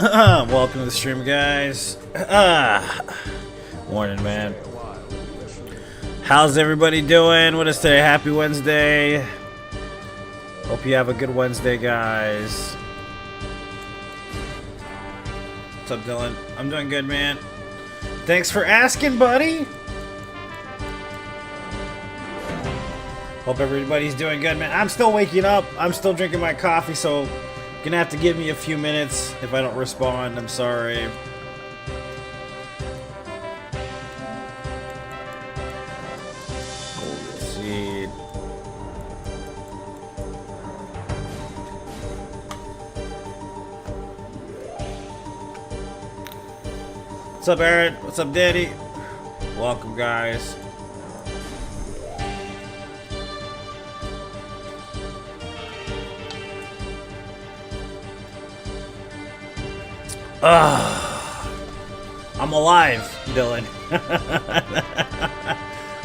Welcome to the stream, guys. Morning, man. How's everybody doing? What is today? Happy Wednesday. Hope you have a good Wednesday, guys. What's up, Dylan? I'm doing good, man. Thanks for asking, buddy. Hope everybody's doing good, man. I'm still waking up. I'm still drinking my coffee, so gonna have to give me a few minutes if I don't respond. I'm sorry. Golden seed. What's up, Aaron? What's up, Daddy? Welcome, guys. I'm alive, Dylan.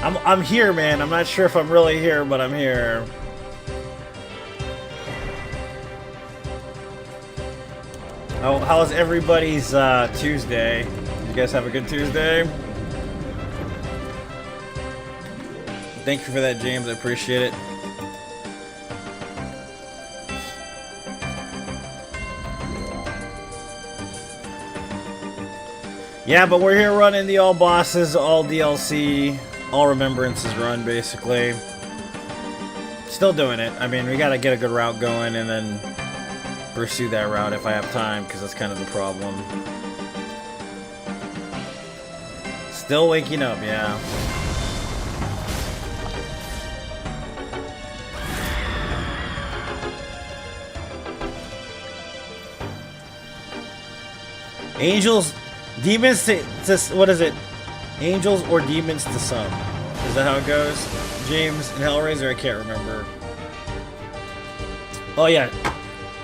I'm here, man. I'm not sure if I'm really here, but I'm here. Oh, how's everybody's Tuesday? You guys have a good Tuesday? Thank you for that, James. I appreciate it. Yeah, but we're here running the all bosses, all DLC, all Remembrances run, basically. Still doing it. I mean, we gotta get a good route going and then pursue that route if I have time, because that's kind of the problem. Still waking up, yeah. Angels... Demons to what is it? Angels or demons to some? Is that how it goes? James and Hellraiser? I can't remember. Oh yeah.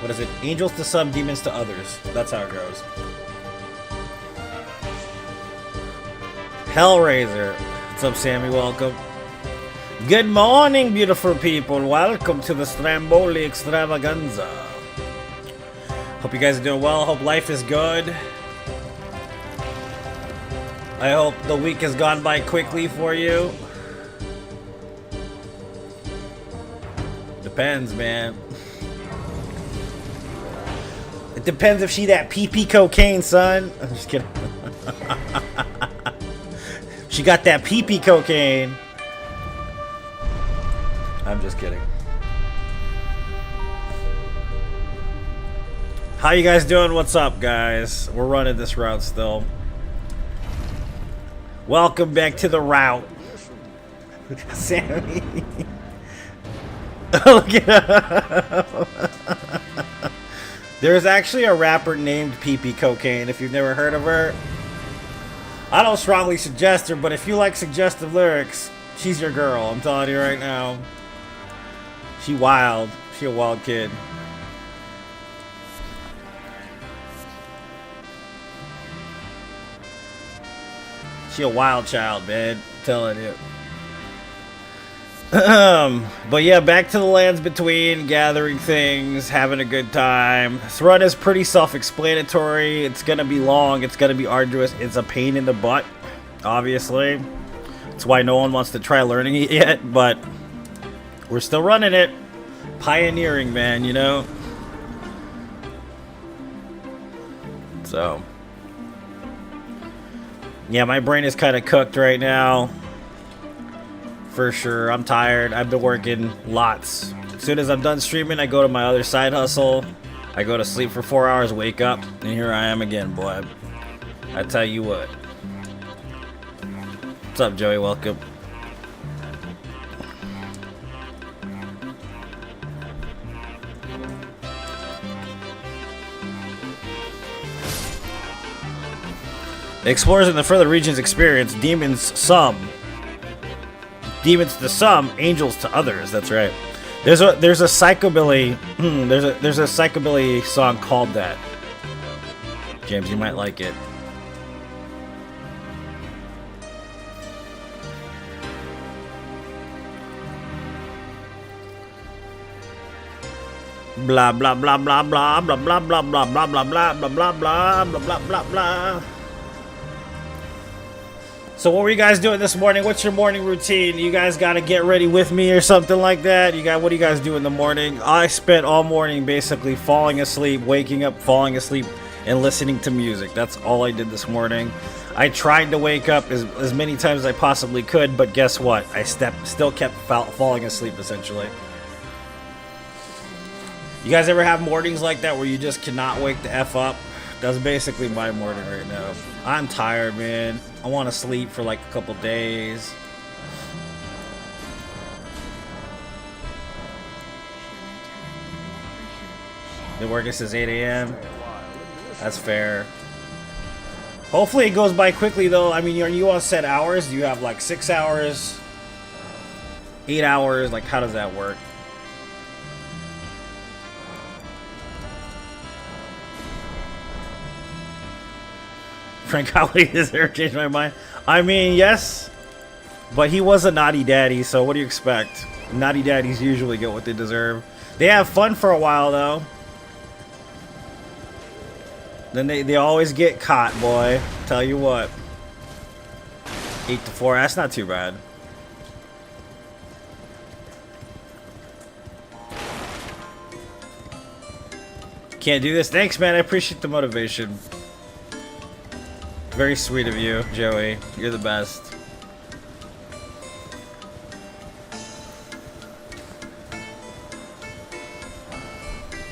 What is it? Angels to some, demons to others. That's how it goes. Hellraiser. What's up, Sammy? Welcome. Good morning, beautiful people. Welcome to the Stramboli Extravaganza. Hope you guys are doing well. Hope life is good. I hope the week has gone by quickly for you. Depends, man. It depends if she that PP cocaine, son. I'm just kidding. She got that PP cocaine. I'm just kidding. How you guys doing? What's up, guys? We're running this route still. Welcome back to the route. Sammy. Look at him. There's actually a rapper named PP Cocaine, if you've never heard of her. I don't strongly suggest her, but if you like suggestive lyrics, she's your girl. I'm telling you right now. She wild. She a wild kid. She a wild child, man. I'm telling you. But yeah, back to the lands between, gathering things, having a good time. This run is pretty self-explanatory. It's gonna be long. It's gonna be arduous. It's a pain in the butt, obviously. That's why no one wants to try learning it yet, but we're still running it. Pioneering, man, you know? So... yeah, my brain is kind of cooked right now. For sure. I'm tired. I've been working lots. As soon as I'm done streaming, I go to my other side hustle. I go to sleep for 4 hours, wake up, and here I am again, boy. I tell you what. What's up, Joey? Welcome. The explorers in the further regions experience demons some. Demons to some, angels to others. That's right. There's a psychobilly there's a psychobilly song called that. James, you might like it. Blah blah blah blah blah blah blah blah blah blah blah blah blah blah blah blah blah blah blah. So what were you guys doing this morning? What's your morning routine? You guys got to get ready with me or something like that? What do you guys do in the morning? I spent all morning basically falling asleep, waking up, falling asleep, and listening to music. That's all I did this morning. I tried to wake up as many times as I possibly could, but guess what? I still kept falling asleep essentially. You guys ever have mornings like that where you just cannot wake the F up? That's basically my morning right now. I'm tired, man. I want to sleep for like a couple days. Been working since 8 a.m. That's fair. Hopefully it goes by quickly though. I mean, are you on set hours? Do you have like 6 hours? 8 hours? Like, how does that work? Frank Howley has ever changed my mind? I mean, yes, but he was a naughty daddy, so what do you expect? Naughty daddies usually get what they deserve. They have fun for a while, though. Then they always get caught, boy. Tell you what. 8 to 4, that's not too bad. Can't do this. Thanks, man. I appreciate the motivation. Very sweet of you, Joey. You're the best.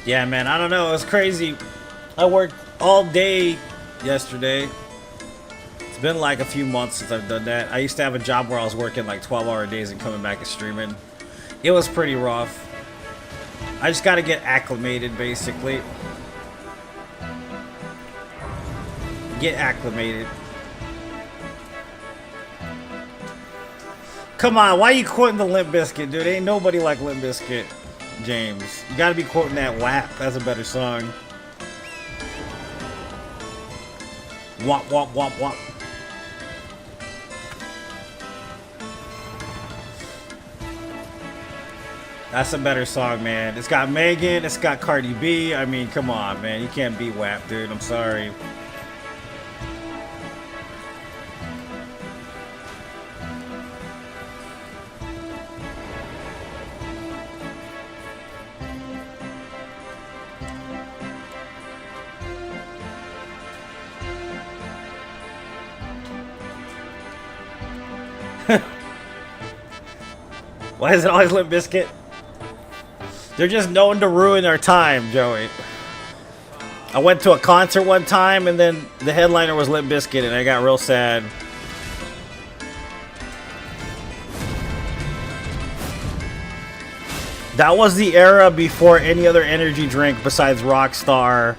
Yeah, man, I don't know. It was crazy. I worked all day yesterday. It's been like a few months since I've done that. I used to have a job where I was working like 12-hour days and coming back and streaming. It was pretty rough. I just got to get acclimated, basically. Get acclimated. Come on, why are you quoting the Limp Bizkit, dude? Ain't nobody like Limp Bizkit, James. You gotta be quoting that WAP. That's a better song. Wop, wop, wop, wop. That's a better song, man. It's got Megan, it's got Cardi B. I mean, come on, man. You can't beat WAP, dude. I'm sorry. Why is it always Limp Bizkit? They're just known to ruin our time, Joey. I went to a concert one time and then the headliner was Limp Bizkit and I got real sad. That was the era before any other energy drink besides Rockstar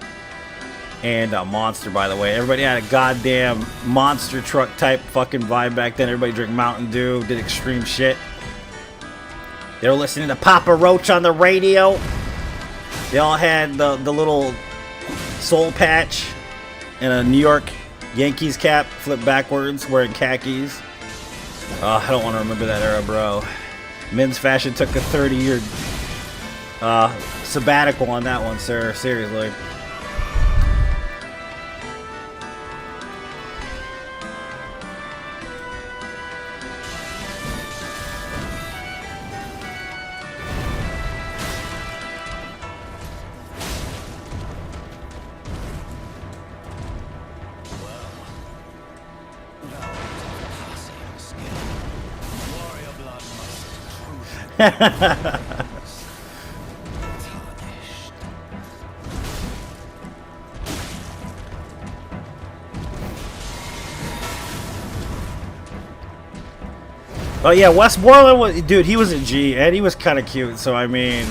and Monster, by the way. Everybody had a goddamn monster truck type fucking vibe back then. Everybody drank Mountain Dew, did extreme shit. They were listening to Papa Roach on the radio. They all had the little soul patch and a New York Yankees cap flipped backwards, wearing khakis. Oh, I don't want to remember that era, bro. Men's fashion took a 30-year sabbatical on that one, sir. Seriously. Oh yeah, Westmoreland was, dude, he was a G, and he was kind of cute, so I mean,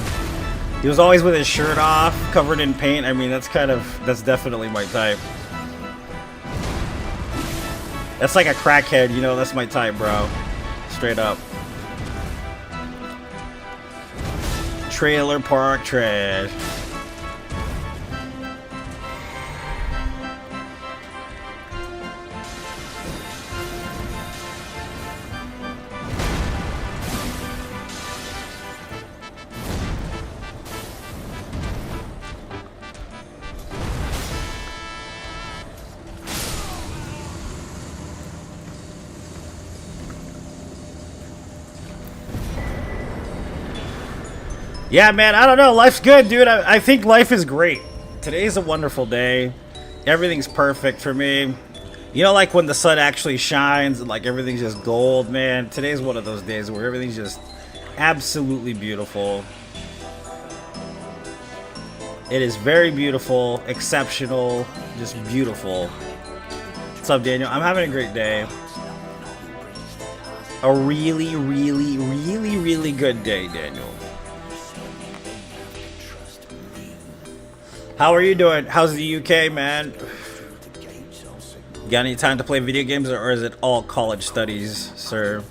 he was always with his shirt off, covered in paint. I mean, that's definitely my type. That's like a crackhead, you know, that's my type, bro. Straight up. Trailer park trash. Yeah, man, I don't know. Life's good, dude. I think life is great. Today's a wonderful day. Everything's perfect for me. You know, like when the sun actually shines and like everything's just gold, man. Today's one of those days where everything's just absolutely beautiful. It is very beautiful, exceptional, just beautiful. What's up, Daniel? I'm having a great day. A really, really, really, really good day, Daniel. How are you doing? How's the UK, man? Got any time to play video games, or is it all college studies, sir?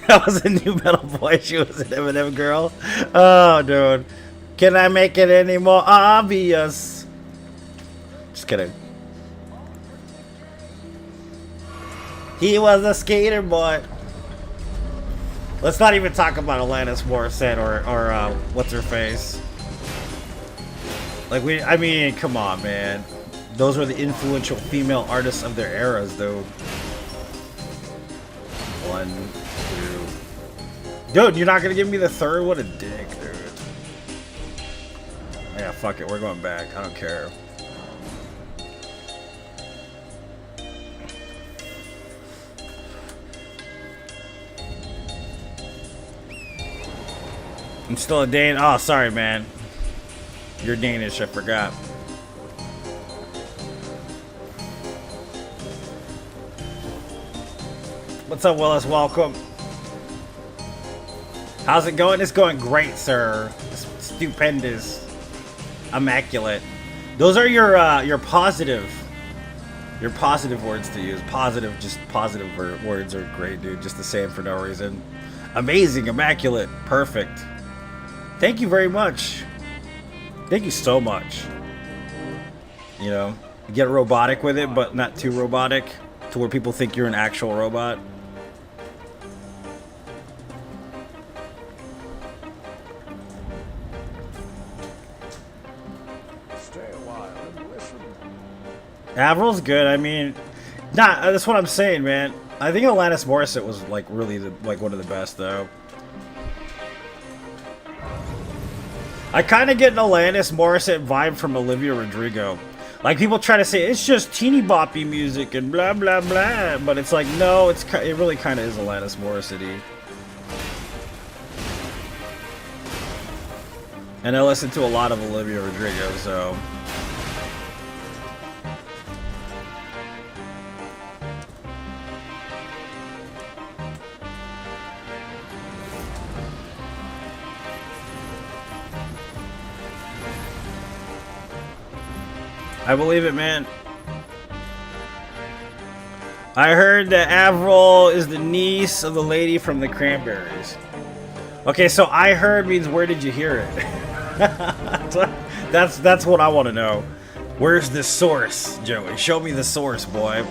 That was a new metal boy. She was an Eminem girl. Oh, dude. Can I make it any more obvious? Just kidding. He was a skater boy. Let's not even talk about Alanis Morissette or what's her face. Like I mean, come on, man. Those were the influential female artists of their eras, though. 1, 2. Dude, you're not gonna give me the third? What a dick, dude. Yeah, fuck it. We're going back. I don't care. I'm still a Dane. Oh, sorry, man. You're Danish, I forgot. What's up, Willis? Welcome. How's it going? It's going great, sir. Stupendous. Immaculate. Those are your positive words to use. Just positive words are great, dude. Just to say them for no reason. Amazing, immaculate, perfect. Thank you very much. Thank you so much. You know, get robotic with it, but not too robotic to where people think you're an actual robot. Stay a while and listen. Avril's good. I mean, that's what I'm saying, man. I think Alanis Morissette was like really one of the best, though. I kind of get an Alanis Morissette vibe from Olivia Rodrigo. Like, people try to say it's just teeny boppy music and blah blah blah, but it's like, no, it really kind of is Alanis Morissette-y. And I listen to a lot of Olivia Rodrigo, so. I believe it, man. I heard that Avril is the niece of the lady from the Cranberries. Okay, so I heard means where did you hear it? that's what I want to know. Where's the source, Joey? Show me the source, boy.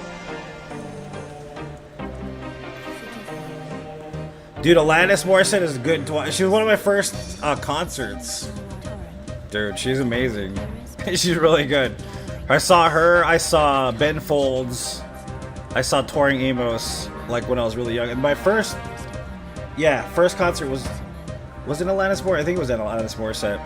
Dude, Alanis Morissette is good. She was one of my first concerts. Dude, she's amazing. She's really good. I saw her, I saw Ben Folds, I saw Touring Amos, like when I was really young. And my first concert was it Alanis Morissette? I think it was at Alanis Morissette.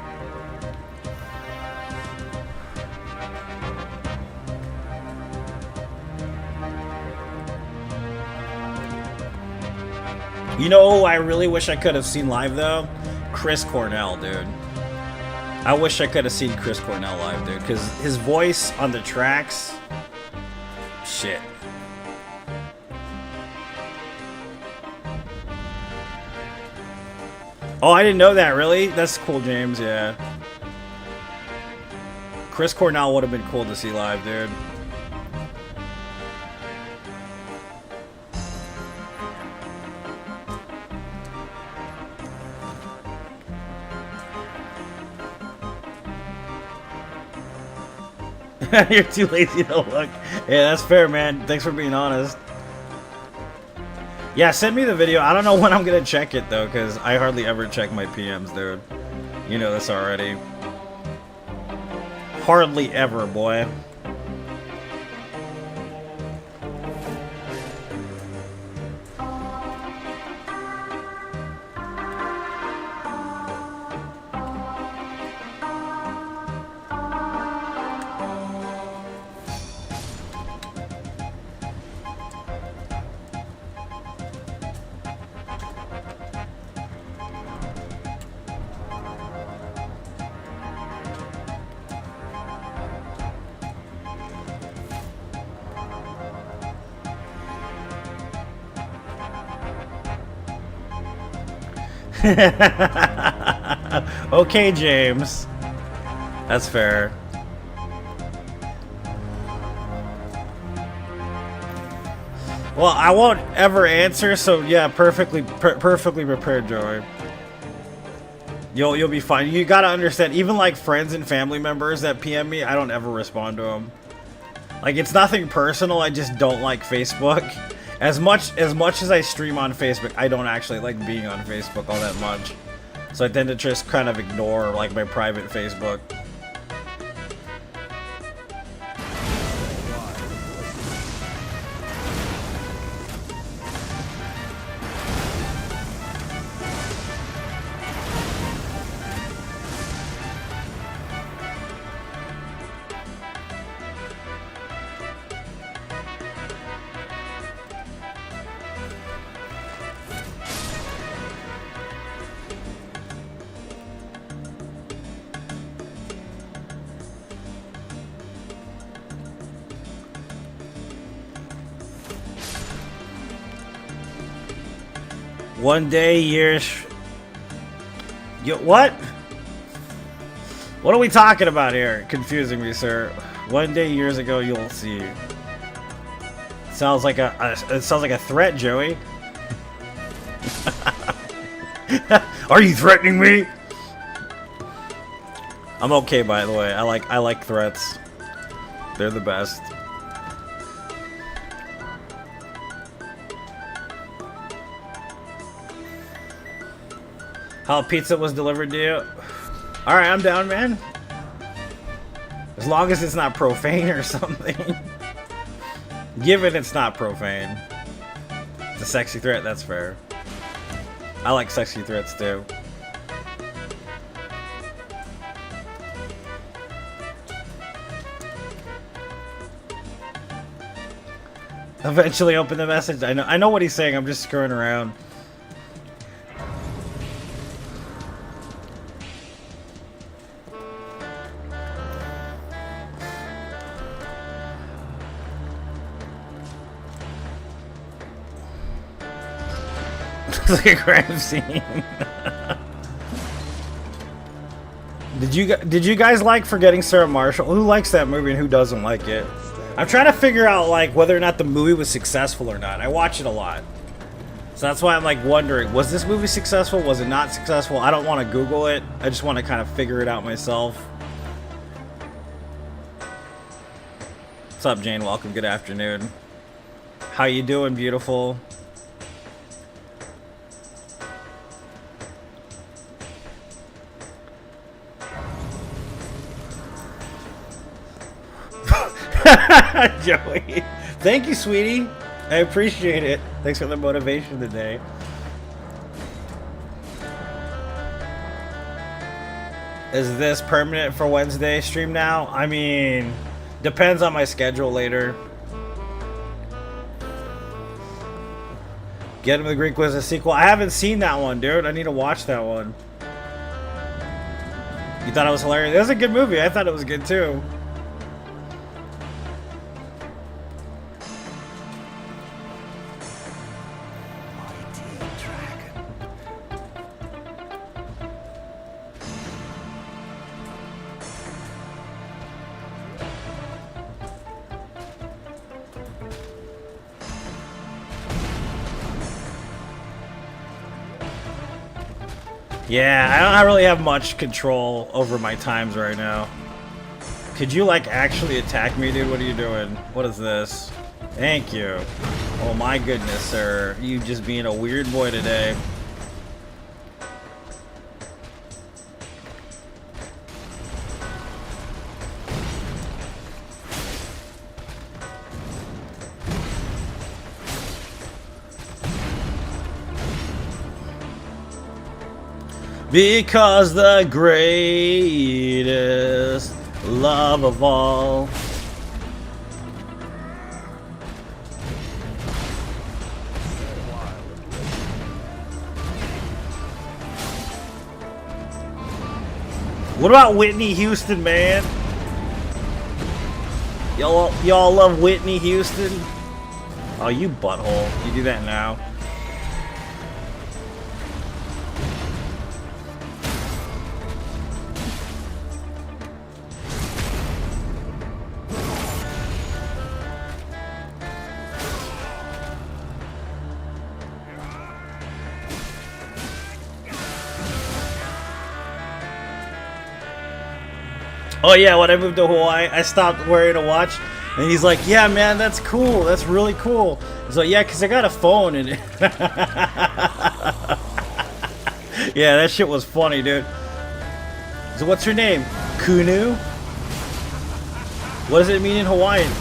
You know who I really wish I could have seen live, though? Chris Cornell, dude. I wish I could have seen Chris Cornell live, dude, because his voice on the tracks, shit. Oh, I didn't know that, really? That's cool, James, yeah. Chris Cornell would have been cool to see live, dude. You're too lazy to look. Yeah, that's fair, man. Thanks for being honest. Yeah, send me the video. I don't know when I'm gonna check it, though, because I hardly ever check my PMs, dude. You know this already. Hardly ever, boy. Okay, James. That's fair. Well, I won't ever answer, so yeah, perfectly prepared, Joey. You'll be fine. You gotta understand, even like friends and family members that PM me, I don't ever respond to them. Like, it's nothing personal, I just don't like Facebook. As much as I stream on Facebook, I don't actually like being on Facebook all that much. So I tend to just kind of ignore like my private Facebook. One day, years. What? What are we talking about here? Confusing me, sir. One day, years ago, you'll see. Sounds like it sounds like a threat, Joey. Are you threatening me? I'm okay, by the way. I like threats. They're the best. How pizza was delivered to you? Alright, I'm down, man. As long as it's not profane or something. Given it's not profane. It's a sexy threat, that's fair. I like sexy threats too. Eventually open the message. I know what he's saying, I'm just screwing around. It's like a crime scene. Did you guys like Forgetting Sarah Marshall? Who likes that movie and who doesn't like it? I'm trying to figure out like whether or not the movie was successful or not. I watch it a lot. So that's why I'm like wondering, was this movie successful? Was it not successful? I don't want to Google it. I just want to kind of figure it out myself. What's up, Jane? Welcome. Good afternoon. How you doing, beautiful? Joey, thank you, sweetie. I appreciate it. Thanks for the motivation today. Is this permanent for Wednesday stream now? I mean, depends on my schedule later. Get Him the Greek was a sequel. I haven't seen that one, dude. I need to watch that one. You thought it was hilarious? It was a good movie. I thought it was good too. Yeah, I don't really have much control over my times right now. Could you, like, actually attack me, dude? What are you doing? What is this? Thank you. Oh my goodness, sir. You just being a weird boy today. Because the greatest love of all. What about Whitney Houston, man? Y'all love Whitney Houston? Oh, you butthole. You do that now. Oh yeah, when I moved to Hawaii, I stopped wearing a watch, and he's like, "Yeah, man, that's cool. That's really cool." I was like, "Yeah, cause I got a phone." And yeah, that shit was funny, dude. So, what's your name? Kunu? What does it mean in Hawaiian?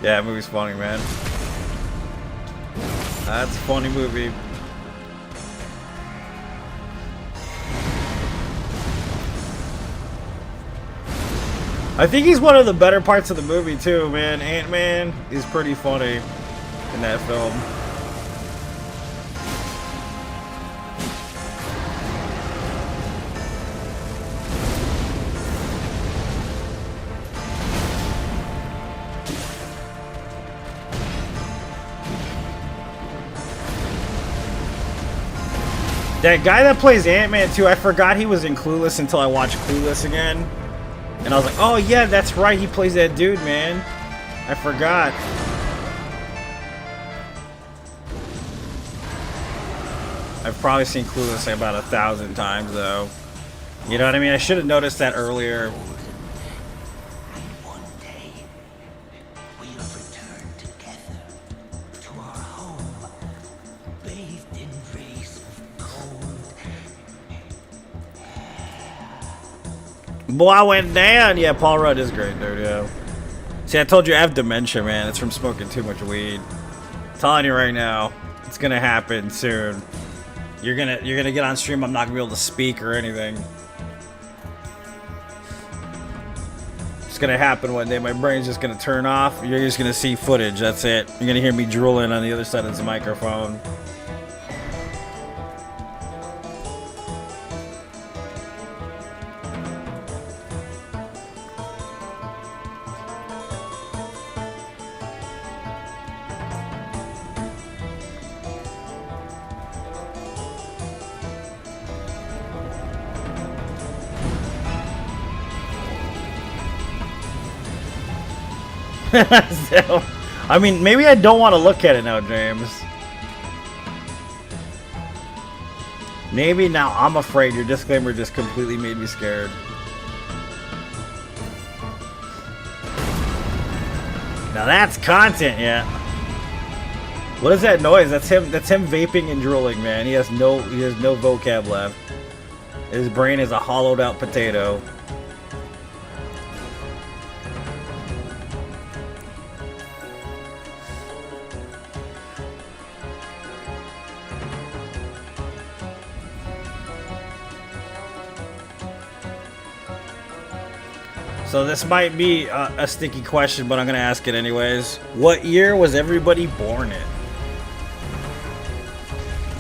Yeah, that movie's funny, man. That's a funny movie. I think he's one of the better parts of the movie too, man. Ant-Man is pretty funny in that film. That guy that plays Ant-Man too, I forgot he was in Clueless until I watched Clueless again. And I was like, oh yeah, that's right, he plays that dude, man. I forgot. I've probably seen Clueless like about 1,000 times though. You know what I mean? I should have noticed that earlier. One day, we'll return together to our home, bathed in rays of cold. Boy, I went down. Yeah, Paul Rudd is great, dude. Yeah. See, I told you I have dementia, man. It's from smoking too much weed. I'm telling you right now, it's gonna happen soon. You're gonna get on stream. I'm not gonna be able to speak or anything. It's gonna happen one day. My brain's just gonna turn off. You're just gonna see footage. That's it. You're gonna hear me drooling on the other side of the microphone. So, I mean, maybe I don't want to look at it now, James. Maybe now I'm afraid. Your disclaimer just completely made me scared. Now that's content, yeah. What is that noise? That's him. That's him vaping and drooling, man. He has no vocab left. His brain is a hollowed out potato. So this might be a sticky question, but I'm gonna ask it anyways. What year was everybody born in?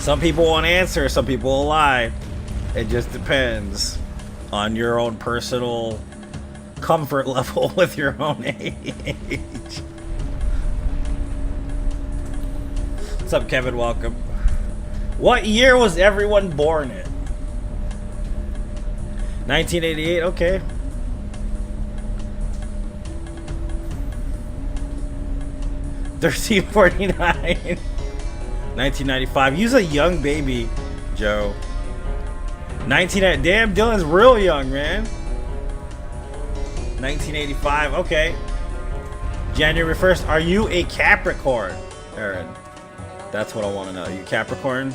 Some people won't answer, some people will lie. It just depends on your own personal comfort level with your own age. What's up, Kevin? Welcome. What year was everyone born in? 1988, okay. 1349. 1995. Use a young baby, Joe. 19. Damn, Dylan's real young, man. 1985. Okay. January 1st. Are you a Capricorn, Aaron? That's what I want to know. You Capricorn?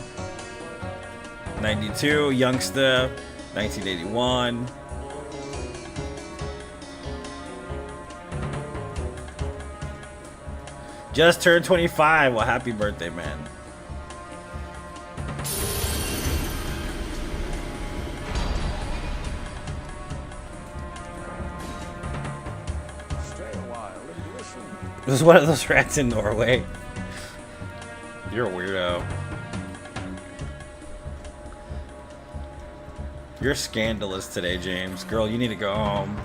92. Youngster. 1981. Just turned 25. Well, happy birthday, man. Stay a while and listen. There's one of those rats in Norway. You're a weirdo. You're scandalous today, James. Girl, you need to go home.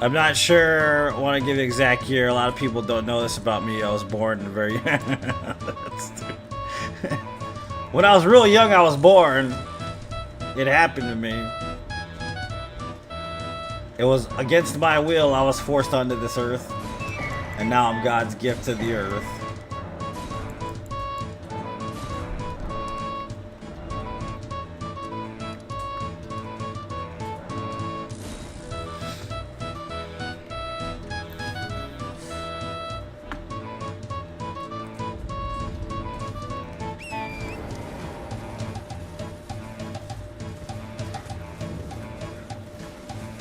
I'm not sure I want to give the exact year. A lot of people don't know this about me. I was born in very... When I was real young, I was born. It happened to me. It was against my will. I was forced onto this earth. And now I'm God's gift to the earth.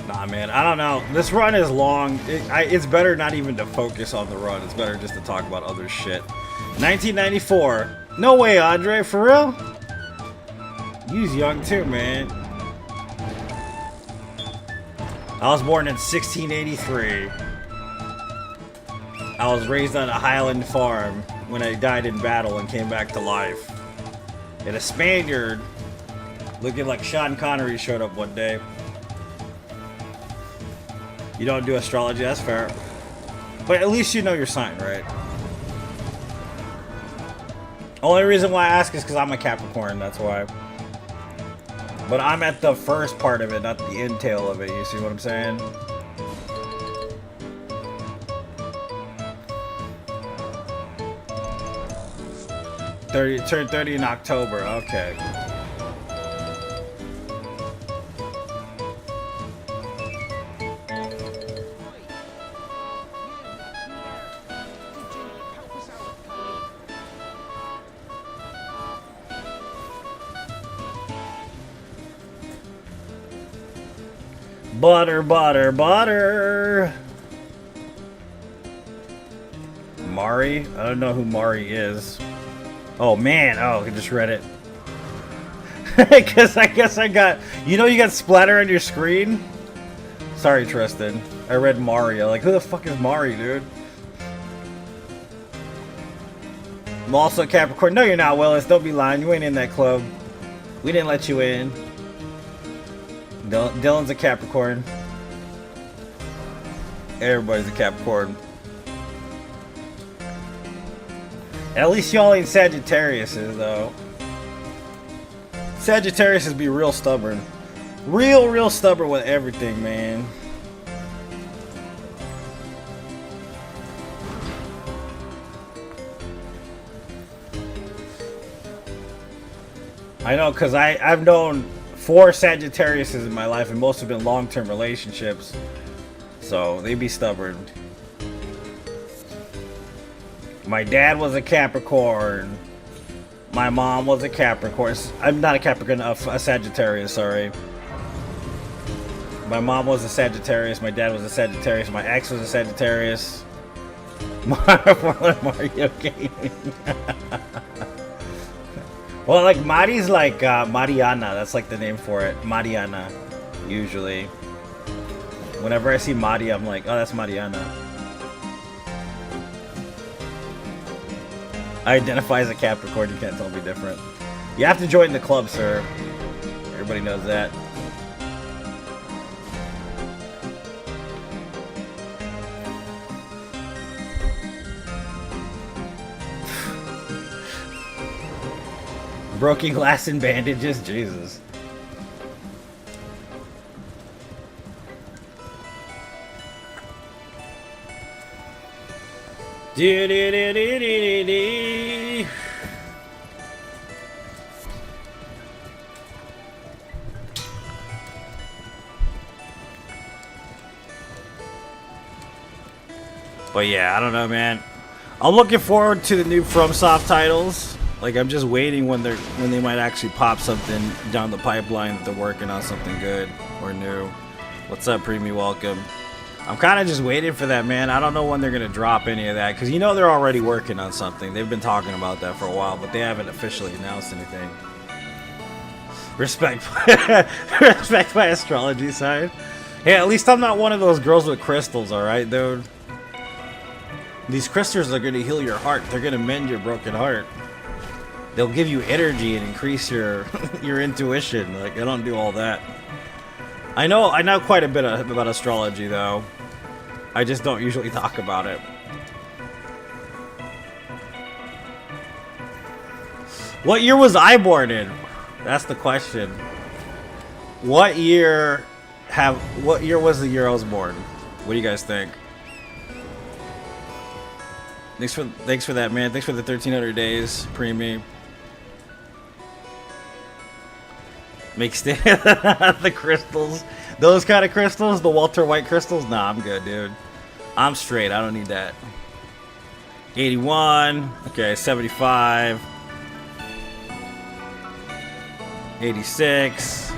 Nah, man, I don't know. This run is long. It's better not even to focus on the run. It's better just to talk about other shit. 1994. No way, Andre. For real? You was young too, man. I was born in 1683. I was raised on a Highland farm when I died in battle and came back to life. And a Spaniard looking like Sean Connery showed up one day. You don't do astrology, that's fair. But at least you know your sign, right? Only reason why I ask is because I'm a Capricorn, that's why. But I'm at the first part of it, not the entail of it, you see what I'm saying? Turned 30 in October, okay. Butter, butter, butter. Mari? I don't know who Mari is. Oh man, oh, I just read it. Because I guess I got, you know, you got splatter on your screen? Sorry, Tristan. I read Mari. I'm like, who the fuck is Mari, dude? I'm also Capricorn. No, you're not, Willis. Don't be lying. You ain't in that club. We didn't let you in. Dylan's a Capricorn. Everybody's a Capricorn. At least y'all ain't Sagittariuses, though. Sagittariuses be real stubborn. Real stubborn with everything, man. I know, because I've known 4 Sagittariuses in my life, and most have been long-term relationships. So, they be stubborn. My dad was a Capricorn. My mom was a Capricorn. I'm not a Capricorn, a Sagittarius, sorry. My mom was a Sagittarius. My dad was a Sagittarius. My ex was a Sagittarius. Mario Gaming. Well, like, Mari's like Mariana. That's like the name for it. Mariana, usually. Whenever I see Mari, I'm like, oh, that's Mariana. I identify as a Capricorn. You can't tell me different. You have to join the club, sir. Everybody knows that. Broken glass and bandages, Jesus. But yeah, I don't know, man. I'm looking forward to the new FromSoft titles. Like, I'm just waiting when they might actually pop something down the pipeline that they're working on something good or new. What's up, Preemie? Welcome. I'm kind of just waiting for that, man. I don't know when they're going to drop any of that, because you know they're already working on something. They've been talking about that for a while, but they haven't officially announced anything. Respect my astrology side. Hey, at least I'm not one of those girls with crystals, alright, dude? These crystals are going to heal your heart. They're going to mend your broken heart. They'll give you energy and increase your your intuition. Like, I don't do all that. I know quite a bit about astrology, though. I just don't usually talk about it. What year was I born in? That's the question. What year was the year I was born? What do you guys think? Thanks for that, man. Thanks for the 1,300 days, Preemie. Makes the crystals, those kind of crystals, the Walter White crystals. Nah, I'm good, dude. I'm straight. I don't need that. 81. Okay, 75. 86.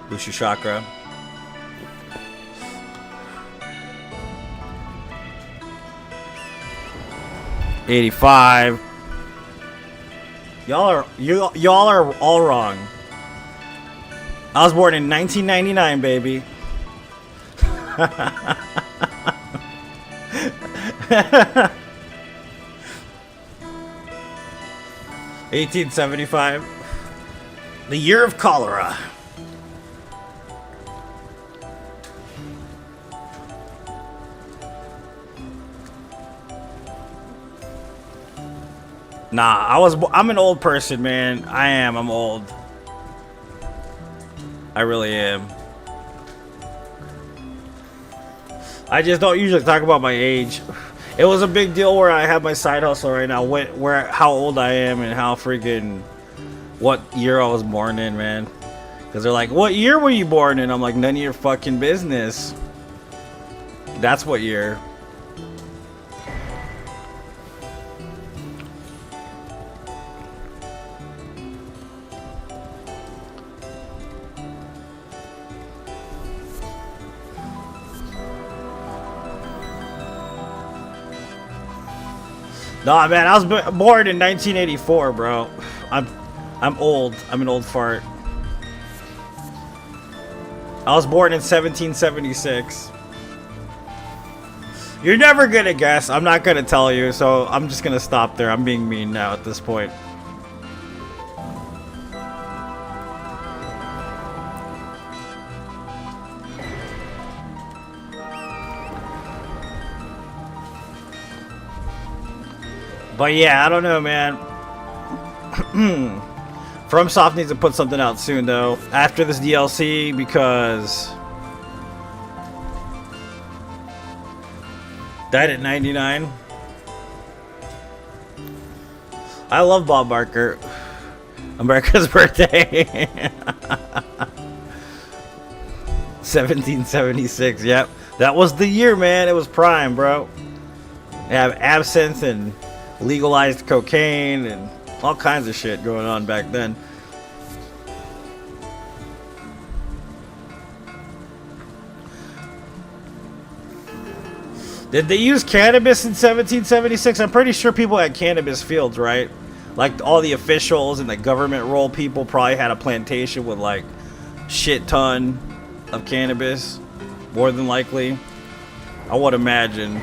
Boost your chakra. $85. Y'all are all wrong. I was born in 1999, baby. 1875. The year of cholera. Nah, I'm an old person, man. I'm old. I really am. I just don't usually talk about my age. It was a big deal where I have my side hustle right now, how old I am and how freaking what year I was born in, man. Because they're like, what year were you born in? I'm like, none of your fucking business. That's what year. Nah, man, I was born in 1984, bro. I'm old. I'm an old fart. I was born in 1776. You're never gonna guess. I'm not gonna tell you, so I'm just gonna stop there. I'm being mean now at this point. But yeah, I don't know, man. FromSoft needs to put something out soon, though, after this DLC, because died at 99. I love Bob Barker. America's birthday. 1776. Yep, that was the year, man. It was prime, bro. They have absinthe and legalized cocaine and all kinds of shit going on back then. Did they use cannabis in 1776? I'm pretty sure people had cannabis fields, right? Like all the officials and the government role people probably had a plantation with like shit ton of cannabis, more than likely. I would imagine.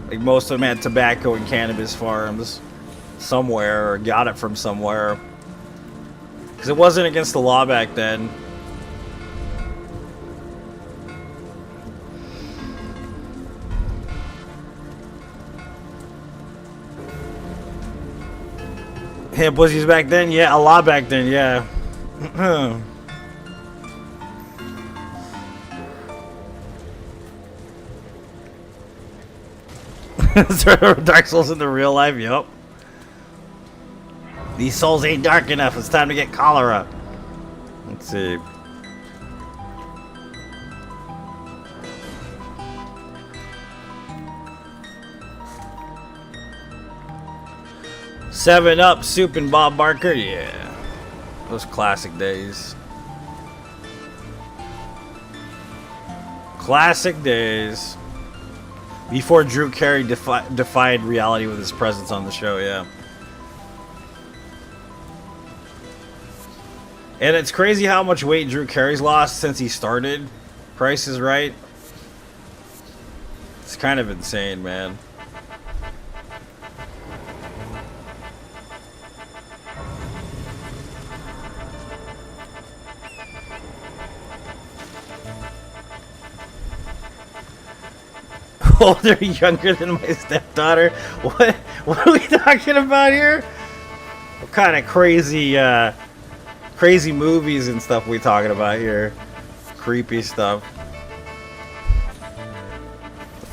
Like most of them had tobacco and cannabis farms somewhere, or got it from somewhere. Because it wasn't against the law back then. Hemp was used back then? Yeah, a lot back then, yeah. Dark Souls in the real life, yup. These souls ain't dark enough, it's time to get cholera. Let's see. Seven Up, Soup and Bob Barker, yeah. Those classic days. Classic days. Before Drew Carey defied reality with his presence on the show, yeah. And it's crazy how much weight Drew Carey's lost since he started Price is Right. It's kind of insane, man. Older, younger than my stepdaughter. What are we talking about here? What kind of crazy movies and stuff we talking about here? creepy stuff.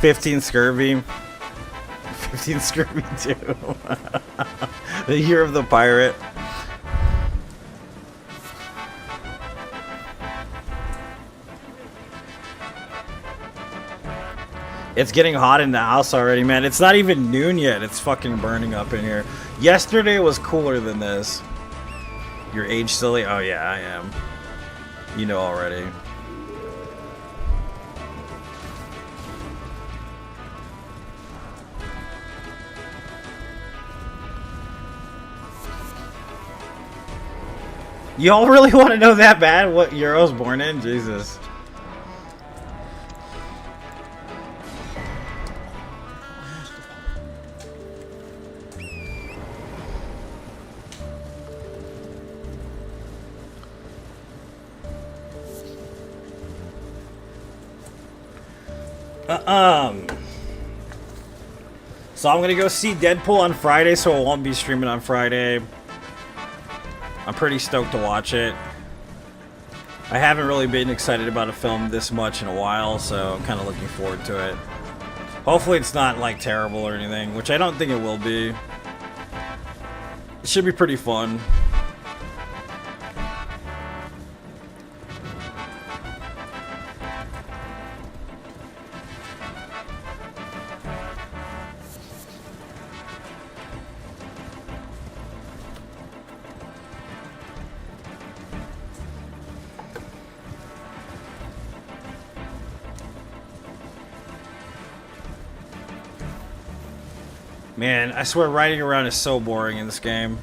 15 scurvy. 15 scurvy too. The year of the pirate. It's getting hot in the house already, man. It's not even noon yet. It's fucking burning up in here. Yesterday was cooler than this. Your age silly? Oh yeah, I am. You know already. Y'all really want to know that bad what year I was born in? Jesus. So I'm gonna go see Deadpool on Friday, so I won't be streaming on Friday. I'm pretty stoked to watch it. I haven't really been excited about a film this much in a while, so I'm kind of looking forward to it. Hopefully it's not like terrible or anything, which I don't think it will be. It should be pretty fun. Man, I swear riding around is so boring in this game.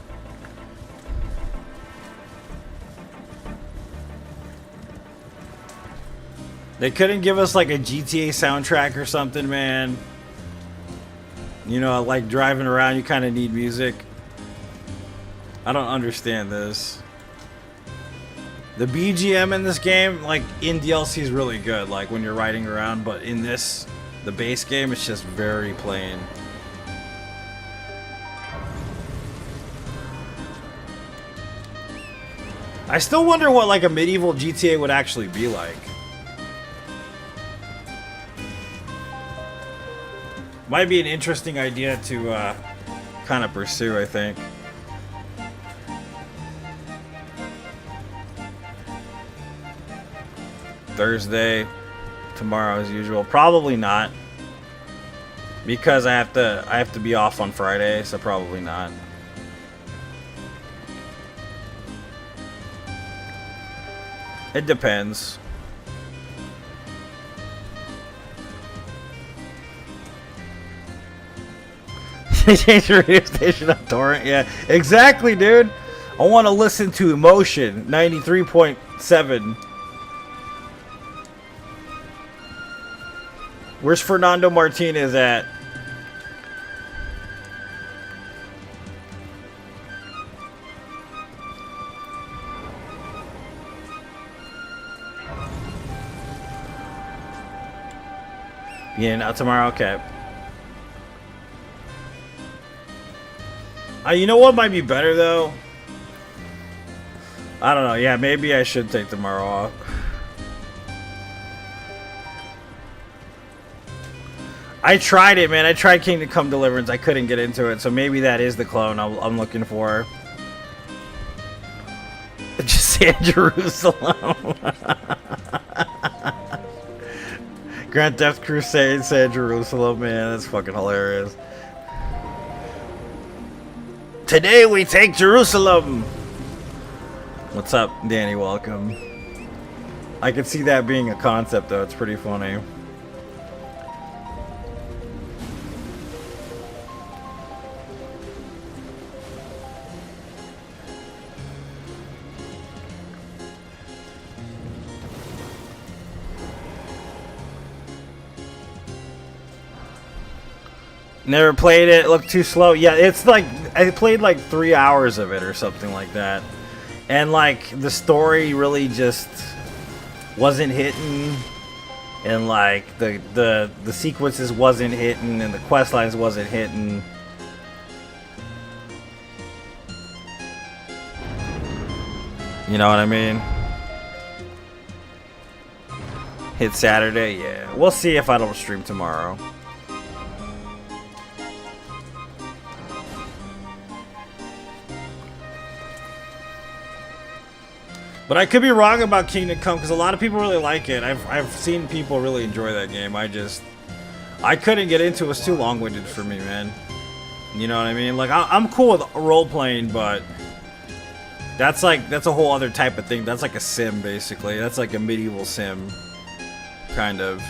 They couldn't give us like a GTA soundtrack or something, man. You know, like driving around, you kind of need music. I don't understand this. The BGM in this game, like in DLC, is really good, like when you're riding around, but in this, the base game, it's just very plain. I still wonder what like a medieval GTA would actually be like. Might be an interesting idea to kind of pursue, I think. Thursday, tomorrow as usual. Probably not, because I have to be off on Friday, so probably not. It depends. Change the radio station on torrent. Yeah, exactly, dude. I want to listen to Emotion 93.7. Where's Fernando Martinez at? Yeah, not tomorrow. Okay. You know what might be better though? I don't know. Yeah, maybe I should take tomorrow off. I tried it, man. I tried Kingdom Come Deliverance. I couldn't get into it, so maybe that is the clone I'm looking for. Just say Jerusalem. Grand Theft Crusade said Jerusalem, man. That's fucking hilarious. Today we take Jerusalem. What's up, Danny? Welcome. I could see that being a concept, though. It's pretty funny. Never played it. It looked too slow. Yeah, it's like I played like 3 hours of it or something like that, and like the story really just wasn't hitting, and like the sequences wasn't hitting, and the quest lines wasn't hitting. You know what I mean? Hit Saturday, yeah. We'll see if I don't stream tomorrow. But I could be wrong about Kingdom Come because a lot of people really like it. I've seen people really enjoy that game. I couldn't get into it. It was too long-winded for me, man. You know what I mean? Like I'm cool with role playing, but that's a whole other type of thing. That's like a sim, basically. That's like a medieval sim, kind of.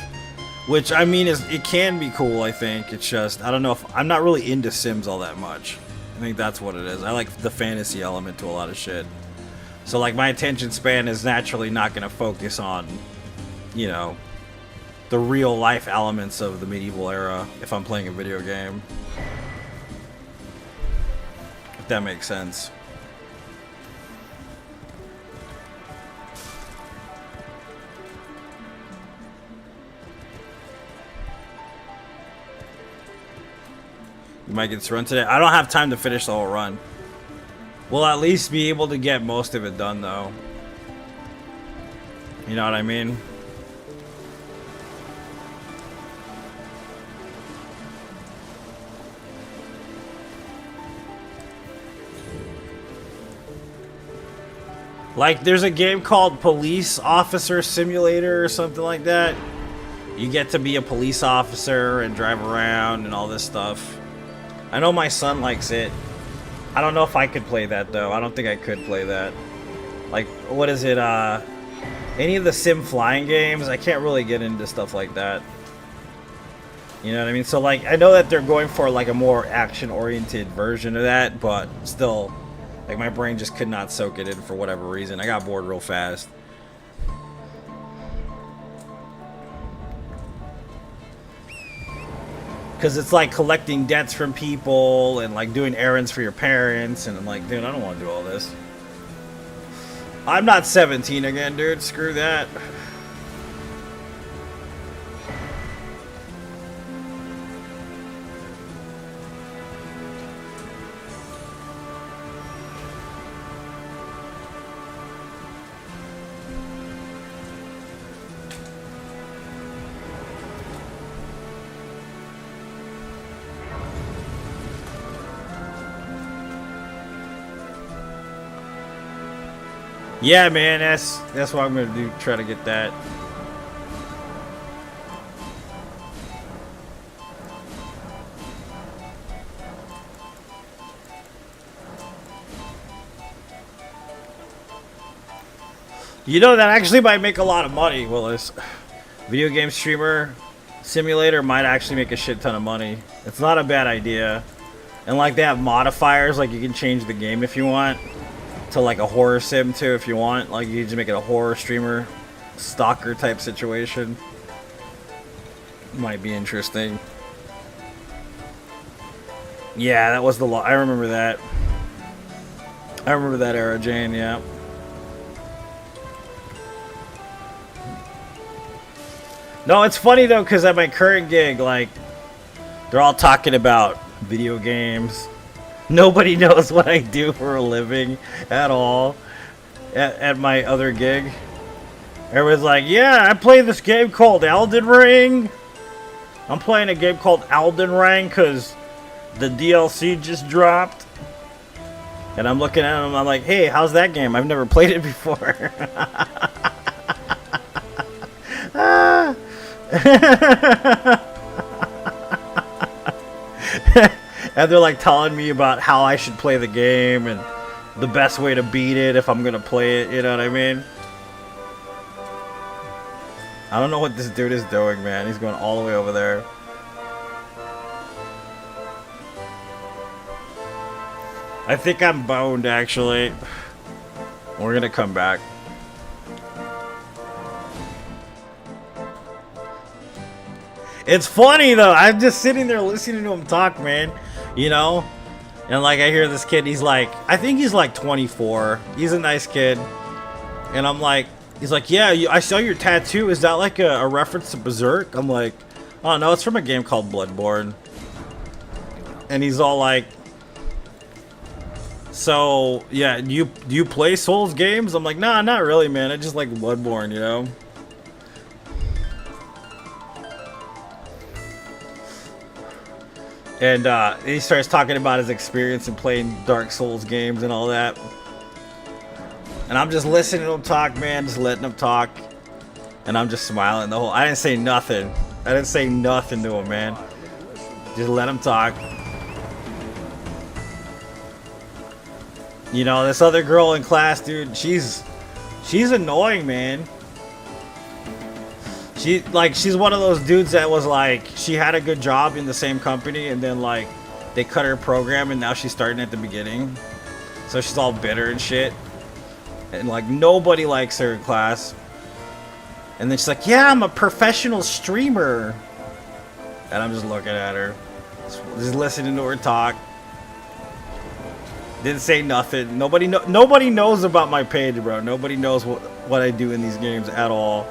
Which I mean it can be cool. I think it's just I don't know if I'm not really into sims all that much. I think that's what it is. I like the fantasy element to a lot of shit. So like my attention span is naturally not going to focus on, you know, the real life elements of the medieval era if I'm playing a video game. If that makes sense. You might get this run today. I don't have time to finish the whole run. We'll at least be able to get most of it done, though. You know what I mean? Like, there's a game called Police Officer Simulator or something like that. You get to be a police officer and drive around and all this stuff. I know my son likes it. I don't know if I could play that, though. I don't think I could play that. Like, what is it, any of the sim flying games, I can't really get into stuff like that. You know what I mean? So, like, I know that they're going for, like, a more action-oriented version of that, but still, like, my brain just could not soak it in for whatever reason. I got bored real fast. Because it's like collecting debts from people and like doing errands for your parents. And I'm like, dude, I don't want to do all this. I'm not 17 again, dude. Screw that. Yeah, man, that's what I'm gonna do. Try to get that. You know, that actually might make a lot of money, Willis. Video game streamer simulator might actually make a shit ton of money. It's not a bad idea. And like they have modifiers, like you can change the game if you want. To like a horror sim too if you want. Like you can just make it a horror streamer stalker type situation. Might be interesting. Yeah, that was the I remember that. I remember that era, Jane, yeah. No, it's funny though, because at my current gig, like, they're all talking about video games. Nobody knows what I do for a living at all at my other gig. Everyone's like, yeah, I play this game called Elden Ring. I'm playing a game called Elden Ring because the DLC just dropped. And I'm looking at them, I'm like, hey, how's that game? I've never played it before. And they're like telling me about how I should play the game and the best way to beat it if I'm gonna play it, you know what I mean? I don't know what this dude is doing, man. He's going all the way over there. I think I'm boned, actually. We're gonna come back. It's funny, though. I'm just sitting there listening to him talk, man. You know? And, like, I hear this kid. He's like, I think he's like 24. He's a nice kid. And I'm like, he's like, yeah, I saw your tattoo. Is that like a reference to Berserk? I'm like, oh, no, it's from a game called Bloodborne. And he's all like, so, yeah, do you play Souls games? I'm like, nah, not really, man. I just like Bloodborne, you know? And he starts talking about his experience in playing Dark Souls games and all that. And I'm just listening to him talk, man, just letting him talk. And I'm just smiling the whole... I didn't say nothing. I didn't say nothing to him, man. Just let him talk. You know, this other girl in class, dude, she's annoying, man. She's one of those dudes that was like, she had a good job in the same company, and then like they cut her program, and now she's starting at the beginning. So she's all bitter and shit. And like nobody likes her in class. And then she's like, yeah, I'm a professional streamer. And I'm just looking at her, just listening to her talk. Didn't say nothing. Nobody knows about my page, bro. Nobody knows what I do in these games at all.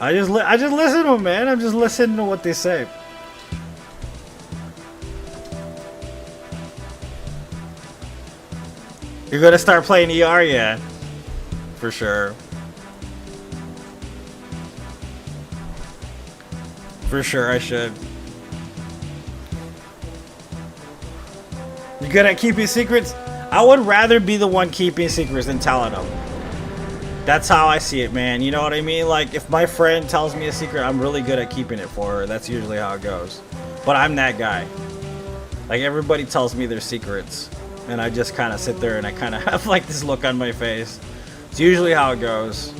I just listen to them, man. I'm just listening to what they say. You're gonna start playing ER, yeah, for sure. For sure, I should. You good at keeping secrets? I would rather be the one keeping secrets than telling them. That's how I see it, man. You know what I mean? Like, if my friend tells me a secret, I'm really good at keeping it for her. That's usually how it goes. But I'm that guy. Like, everybody tells me their secrets. And I just kind of sit there and I kind of have, like, this look on my face. It's usually how it goes.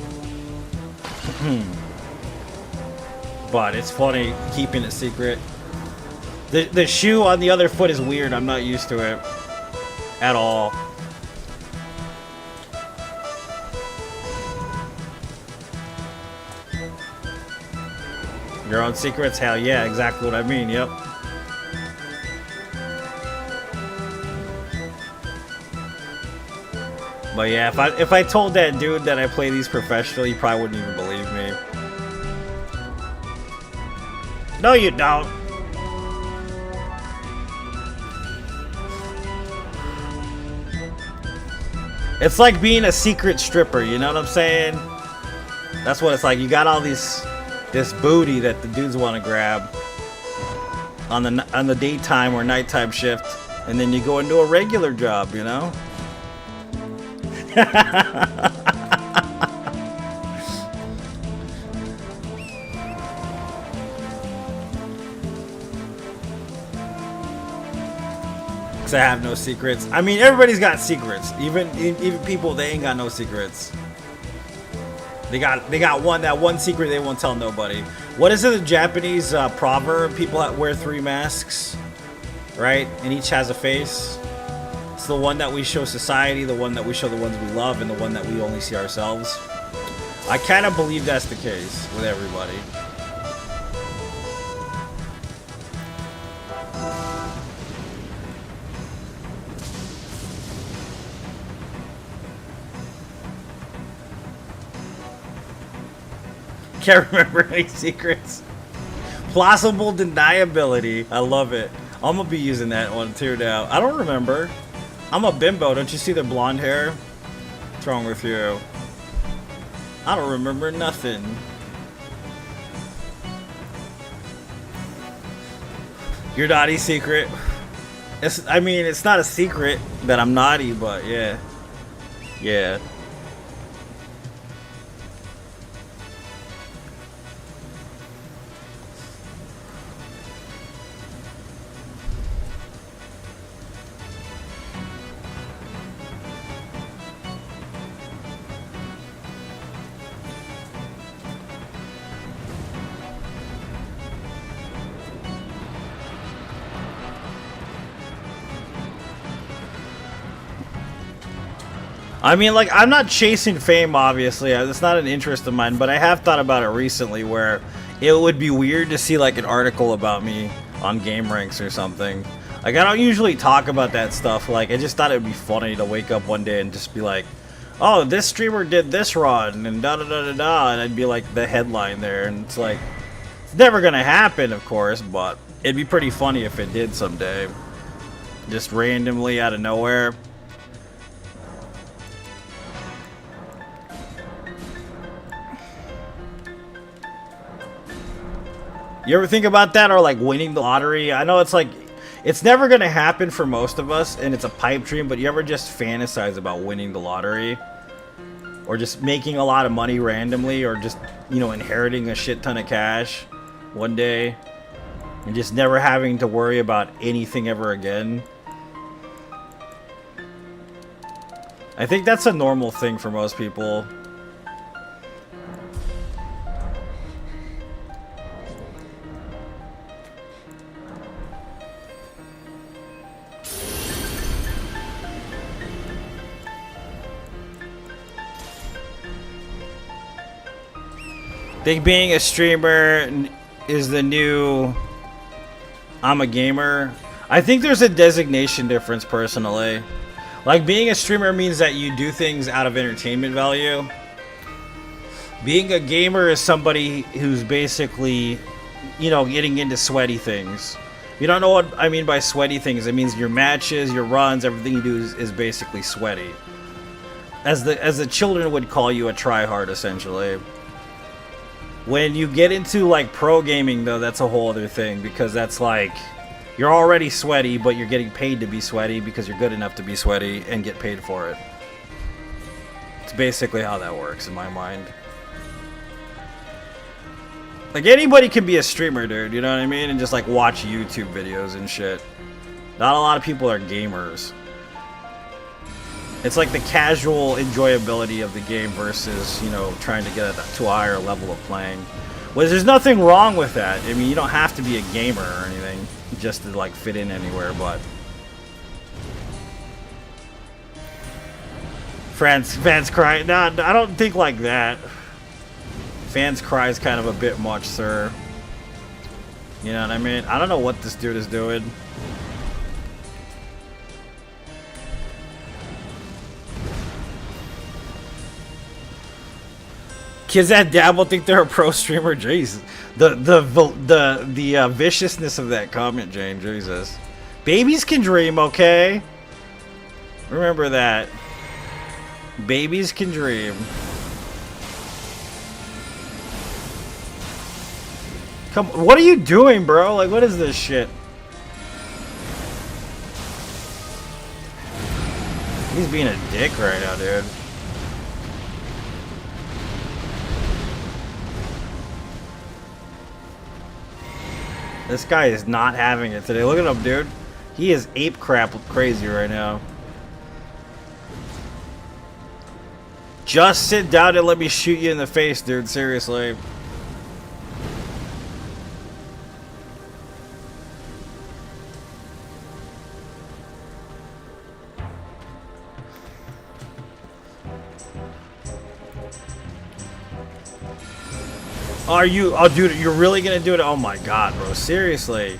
But it's funny keeping it secret. The shoe on the other foot is weird. I'm not used to it. At all. Your own secrets? Hell yeah, exactly what I mean, yep. But yeah, if I told that dude that I play these professionally, he probably wouldn't even believe me. No, you don't. It's like being a secret stripper, you know what I'm saying? That's what it's like. You got all this booty that the dudes want to grab on the daytime or nighttime shift, and then you go into a regular job, you know? Cause I have no secrets. I mean, everybody's got secrets. Even people, they ain't got no secrets. They got that one secret they won't tell nobody. What is it? The Japanese proverb? People that wear 3 masks, right? And each has a face. It's the one that we show society, the one that we show the ones we love, and the one that we only see ourselves. I kind of believe that's the case with everybody. Can't remember any secrets. Plausible deniability. I love it. I'm gonna be using that one too now. I don't remember. I'm a bimbo. Don't you see the blonde hair? What's wrong with you? I don't remember nothing. Your naughty secret. I mean, it's not a secret that I'm naughty, but yeah. Yeah. I mean, like, I'm not chasing fame, obviously. It's not an interest of mine, but I have thought about it recently where it would be weird to see, like, an article about me on Game Ranks or something. Like, I don't usually talk about that stuff. Like, I just thought it would be funny to wake up one day and just be like, oh, this streamer did this run, and da-da-da-da-da, and I'd be, like, the headline there. And it's like, it's never gonna happen, of course, but it'd be pretty funny if it did someday. Just randomly out of nowhere. You ever think about that, or like winning the lottery? I know it's like, it's never gonna happen for most of us, and it's a pipe dream, but you ever just fantasize about winning the lottery? Or just making a lot of money randomly, or just, you know, inheriting a shit ton of cash one day, and just never having to worry about anything ever again? I think that's a normal thing for most people. I think being a streamer is the new I'm a gamer. I think there's a designation difference personally. Like, being a streamer means that you do things out of entertainment value. Being a gamer is somebody who's basically, you know, getting into sweaty things. You don't know what I mean by sweaty things. It means your matches, your runs, everything you do is basically sweaty. As the children would call you, a tryhard, essentially. When you get into like pro gaming, though, that's a whole other thing, because that's like, you're already sweaty, but you're getting paid to be sweaty because you're good enough to be sweaty and get paid for it. It's basically how that works in my mind. Like, anybody can be a streamer, dude, you know what I mean? And just like watch YouTube videos and shit. Not a lot of people are gamers. It's like the casual enjoyability of the game versus, you know, trying to get to a higher level of playing. Well, there's nothing wrong with that. I mean, you don't have to be a gamer or anything just to like fit in anywhere, but fans cry. No, I don't think like that. Fans cry is kind of a bit much, sir. You know what I mean? I don't know what this dude is doing. Kids that dabble think they're a pro streamer. Jesus, the viciousness of that comment, Jane. Jesus, babies can dream. Okay, remember that. Babies can dream. Come, what are you doing, bro? Like, what is this shit? He's being a dick right now, dude. This guy is not having it today. Look at him, dude. He is ape crap crazy right now. Just sit down and let me shoot you in the face, dude. Seriously. Are you? Oh, dude, you're really gonna do it? Oh my god, bro. Seriously.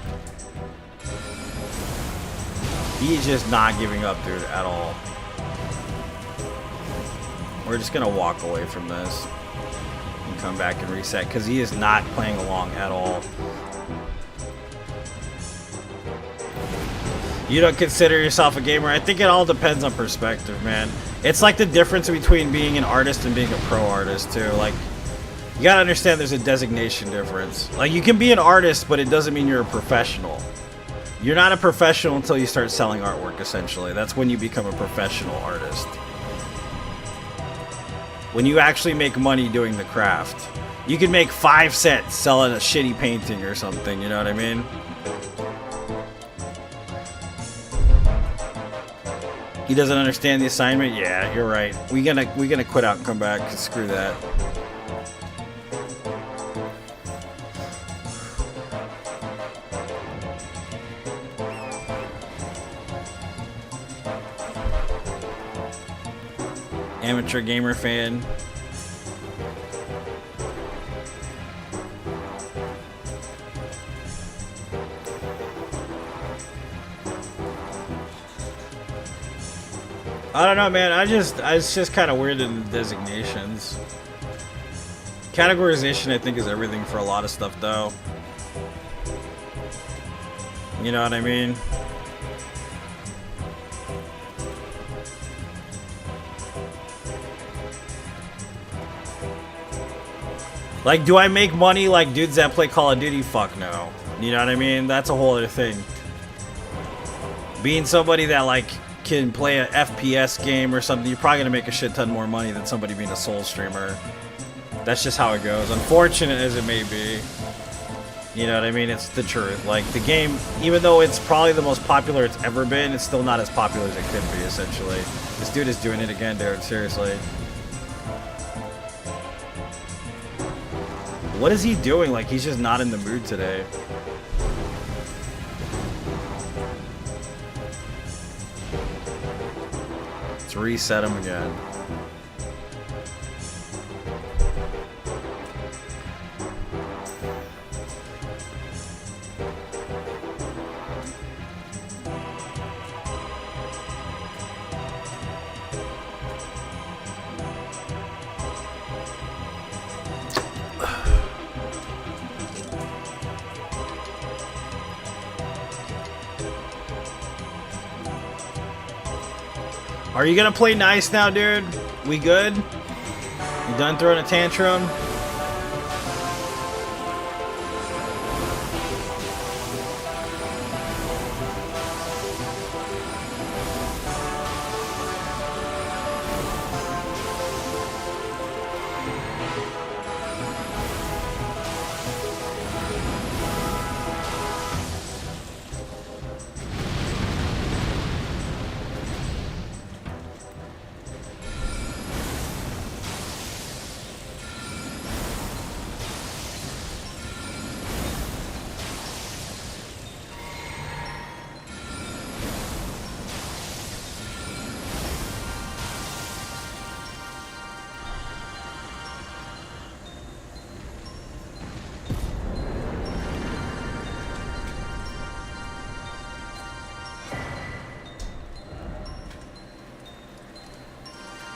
He's just not giving up, dude, at all. We're just gonna walk away from this and come back and reset, because he is not playing along at all. You don't consider yourself a gamer? I think it all depends on perspective, man. It's like the difference between being an artist and being a pro artist, too. Like, you gotta understand there's a designation difference. Like, you can be an artist, but it doesn't mean you're a professional. You're not a professional until you start selling artwork, essentially. That's when you become a professional artist. When you actually make money doing the craft. You can make 5 cents selling a shitty painting or something, you know what I mean? He doesn't understand the assignment? Yeah, you're right. We gonna quit out and come back. Screw that. Amateur gamer fan. I don't know, man. It's just kind of weird in the designations. Categorization, I think, is everything for a lot of stuff, though. You know what I mean? Like, do I make money like dudes that play Call of Duty? Fuck no. You know what I mean? That's a whole other thing. Being somebody that, like, can play an FPS game or something, you're probably gonna make a shit ton more money than somebody being a Soul streamer. That's just how it goes. Unfortunate as it may be. You know what I mean? It's the truth. Like, the game, even though it's probably the most popular it's ever been, it's still not as popular as it could be, essentially. This dude is doing it again, dude. Seriously. What is he doing? Like, he's just not in the mood today. Let's reset him again. Are you gonna play nice now, dude? We good? You done throwing a tantrum?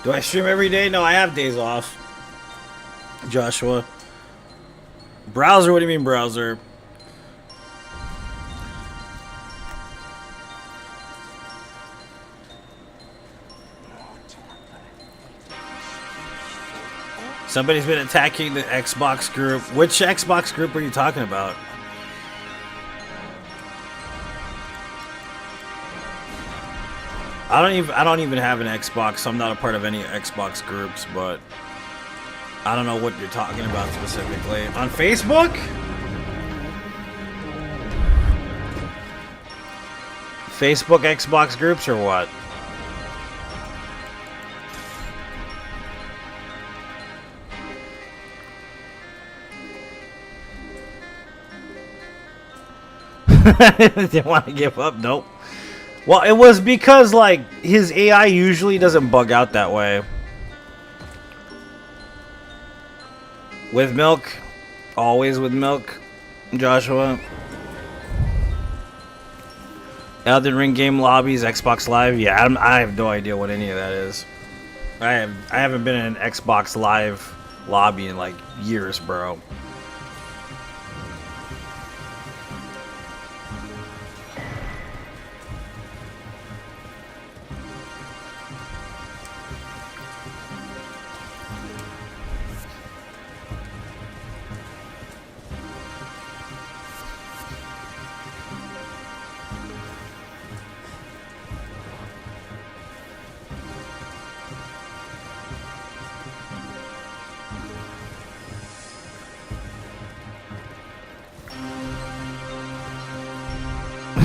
Do I stream every day? No, I have days off. Joshua. Browser? What do you mean browser? Somebody's been attacking the Xbox group. Which Xbox group are you talking about? I don't even have an Xbox, so I'm not a part of any Xbox groups, but I don't know what you're talking about specifically. On Facebook? Facebook Xbox groups or what? Didn't want to give up? Nope. Well, it was because, like, his AI usually doesn't bug out that way. With milk. Always with milk, Joshua. Elden Ring game lobbies, Xbox Live. Yeah, I have no idea what any of that is. I haven't been in an Xbox Live lobby in, like, years, bro.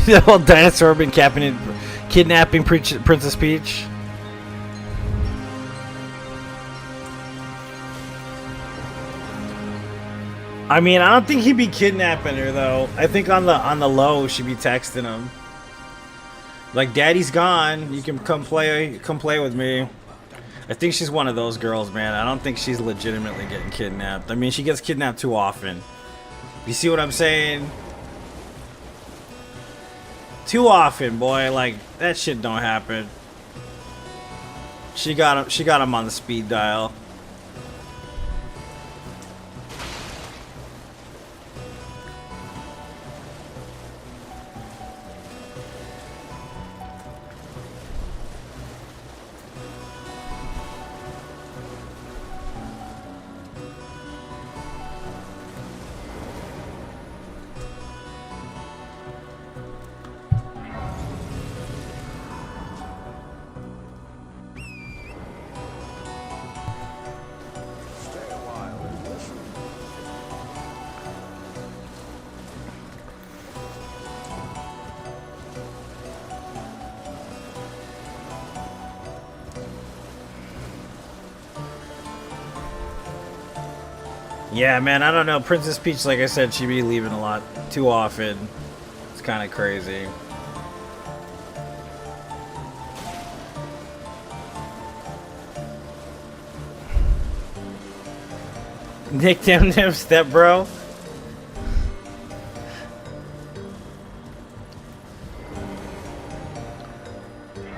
The old dinosaur been kidnapping Princess Peach. I mean, I don't think he'd be kidnapping her though. I think on the low she'd be texting him. Like, Daddy's gone. You can come play with me. I think she's one of those girls, man. I don't think she's legitimately getting kidnapped. I mean, she gets kidnapped too often. You see what I'm saying? Too often, boy. Like, that shit don't happen. She got him on the speed dial. Yeah, man, I don't know. Princess Peach, like I said, she be leaving a lot too often. It's kind of crazy. Nick Dim Dim Step Bro.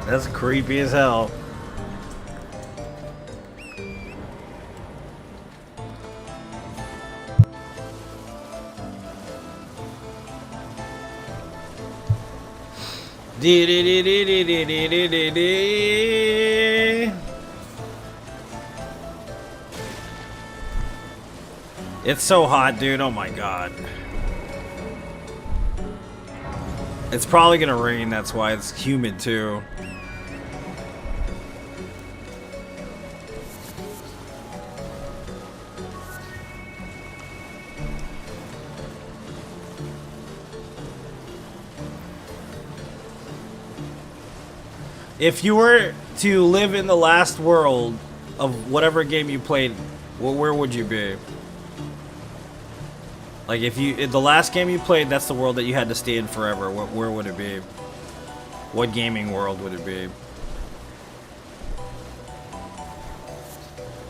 That's creepy as hell. It's so hot, dude. Oh my god. It's probably gonna rain, that's why it's humid too. If you were to live in the last world of whatever game you played, where would you be? Like if the last game you played, that's the world that you had to stay in forever. Where would it be? What gaming world would it be?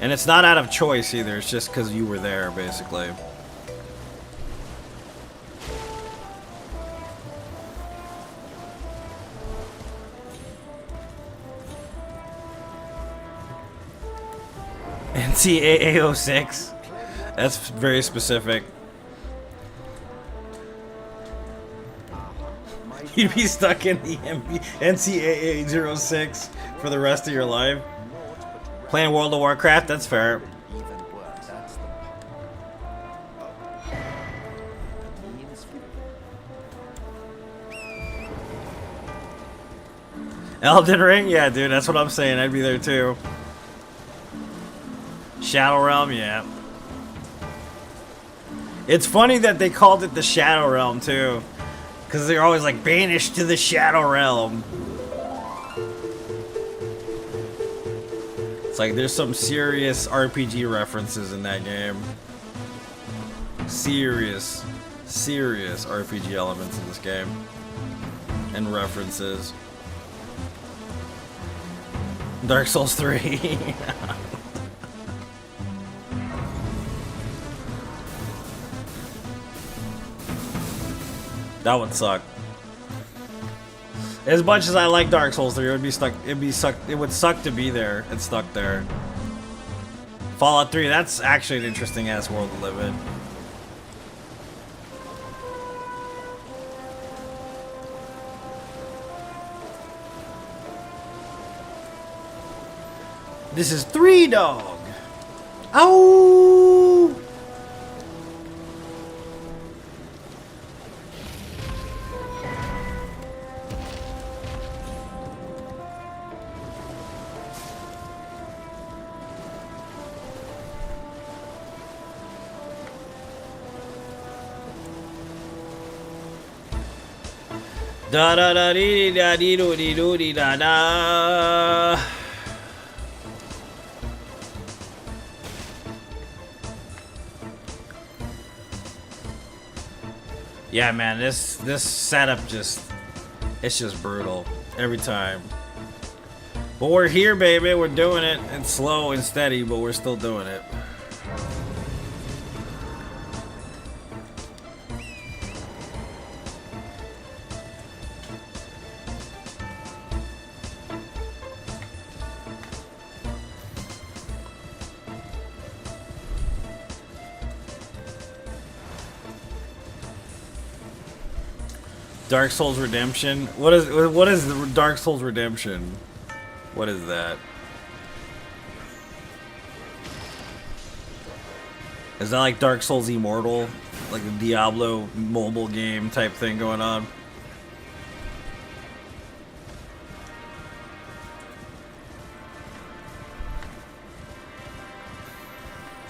And it's not out of choice either. It's just because you were there, basically. NCAA 06. That's very specific. You'd be stuck in the NCAA 06 for the rest of your life. Playing World of Warcraft, that's fair. Elden Ring? Yeah, dude, that's what I'm saying. I'd be there too. Shadow Realm, yeah. It's funny that they called it the Shadow Realm too. Because they're always like, banished to the Shadow Realm. It's like there's some serious RPG references in that game. Serious RPG elements in this game. And references. Dark Souls 3. That would suck. As much as I like Dark Souls 3, it would suck to be there and stuck there. Fallout 3, that's actually an interesting ass world to live in. This is 3 Dog. Ow! Da da da dee da dee doo dee da da. Yeah, man, this setup it's just brutal every time. But we're here, baby. We're doing it. It's slow and steady, but we're still doing it. Dark Souls Redemption? What is Dark Souls Redemption? What is that? Is that like Dark Souls Immortal? Like a Diablo mobile game type thing going on?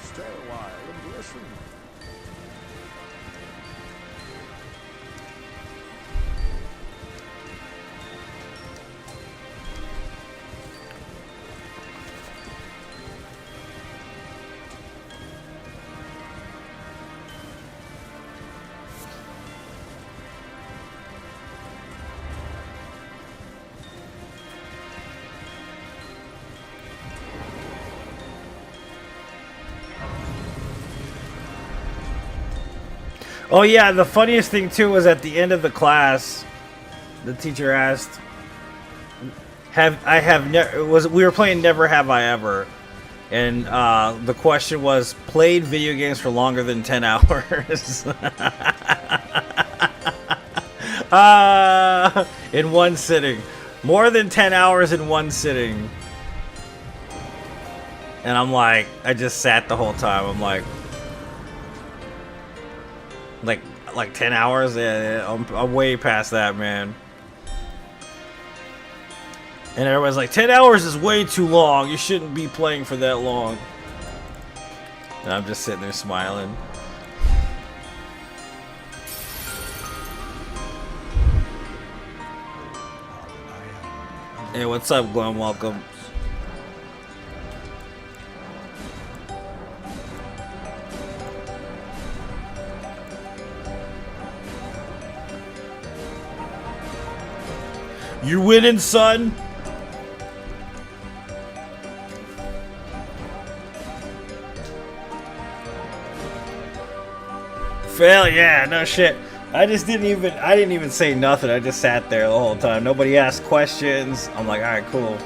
Stay a while and listen. Oh yeah, the funniest thing too was at the end of the class, the teacher asked, we were playing Never Have I Ever, and the question was played video games for longer than 10 hours. In one sitting. More than 10 hours in one sitting. And I'm like, I just sat the whole time. I'm like 10 hours? Yeah, I'm way past that, man. And everybody's like, 10 hours is way too long. You shouldn't be playing for that long. And I'm just sitting there smiling. Hey, what's up, Glenn? Welcome. You winning, son? Fail, yeah, no shit. I didn't even say nothing. I just sat there the whole time. Nobody asked questions. I'm like, all right, cool.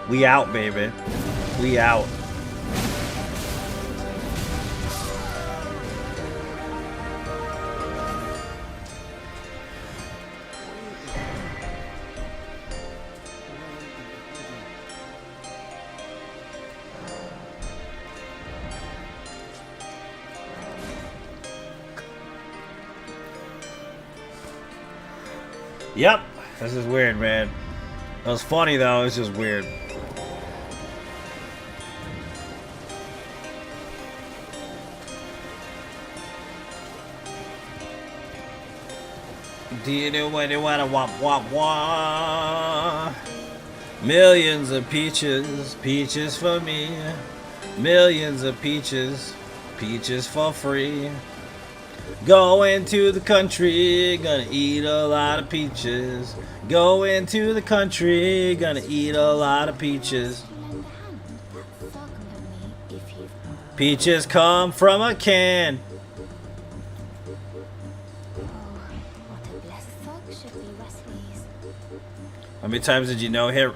We out, baby. We out. Yep, this is weird, man. It was funny though, it's just weird. Do you know what they wanna wop wop wop? Millions of peaches, peaches for me. Millions of peaches, peaches for free. Going to the country, gonna eat a lot of peaches. Going to the country, gonna eat a lot of peaches. Peaches come from a can. How many times did you know hit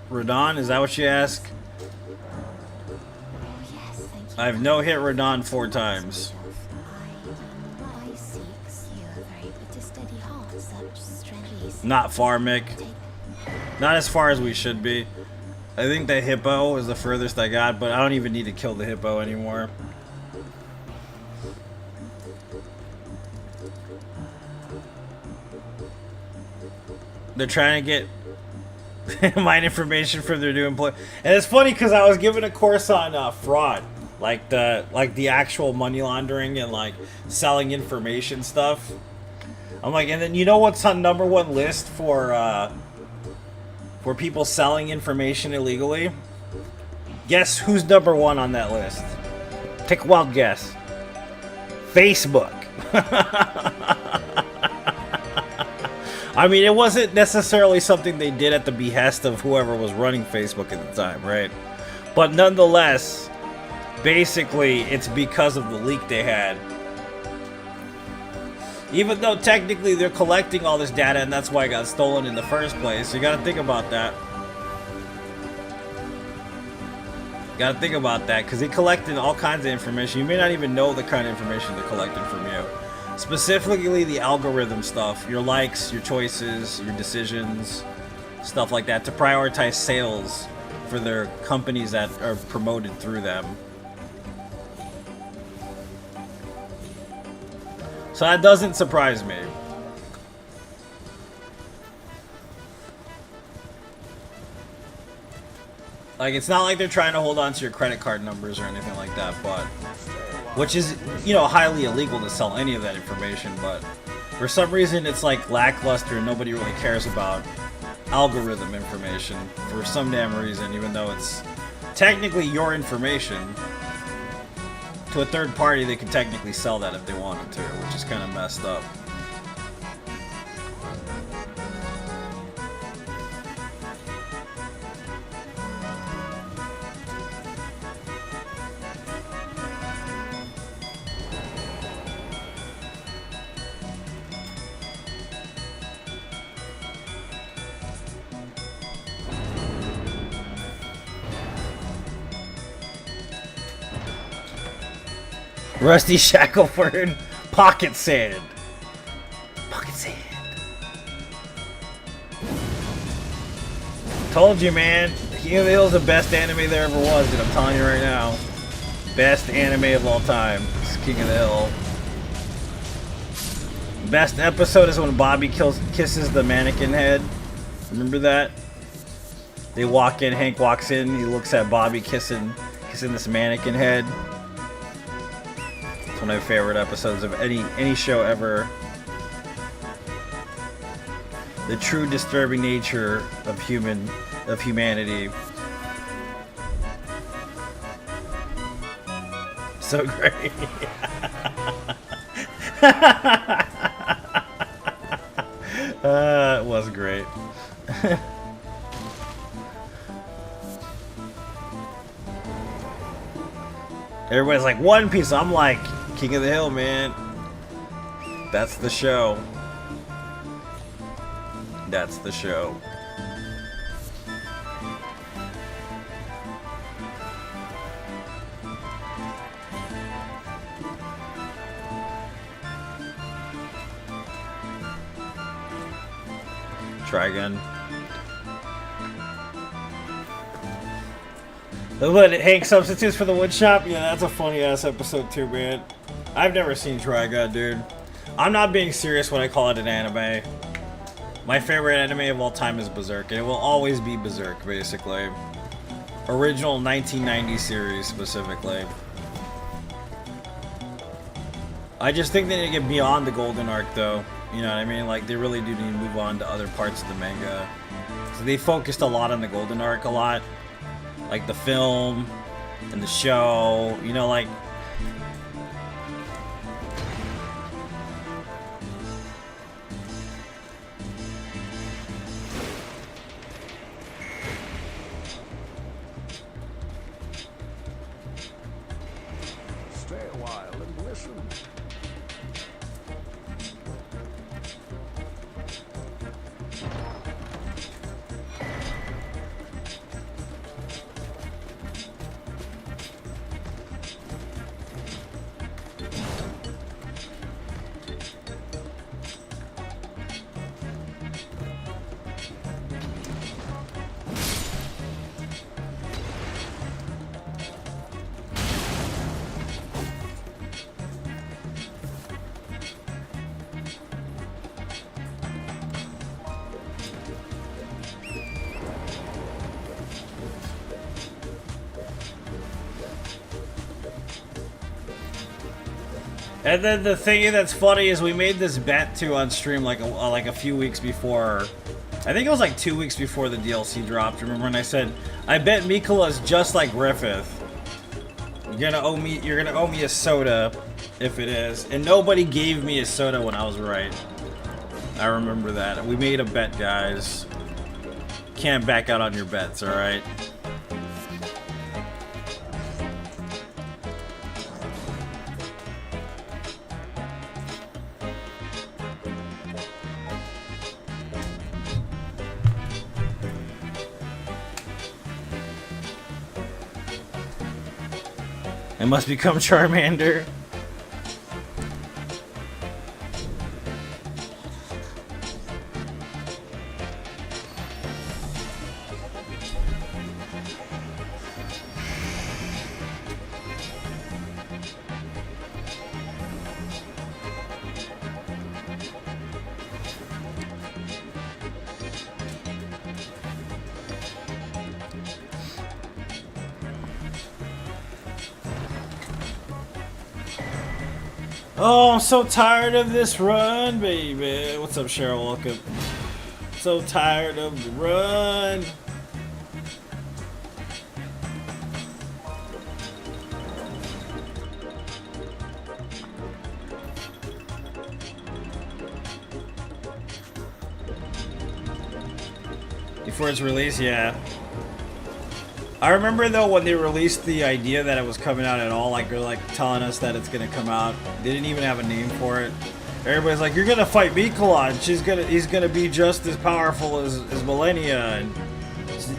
Radon? Is that what you ask? I've no hit Radon 4 times. Not far, Mick. Not as far as we should be. I think the hippo is the furthest I got, but I don't even need to kill the hippo anymore. They're trying to get mine information from their new employee. And it's funny because I was given a course on fraud. Like the actual money laundering and like selling information stuff. I'm like, and then you know what's on #1 list for people selling information illegally? Guess who's #1 on that list? Take a wild guess. Facebook. I mean, it wasn't necessarily something they did at the behest of whoever was running Facebook at the time, right? But nonetheless, basically, it's because of the leak they had. Even though technically they're collecting all this data and that's why it got stolen in the first place. You gotta think about that. Gotta think about that, because they collected all kinds of information. You may not even know the kind of information they're collecting from you. Specifically the algorithm stuff. Your likes, your choices, your decisions, stuff like that. To prioritize sales for their companies that are promoted through them. So that doesn't surprise me. Like, it's not like they're trying to hold on to your credit card numbers or anything like that, but... Which is, you know, highly illegal to sell any of that information, but... For some reason, it's, like, lackluster and nobody really cares about algorithm information. For some damn reason, even though it's technically your information. To a third party, they could technically sell that if they wanted to, which is kind of messed up. Rusty Shackleford, Pocket Sand. Pocket Sand. Told you, man. King of the Hill is the best anime there ever was, dude. I'm telling you right now. Best anime of all time. It's King of the Hill. Best episode is when Bobby kisses the mannequin head. Remember that? They walk in, Hank walks in, he looks at Bobby kissing this mannequin head. It's one of my favorite episodes of any show ever. The true disturbing nature of humanity. So great. It was great. Everybody's like, One Piece. I'm like, King of the Hill, man. That's the show. That's the show. Trigun. What, Hank substitutes for the woodshop? Yeah, that's a funny ass episode too, man. I've never seen Trigun, dude. I'm not being serious when I call it an anime. My favorite anime of all time is Berserk, and it will always be Berserk, basically. Original 1990 series, specifically. I just think they need to get beyond the Golden Arc, though. You know what I mean? Like, they really do need to move on to other parts of the manga. So they focused a lot on the Golden Arc a lot. Like the film and the show, you know, like... Stay a while and listen. And then the thing that's funny is we made this bet too on stream like a few weeks before. I think it was like 2 weeks before the DLC dropped. Remember when I said I bet Mikola's just like Griffith. You're gonna owe me a soda if it is. And nobody gave me a soda when I was right. I remember that. We made a bet, guys. Can't back out on your bets, alright? It must become Charmander. Oh, I'm so tired of this run, baby. What's up, Cheryl? Welcome. So tired of the run. Before its release, yeah. I remember though when they released the idea that it was coming out at all, like they're like telling us that it's gonna come out. They didn't even have a name for it. Everybody's like, "You're gonna fight Mikola, and he's gonna be just as powerful as Millennia, and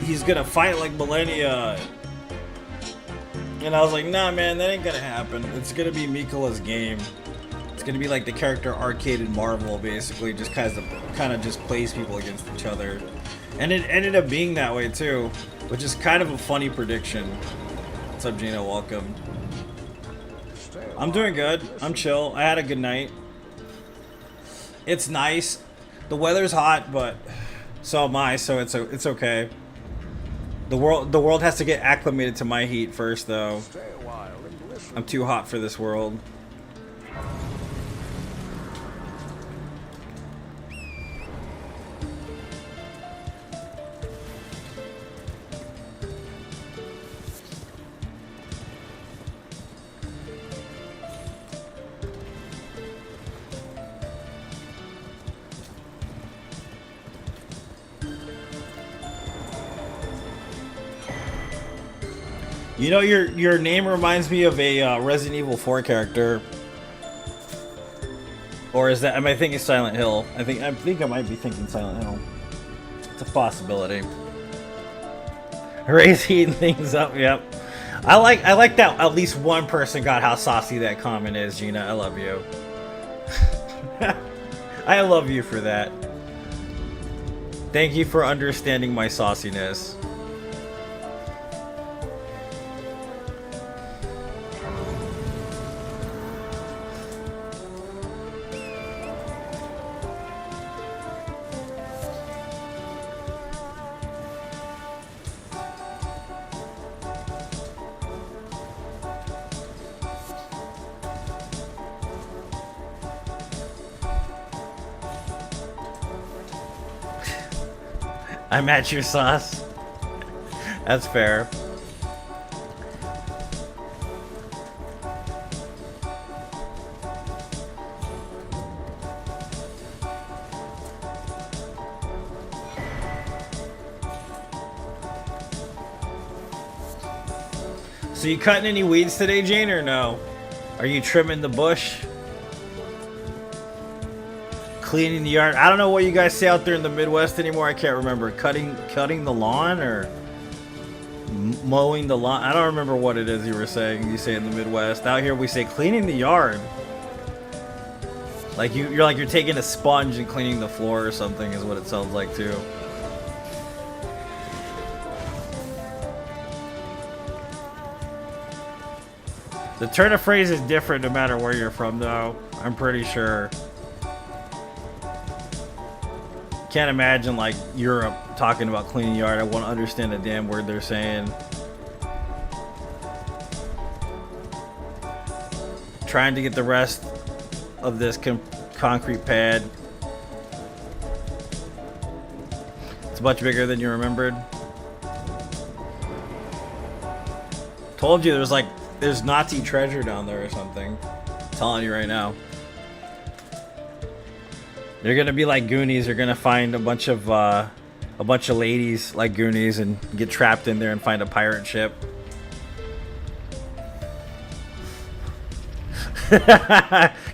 he's gonna fight like Millennia." And I was like, nah, man, that ain't gonna happen. It's gonna be Mikola's game. It's gonna be like the character Arcade in Marvel, basically, just kind of just plays people against each other. And it ended up being that way too, which is kind of a funny prediction. What's up, Gino? Welcome. I'm doing good. I'm chill. I had a good night. It's nice. The weather's hot, but so am I, so it's okay. The world has to get acclimated to my heat first, though. I'm too hot for this world. You know, your name reminds me of a Resident Evil 4 character. Or is that? Am I thinking Silent Hill? I think I might be thinking Silent Hill. It's a possibility. Ray's heating things up. Yep. I like that. At least one person got how saucy that comment is, Gina. I love you. I love you for that. Thank you for understanding my sauciness. I match your sauce. That's fair. So you cutting any weeds today, Jane, or no? Are you trimming the bush? Cleaning the yard. I don't know what you guys say out there in the Midwest anymore. I can't remember. Cutting the lawn or mowing the lawn. I don't remember what it is you were saying. You say in the Midwest. Out here we say cleaning the yard. Like you're taking a sponge and cleaning the floor or something is what it sounds like too. The turn of phrase is different no matter where you're from though. I'm pretty sure. Can't imagine like Europe talking about cleaning yard. I won't understand a damn word they're saying. Trying to get the rest of this concrete pad. It's much bigger than you remembered. Told you there's Nazi treasure down there or something. I'm telling you right now. They're gonna be like Goonies. They're gonna find a bunch of ladies like Goonies and get trapped in there and find a pirate ship.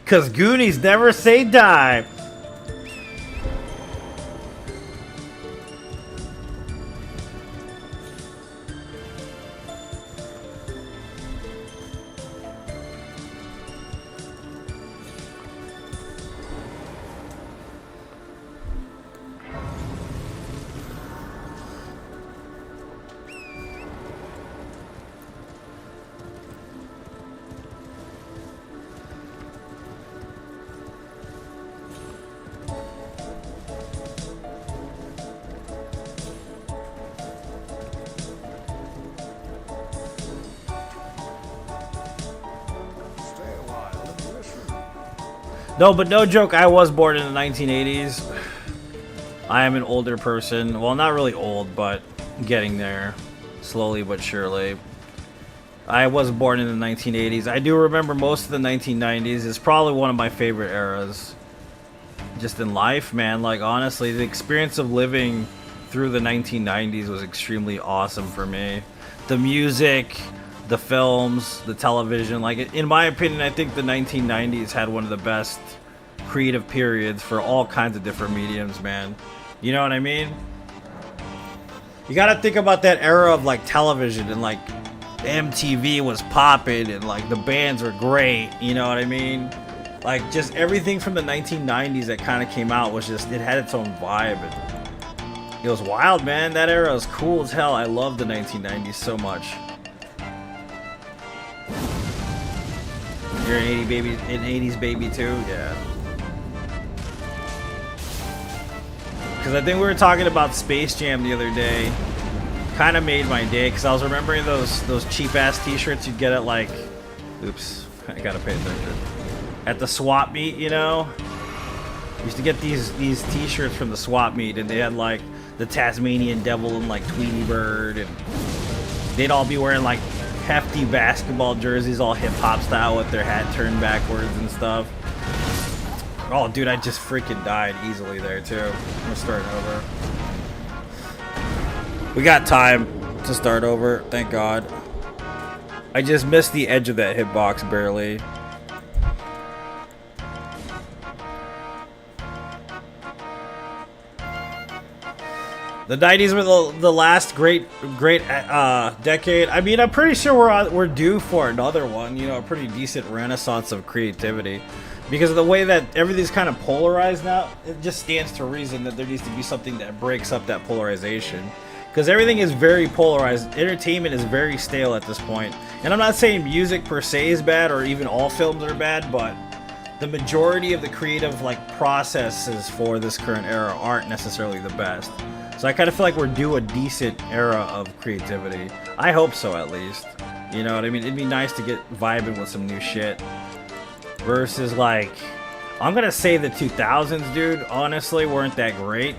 Cause Goonies never say die. No, but no joke, I was born in the 1980s. I am an older person. Well, not really old, but getting there. Slowly but surely. I was born in the 1980s. I do remember most of the 1990s. It's probably one of my favorite eras. Just in life, man. Like, honestly, the experience of living through the 1990s was extremely awesome for me. The music, the films, the television. Like, in my opinion, I think the 1990s had one of the best creative periods for all kinds of different mediums, man. You know what I mean? You gotta think about that era of, like, television and, like, MTV was popping and like the bands were great, you know what I mean? Like just everything from the 1990s that kind of came out was just, it had its own vibe. And it was wild, man. That era was cool as hell. I love the 1990s so much. You're an 80s baby too? Yeah. Because I think we were talking about Space Jam the other day. Kind of made my day because I was remembering those cheap ass t-shirts you'd get at like, oops, I gotta pay attention, at the swap meet, you know. Used to get these t-shirts from the swap meet, and they had like the Tasmanian Devil and like Tweety Bird, and they'd all be wearing like hefty basketball jerseys, all hip hop style with their hat turned backwards and stuff. Oh, dude, I just freaking died easily there too. I'm gonna start over. We got time to start over, thank God. I just missed the edge of that hitbox barely. The 90s were the last great decade. I mean, I'm pretty sure we're due for another one. You know, a pretty decent renaissance of creativity, because of the way that everything's kind of polarized now. It just stands to reason that there needs to be something that breaks up that polarization, because everything is very polarized. Entertainment is very stale at this point. And I'm not saying music per se is bad, or even all films are bad, but the majority of the creative processes for this current era aren't necessarily the best. So I kind of feel like we're due a decent era of creativity. I hope so, at least. You know what I mean? It'd be nice to get vibing with some new shit. Versus, like, I'm gonna say the 2000s, dude, honestly, weren't that great.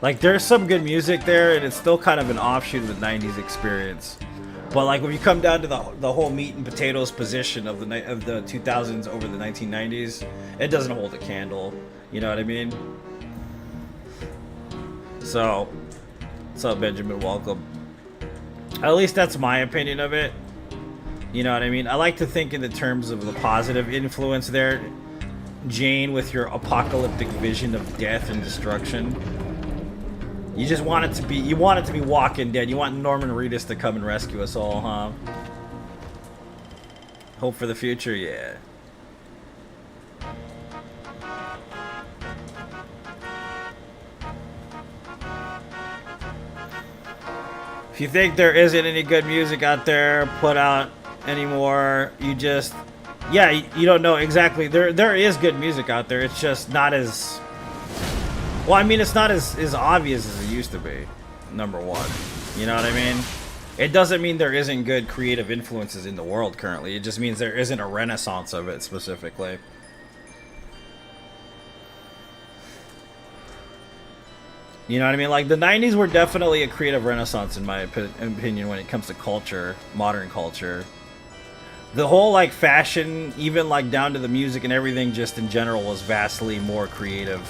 Like, there's some good music there, and it's still kind of an offshoot of the 90s experience. But, like, when you come down to the whole meat and potatoes position of the 2000s over the 1990s, it doesn't hold a candle. You know what I mean? So, what's up, Benjamin? Welcome. At least that's my opinion of it. You know what I mean? I like to think in the terms of the positive influence there. Jane, with your apocalyptic vision of death and destruction. You just want it to be, you want it to be Walking Dead. You want Norman Reedus to come and rescue us all, huh? Hope for the future, yeah. If you think there isn't any good music out there put out anymore, you just, yeah, you don't know exactly. There is good music out there. It's just not as, well, I mean, it's not as obvious as it used to be, number one. You know what I mean? It doesn't mean there isn't good creative influences in the world currently. It just means there isn't a renaissance of it specifically. You know what I mean? Like, the 90s were definitely a creative renaissance, in my opinion, when it comes to culture, modern culture. The whole, like, fashion, even, like, down to the music and everything just in general was vastly more creative.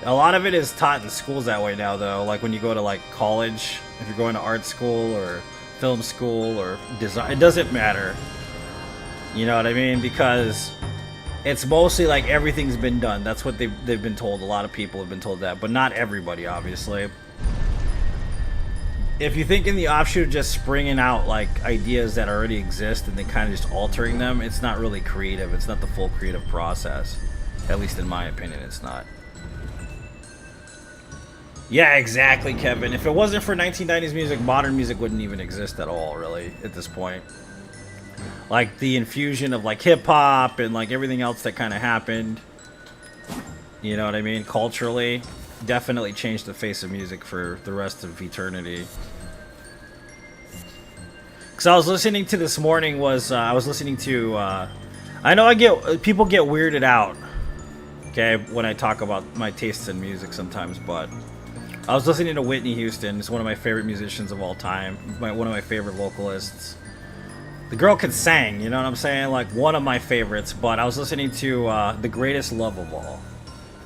A lot of it is taught in schools that way now, though. Like, when you go to, like, college, if you're going to art school or film school or design, it doesn't matter. You know what I mean? Because it's mostly like everything's been done. That's what they've been told. A lot of people have been told that, but not everybody, obviously. If you think in the offshoot of just springing out like ideas that already exist and then kind of just altering them, it's not really creative. It's not the full creative process. At least in my opinion, it's not. Yeah, exactly, Kevin. If it wasn't for 1990s music, modern music wouldn't even exist at all, really, at this point. Like, the infusion of, like, hip-hop and, like, everything else that kind of happened, you know what I mean, culturally, definitely changed the face of music for the rest of eternity. Because I was listening to this morning I was listening to, I know people get weirded out, okay, when I talk about my tastes in music sometimes, but I was listening to Whitney Houston. It's one of my favorite musicians of all time, one of my favorite vocalists. The girl can sing, you know what I'm saying? Like, one of my favorites, but I was listening to The Greatest Love of All,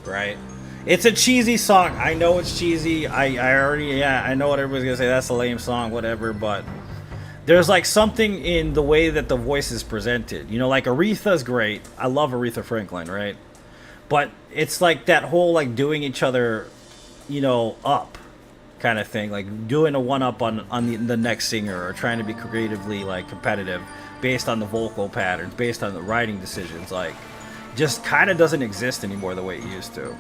right? It's a cheesy song. I know it's cheesy. I know what everybody's gonna say. That's a lame song, whatever, but there's, like, something in the way that the voice is presented. You know, like, Aretha's great. I love Aretha Franklin, right? But it's, like, that whole, like, doing each other, you know, up kind of thing, like doing a one-up on the next singer, or trying to be creatively like competitive based on the vocal patterns, based on the writing decisions, like just kind of doesn't exist anymore the way it used to.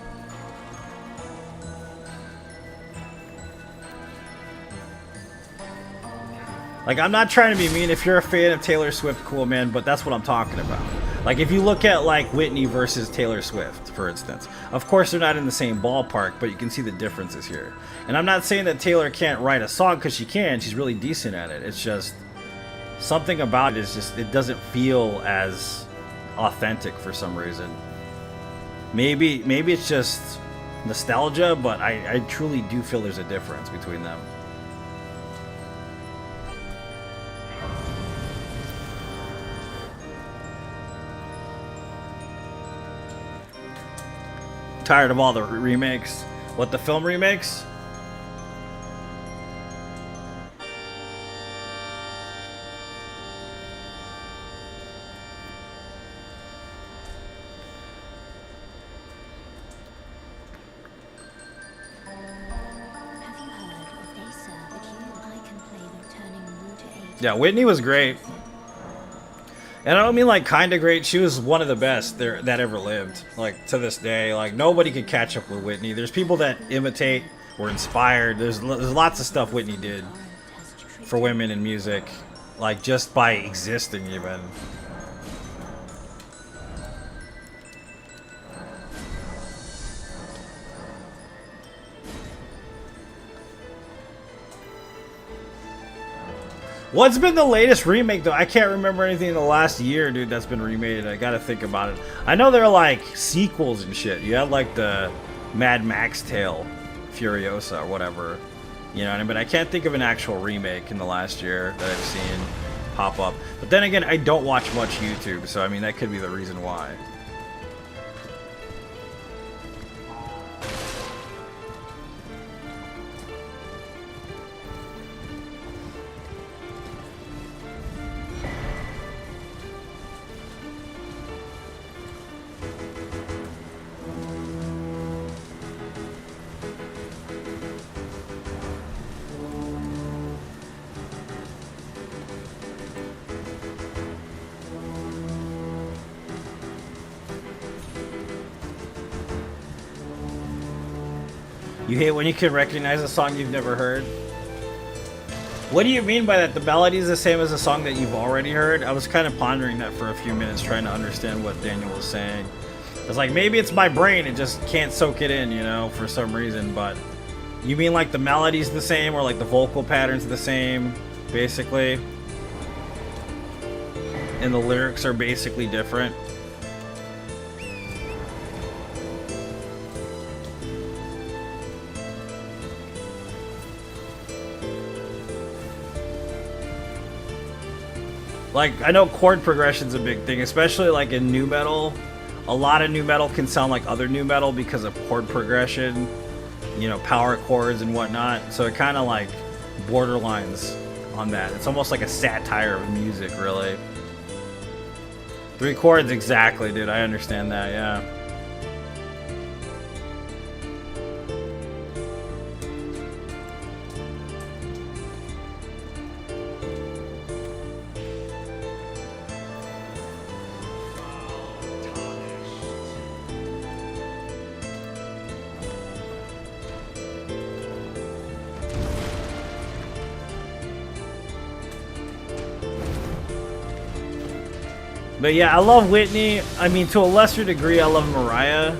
Like, I'm not trying to be mean. If you're a fan of Taylor Swift, cool, man, but that's what I'm talking about. Like, if you look at, like, Whitney versus Taylor Swift, for instance, of course they're not in the same ballpark, but you can see the differences here. And I'm not saying that Taylor can't write a song, because she can. She's really decent at it. It's just, something about it is just, it doesn't feel as authentic for some reason. Maybe it's just nostalgia, but I truly do feel there's a difference between them. Tired of all the remakes. What, the film remakes? Yeah, Whitney was great. And I don't mean like kind of great. She was one of the best that ever lived. Like, to this day, like nobody could catch up with Whitney. There's people that imitate, were inspired. There's lots of stuff Whitney did for women in music, like just by existing even. What's been the latest remake, though? I can't remember anything in the last year, dude, that's been remade. I gotta think about it. I know they're like sequels and shit. You had like the Mad Max tale, Furiosa, or whatever. You know what I mean? But I can't think of an actual remake in the last year that I've seen pop up. But then again, I don't watch much YouTube, so I mean, that could be the reason why. You hate when you can recognize a song you've never heard? What do you mean by that? The melody is the same as a song that you've already heard? I was kind of pondering that for a few minutes, trying to understand what Daniel was saying. It's like, maybe it's my brain, it just can't soak it in, you know, for some reason, but... You mean like the melody's the same, or like the vocal pattern's the same, basically? And the lyrics are basically different? Like, I know chord progression's a big thing, especially like in nu metal. A lot of nu metal can sound like other nu metal because of chord progression, you know, power chords and whatnot. So it kind of like borderlines on that. It's almost like a satire of music, really. 3 chords, exactly, dude. I understand that, yeah. But yeah, I love Whitney. I mean, to a lesser degree, I love Mariah.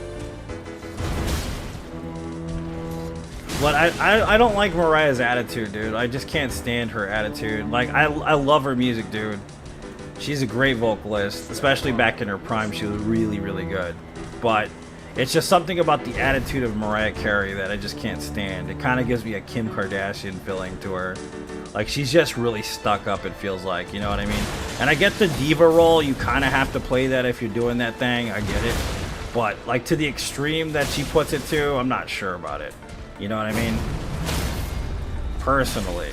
But I don't like Mariah's attitude, dude. I just can't stand her attitude. Like, I love her music, dude. She's a great vocalist, especially back in her prime. She was really, really good. But it's just something about the attitude of Mariah Carey that I just can't stand. It kind of gives me a Kim Kardashian feeling to her. Like, she's just really stuck up, it feels like, you know what I mean? And I get the diva role, you kind of have to play that if you're doing that thing, I get it. But, like, to the extreme that she puts it to, I'm not sure about it. You know what I mean? Personally.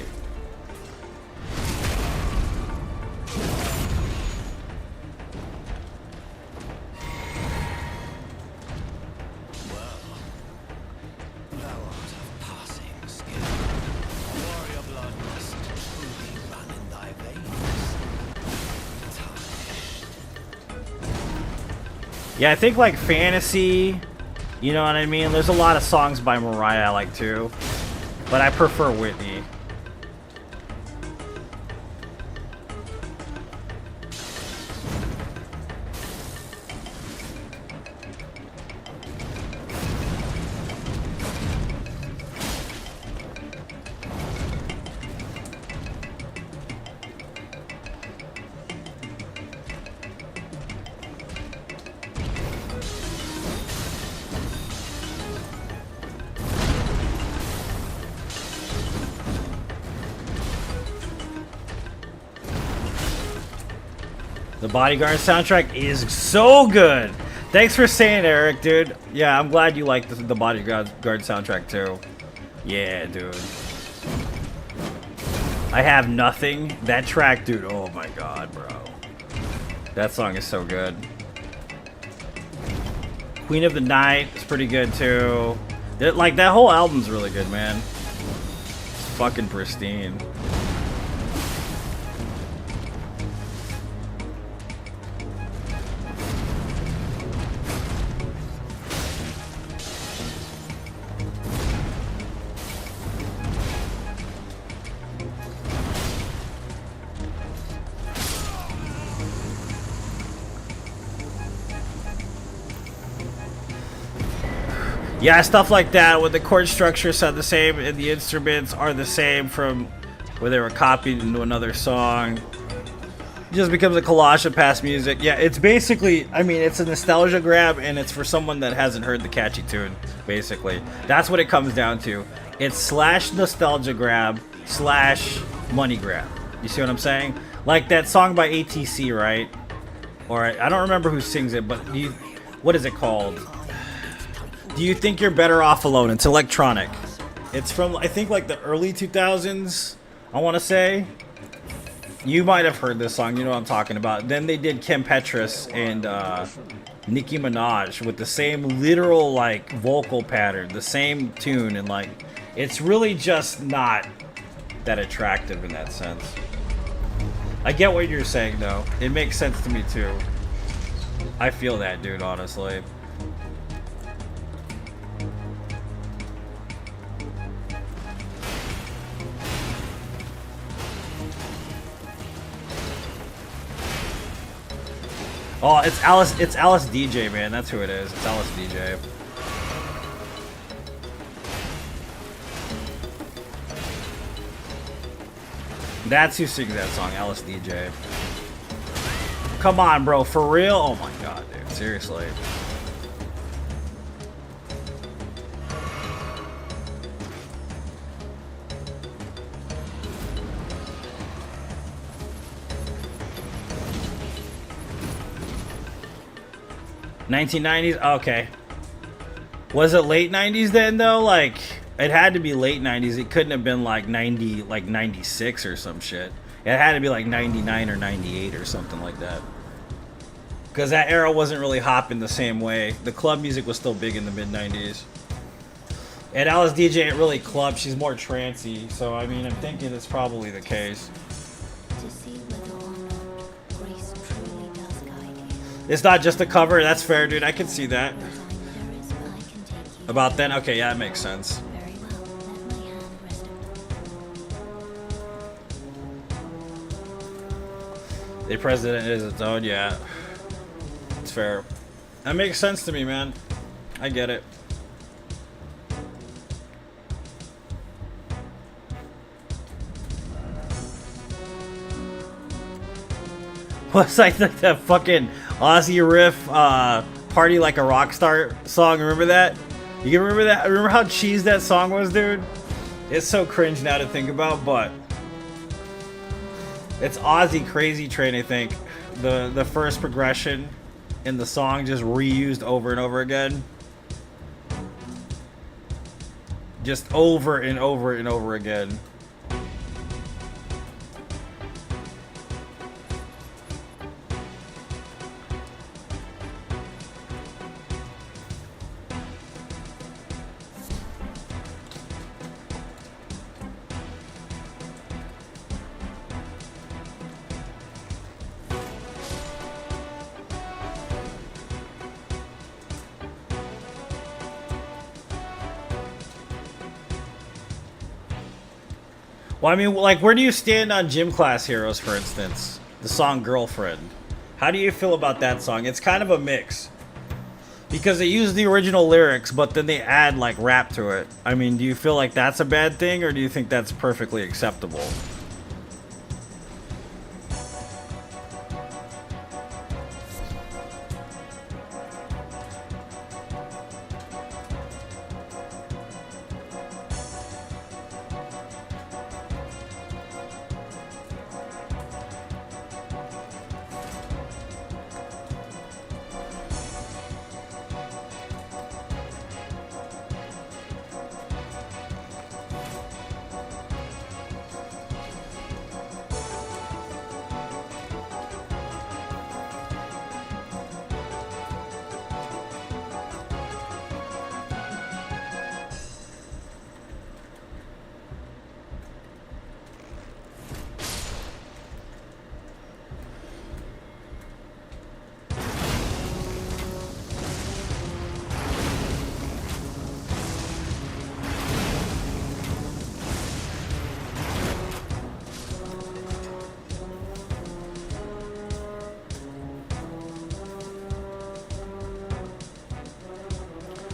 Thou art of passing skill. Yeah, I think like fantasy, you know what I mean? There's a lot of songs by Mariah I like too, but I prefer Whitney. The Bodyguard soundtrack is so good. Thanks for saying it, Eric, dude. Yeah, I'm glad you like the Bodyguard soundtrack too. Yeah, dude. I Have Nothing. That track, dude. Oh my god, bro. That song is so good. Queen of the Night is pretty good too. Like that whole album's really good, man. It's fucking pristine. Yeah, stuff like that, when the chord structure sound the same and the instruments are the same from where they were copied into another song. It just becomes a collage of past music. Yeah, it's basically, I mean, it's a nostalgia grab, and it's for someone that hasn't heard the catchy tune, basically. That's what it comes down to. It's slash nostalgia grab slash money grab. You see what I'm saying? Like that song by ATC, right? Or I don't remember who sings it, but what is it called? Do You Think You're Better Off Alone? It's electronic. It's from, I think, like the early 2000s, I want to say. You might have heard this song, you know what I'm talking about. Then they did Kim Petras and Nicki Minaj with the same literal, like, vocal pattern, the same tune, and, like, it's really just not that attractive in that sense. I get what you're saying, though. It makes sense to me, too. I feel that, dude, honestly. Oh, it's Alice DJ, man. That's who it is. It's Alice DJ. That's who sings that song, Alice DJ. Come on, bro. For real? Oh my god, dude. Seriously. $1990s? Okay. Was it late 90s then, though? Like, it had to be late 90s. It couldn't have been like 90, like 96 or some shit. It had to be like 99 or 98 or something like that. Because that era wasn't really hopping the same way. The club music was still big in the mid-90s. And Alice DJ ain't really club. She's more trancey. So, I mean, I'm thinking it's probably the case. It's not just a cover. That's fair, dude. I can see that. About then? Okay, yeah, that makes sense. The president is its own, yeah. It's fair. That makes sense to me, man. I get it. What's like that fucking Aussie riff, Party Like a Rockstar song? Remember that? You remember that? Remember how cheesy that song was, dude? It's so cringe now to think about, but it's Aussie Crazy Train, I think. The first progression in the song just reused over and over again. Just over and over and over again. Well, I mean, like, where do you stand on Gym Class Heroes, for instance? The song Girlfriend. How do you feel about that song? It's kind of a mix. Because they use the original lyrics, but then they add, like, rap to it. I mean, do you feel like that's a bad thing, or do you think that's perfectly acceptable?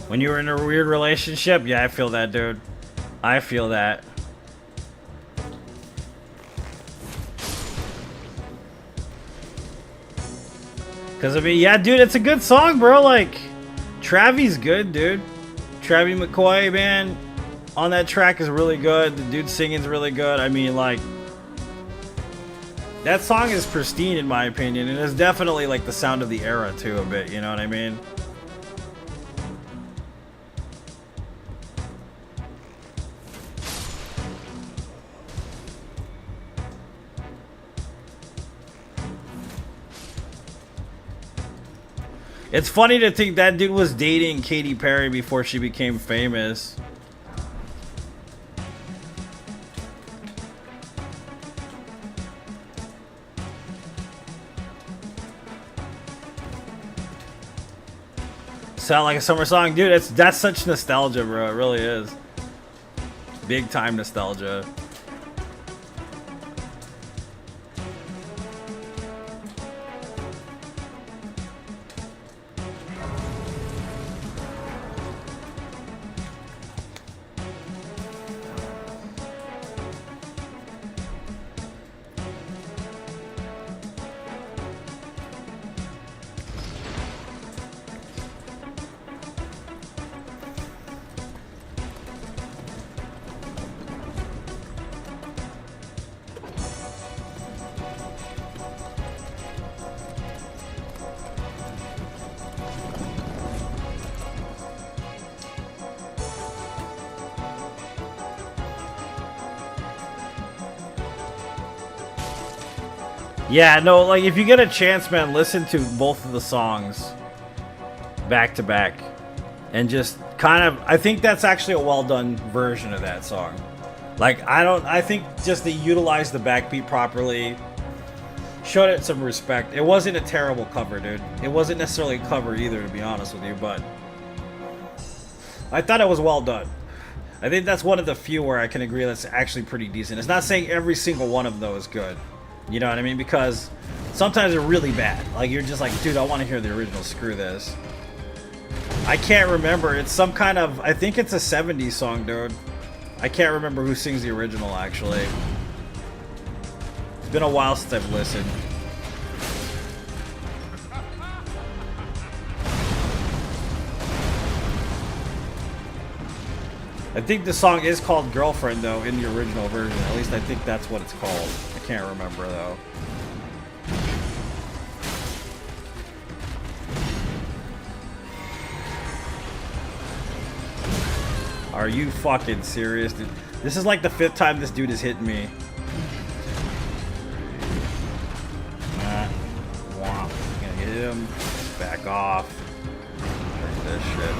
When you were in a weird relationship? Yeah, I feel that, dude. I feel that. Because, I mean, yeah, dude, it's a good song, bro. Like, Travi's good, dude. Travis McCoy, man, on that track is really good. The dude singing's really good. I mean, like, that song is pristine, in my opinion. And it's definitely, like, the sound of the era, too, a bit. You know what I mean? It's funny to think that dude was dating Katy Perry before she became famous. Sound like a summer song, dude. That's such nostalgia, bro. It really is. Big time nostalgia. Yeah, no, like, if you get a chance, man, listen to both of the songs back to back. And just kind of, I think that's actually a well done version of that song. Like, I think just they utilized the backbeat properly, showed it some respect. It wasn't a terrible cover, dude. It wasn't necessarily a cover either, to be honest with you, but I thought it was well done. I think that's one of the few where I can agree that's actually pretty decent. It's not saying every single one of those is good. You know what I mean? Because sometimes they're really bad. Like, you're just like, dude, I want to hear the original. Screw this. I can't remember. It's some kind of, I think it's a 70s song, dude. I can't remember who sings the original, actually. It's been a while since I've listened. I think the song is called Girlfriend, though, in the original version. At least I think that's what it's called. I can't remember, though. Are you fucking serious, dude? This is like the 5th time this dude has hit me. Gonna hit him. Back off. Drink this shit.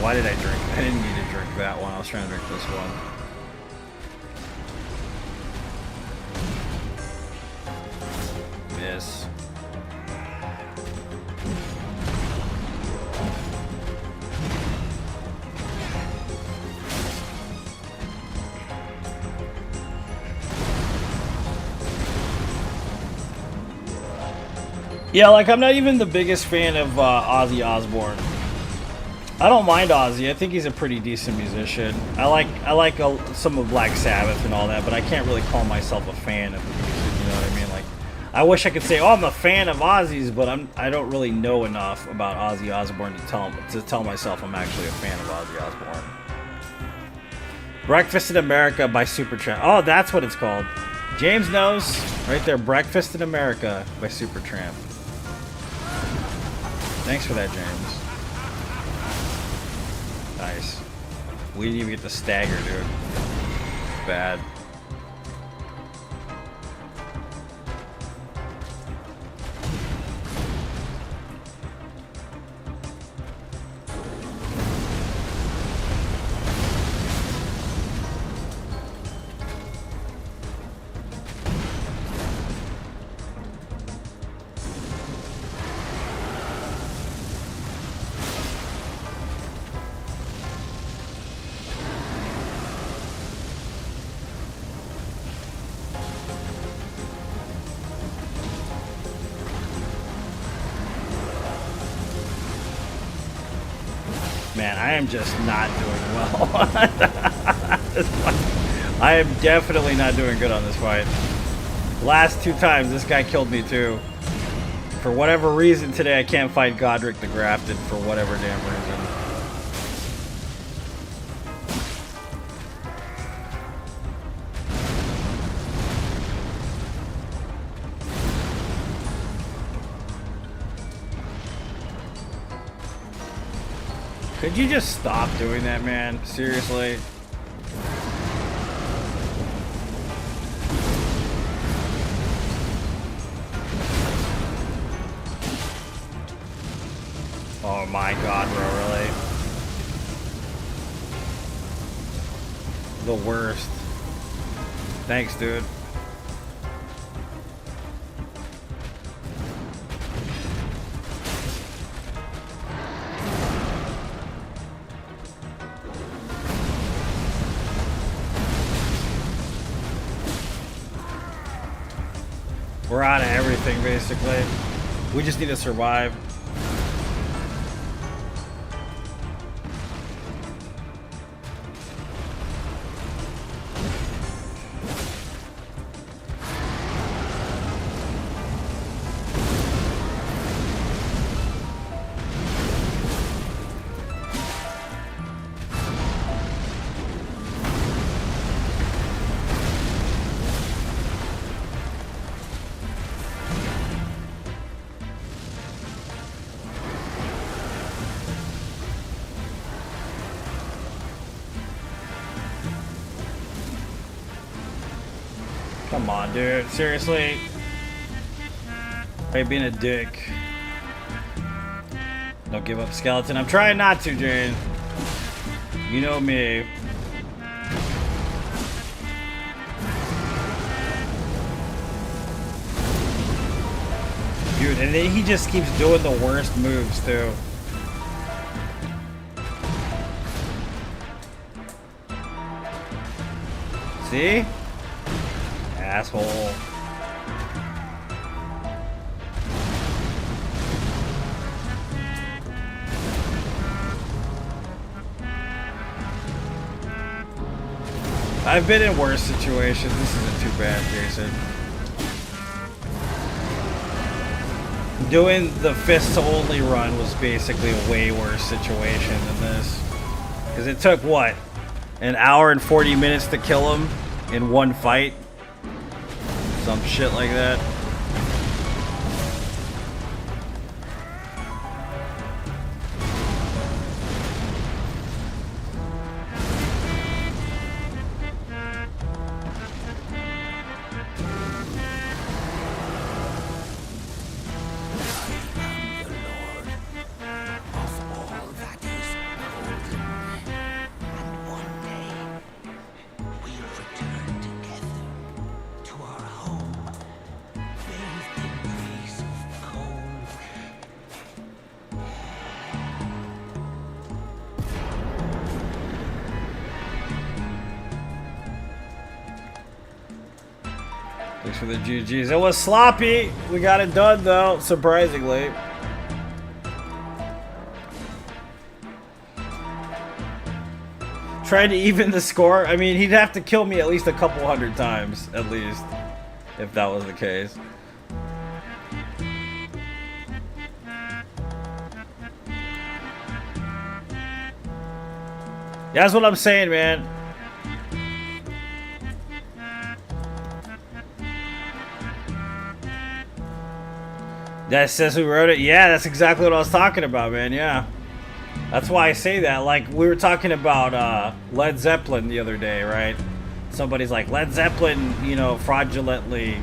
Why did I drink? I didn't need to drink that one. I was trying to drink this one. Miss. Yeah, like I'm not even the biggest fan of Ozzy Osbourne. I don't mind Ozzy. I think he's a pretty decent musician. I like some of Black Sabbath and all that, but I can't really call myself a fan of the music. You know what I mean? Like, I wish I could say, "Oh, I'm a fan of Ozzy's," but I don't really know enough about Ozzy Osbourne to tell myself I'm actually a fan of Ozzy Osbourne. Breakfast in America by Supertramp. Oh, that's what it's called. James knows right there. Breakfast in America by Supertramp. Thanks for that, James. Nice. We didn't even get the stagger, dude. Bad. Man, I am just not doing well. I am definitely not doing good on this fight. Last 2 times, this guy killed me too. For whatever reason today, I can't fight Godric the Grafted for whatever damn reason. Could you just stop doing that, man? Seriously? Oh my god, bro, really? The worst. Thanks, dude. We're out of everything, basically. We just need to survive. Come on, dude. Seriously? Are you being a dick? Don't give up, skeleton. I'm trying not to, Jane. You know me. Dude, and then he just keeps doing the worst moves, too. See? Asshole. I've been in worse situations. This isn't too bad, Jason. Doing the fists only run was basically a way worse situation than this. Because it took, what? An hour and 40 minutes to kill him in one fight? Some shit like that. Thanks for the GGs. It was sloppy. We got it done though, surprisingly. Trying to even the score. I mean, he'd have to kill me at least a couple hundred times, at least, if that was the case. That's what I'm saying, man. That says who wrote it? Yeah, that's exactly what I was talking about, man. Yeah. That's why I say that. Like, we were talking about Led Zeppelin the other day, right? Somebody's like, Led Zeppelin, you know, fraudulently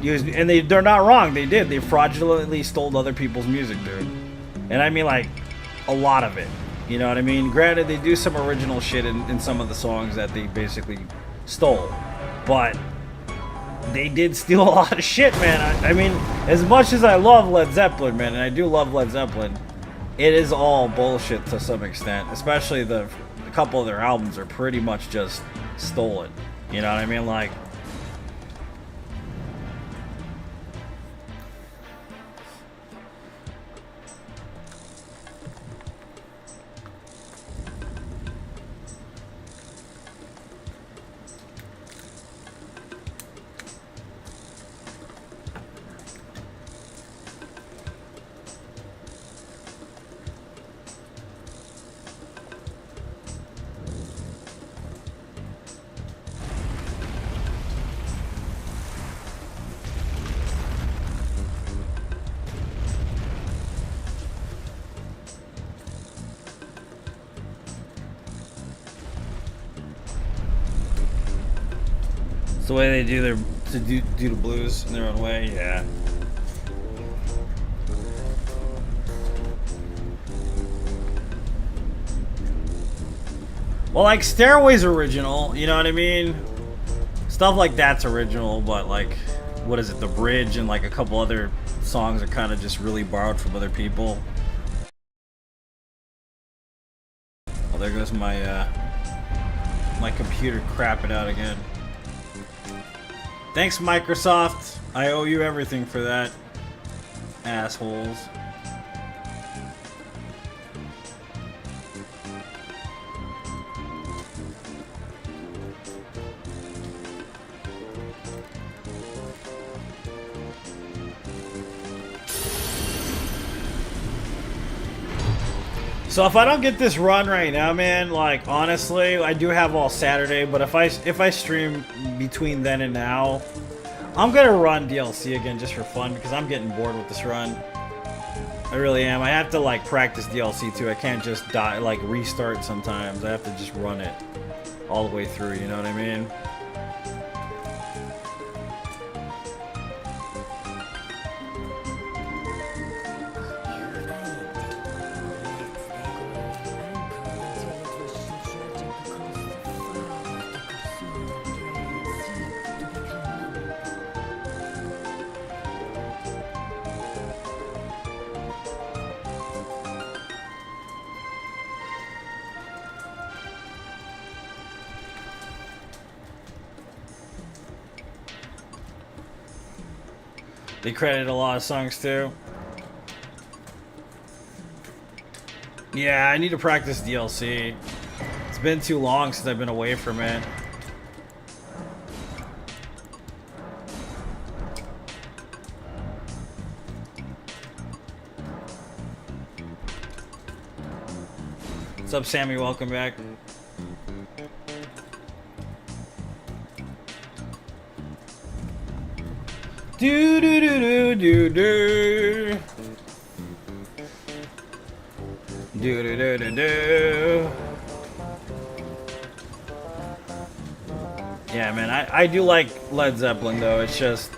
used... And they're not wrong. They did. They fraudulently stole other people's music, dude. And I mean, like, a lot of it. You know what I mean? Granted, they do some original shit in some of the songs that they basically stole. But they did steal a lot of shit, man. I mean, as much as I love Led Zeppelin, man, and I do love Led Zeppelin, it is all bullshit to some extent. Especially a couple of their albums are pretty much just stolen. You know what I mean? Like, the way they do do the blues in their own way, yeah. Well, like, Stairway's original, you know what I mean? Stuff like that's original, but like, what is it, The Bridge and like a couple other songs are kind of just really borrowed from other people. Oh, there goes my my computer crapping out again. Thanks, Microsoft. I owe you everything for that. Assholes. So if I don't get this run right now, man, like, honestly, I do have all Saturday, but if I stream between then and now, I'm gonna run DLC again just for fun because I'm getting bored with this run. I really am. I have to like practice DLC too. I can't just die, like restart sometimes. I have to just run it all the way through, you know what I mean? They credited a lot of songs too. Yeah, I need to practice DLC. It's been too long since I've been away from it. What's up, Sammy? Welcome back. Do do do do do do. Do do do do do. Yeah, man, I do like Led Zeppelin though. It's just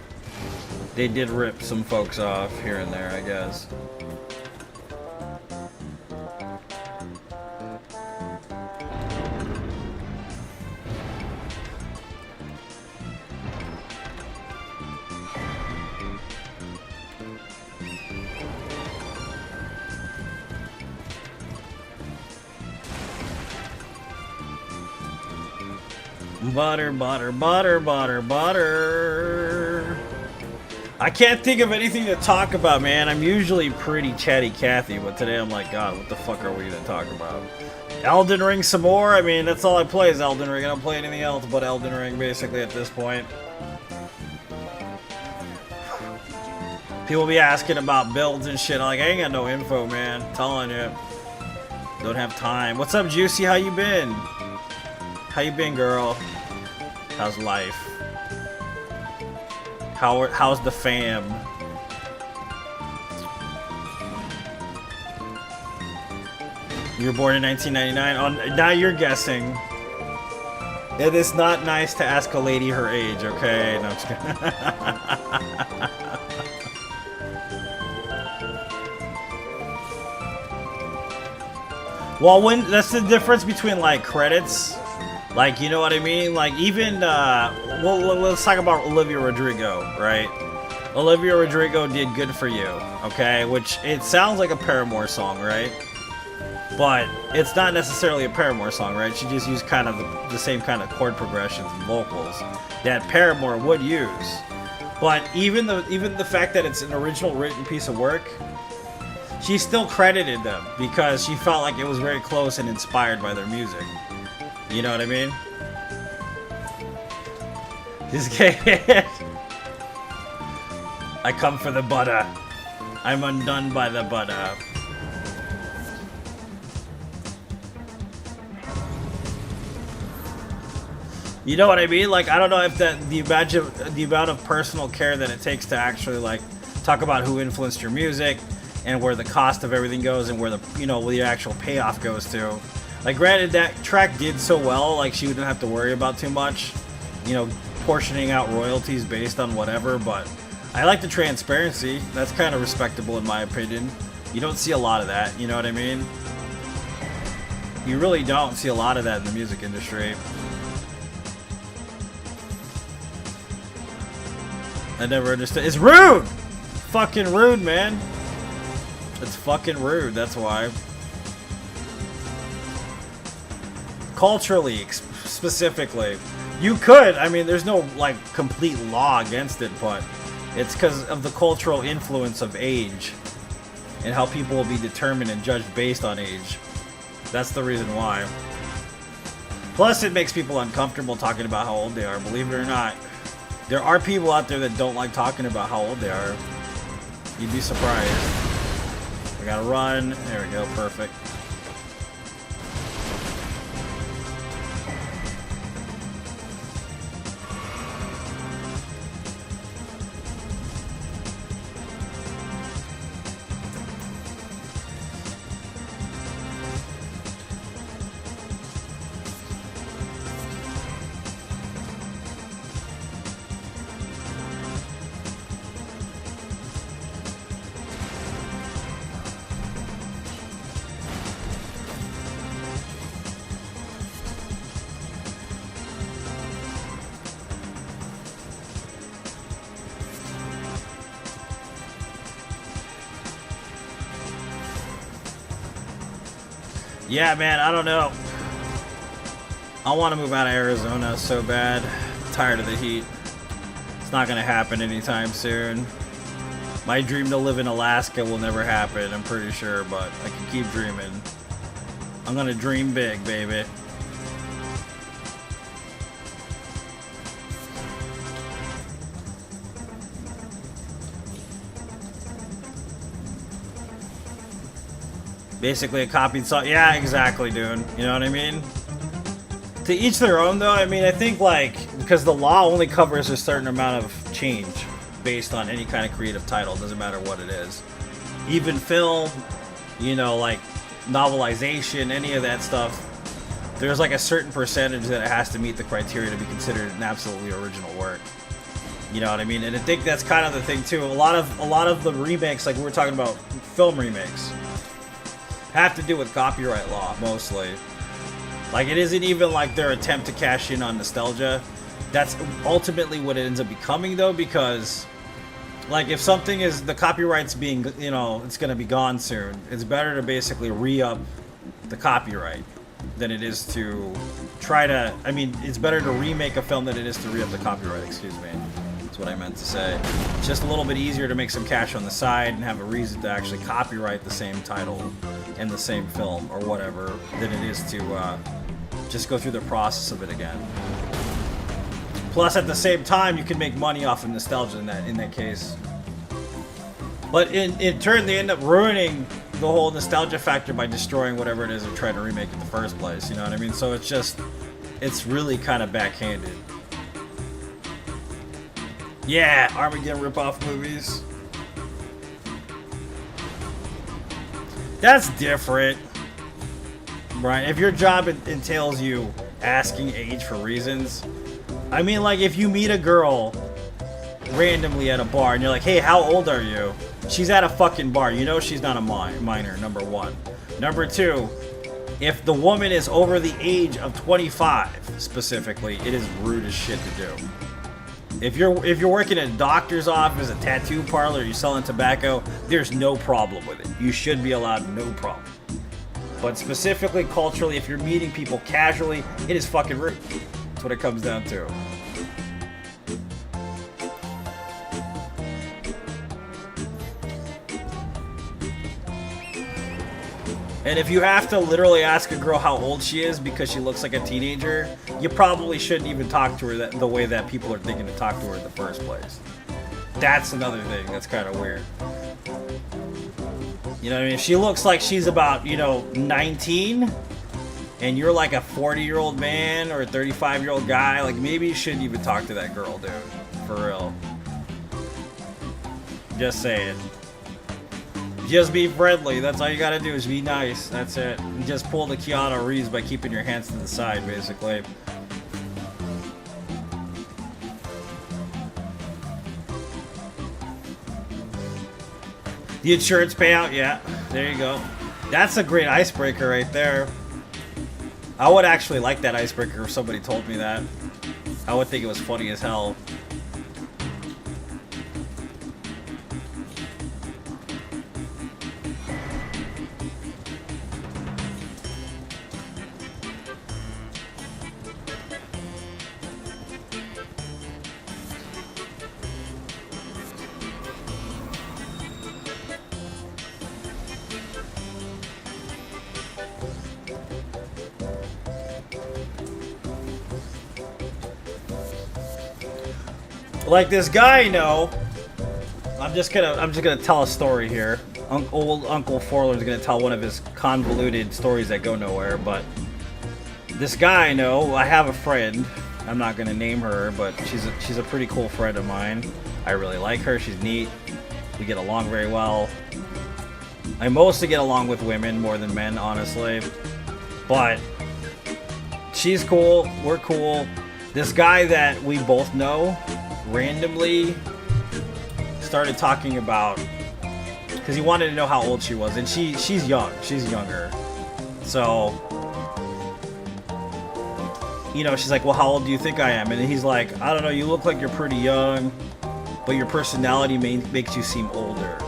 they did rip some folks off here and there, I guess. Butter, butter, butter, butter, butter. I can't think of anything to talk about, man. I'm usually pretty chatty Cathy, but today I'm like, God, what the fuck are we gonna talk about? Elden Ring some more? I mean, that's all I play is Elden Ring. I don't play anything else but Elden Ring, basically, at this point. People be asking about builds and shit. I'm like, I ain't got no info, man. I'm telling you. Don't have time. What's up, Juicy? How you been? How you been, girl? How's life? How's the fam? You were born in 1999. Oh, now you're guessing. It is not nice to ask a lady her age, okay? No, I'm just kidding. Well, when that's the difference between like credits, like you know what I mean. Like even well, let's talk about Olivia Rodrigo, right? Olivia Rodrigo did "Good for You," okay, which it sounds like a Paramore song, right? But it's not necessarily a Paramore song, right? She just used kind of the same kind of chord progressions and vocals that Paramore would use. But even the fact that it's an original written piece of work, she still credited them because she felt like it was very close and inspired by their music. You know what I mean? This kid. I come for the butter. I'm undone by the butter. You know what I mean? Like, I don't know if the amount of personal care that it takes to actually like talk about who influenced your music and where the cost of everything goes and where where the actual payoff goes to. Like, granted, that track did so well, like she wouldn't have to worry about too much, portioning out royalties based on whatever. But I like the transparency. That's kind of respectable in my opinion. You don't see a lot of that. You know what I mean? You really don't see a lot of that in the music industry. I never understood. It's rude! Fucking rude, man. It's fucking rude, that's why. Culturally, specifically. You could, I mean, there's no, like, complete law against it, but it's because of the cultural influence of age and how people will be determined and judged based on age. That's the reason why. Plus, it makes people uncomfortable talking about how old they are, believe it or not. There are people out there that don't like talking about how old they are. You'd be surprised. We gotta run. There we go. Perfect. Yeah, man, I don't know. I want to move out of Arizona so bad. I'm tired of the heat. It's not going to happen anytime soon. My dream to live in Alaska will never happen, I'm pretty sure, but I can keep dreaming. I'm going to dream big, baby. Basically a copied song. Yeah, exactly, dude. You know what I mean? To each their own, though. I mean, I think, like, because the law only covers a certain amount of change based on any kind of creative title. Doesn't matter what it is. Even film, like, novelization, any of that stuff. There's, like, a certain percentage that it has to meet the criteria to be considered an absolutely original work. You know what I mean? And I think that's kind of the thing, too. A lot of the remakes, like we were talking about film remakes, have to do with copyright law, mostly. Like, it isn't even like their attempt to cash in on nostalgia. That's ultimately what it ends up becoming, though, because, like, if something is, the copyright's being, it's going to be gone soon, it's better to basically re-up the copyright. than it is to try to, I mean, it's better to remake a film than it is to re-up the copyright, excuse me. That's what I meant to say. It's just a little bit easier to make some cash on the side and have a reason to actually copyright the same title and the same film or whatever than it is to just go through the process of it again. Plus, at the same time, you can make money off of nostalgia in that case. But in turn, they end up ruining the whole nostalgia factor by destroying whatever it is they're trying to remake in the first place. You know what I mean? So it's really kind of backhanded. Yeah, Armageddon ripoff movies. That's different, right? If your job entails you asking age for reasons, I mean, like, if you meet a girl randomly at a bar and you're like, hey, how old are you? She's at a fucking bar. You know she's not a minor, number one. Number two, if the woman is over the age of 25, specifically, it is rude as shit to do. If you're working at a doctor's office, a tattoo parlor, you're selling tobacco, there's no problem with it. You should be allowed, no problem. But specifically, culturally, if you're meeting people casually, it is fucking rude. That's what it comes down to. And if you have to literally ask a girl how old she is because she looks like a teenager, you probably shouldn't even talk to her the way that people are thinking to talk to her in the first place. That's another thing that's kind of weird. You know what I mean? If she looks like she's about, 19, and you're like a 40-year-old man or a 35-year-old guy, like, maybe you shouldn't even talk to that girl, dude. For real. Just saying. Just be friendly. That's all you gotta do is be nice. That's it. And just pull the Keanu Reeves by keeping your hands to the side, basically. The insurance payout, yeah. There you go. That's a great icebreaker right there. I would actually like that icebreaker if somebody told me that. I would think it was funny as hell. Like this guy I know, I'm just gonna tell a story here. Old Uncle Forler's gonna tell one of his convoluted stories that go nowhere. But this guy I know, I have a friend. I'm not gonna name her, but she's a pretty cool friend of mine. I really like her. She's neat. We get along very well. I mostly get along with women more than men, honestly. But she's cool. We're cool. This guy that we both know randomly started talking about, because he wanted to know how old she was, and she's young. She's younger. So, she's like, well, how old do you think I am? And he's like, I don't know, you look like you're pretty young, but your personality makes you seem older.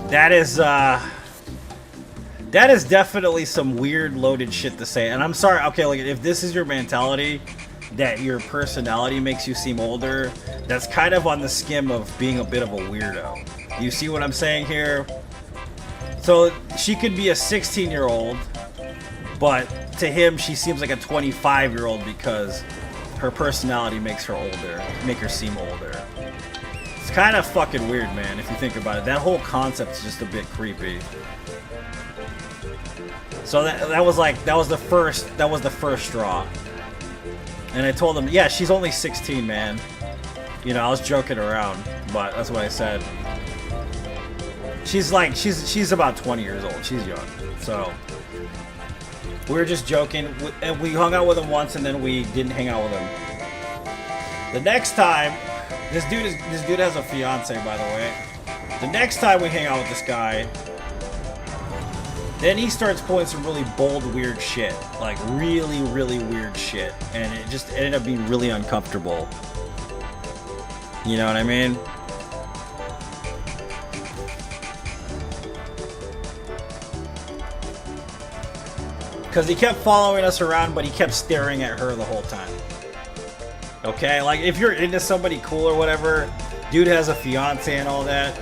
That is definitely some weird loaded shit to say. And I'm sorry, okay, like, if this is your mentality, that your personality makes you seem older, that's kind of on the skim of being a bit of a weirdo. You see what I'm saying here? So she could be a 16-year-old, but to him she seems like a 25-year-old because her personality makes her older, make her seem older. It's kind of fucking weird, man, if you think about it. That whole concept is just a bit creepy. So that was the first straw. And I told him, yeah, she's only 16, man. I was joking around, but that's what I said. She's about 20 years old. She's young. So we were just joking, and we hung out with him once, and then we didn't hang out with him. The next time, this dude has a fiance, by the way. The next time we hang out with this guy, then he starts pulling some really bold, weird shit. Like, really, really weird shit. And it just ended up being really uncomfortable. You know what I mean? Because he kept following us around, but he kept staring at her the whole time. Okay, like if you're into somebody cool or whatever, dude has a fiance and all that.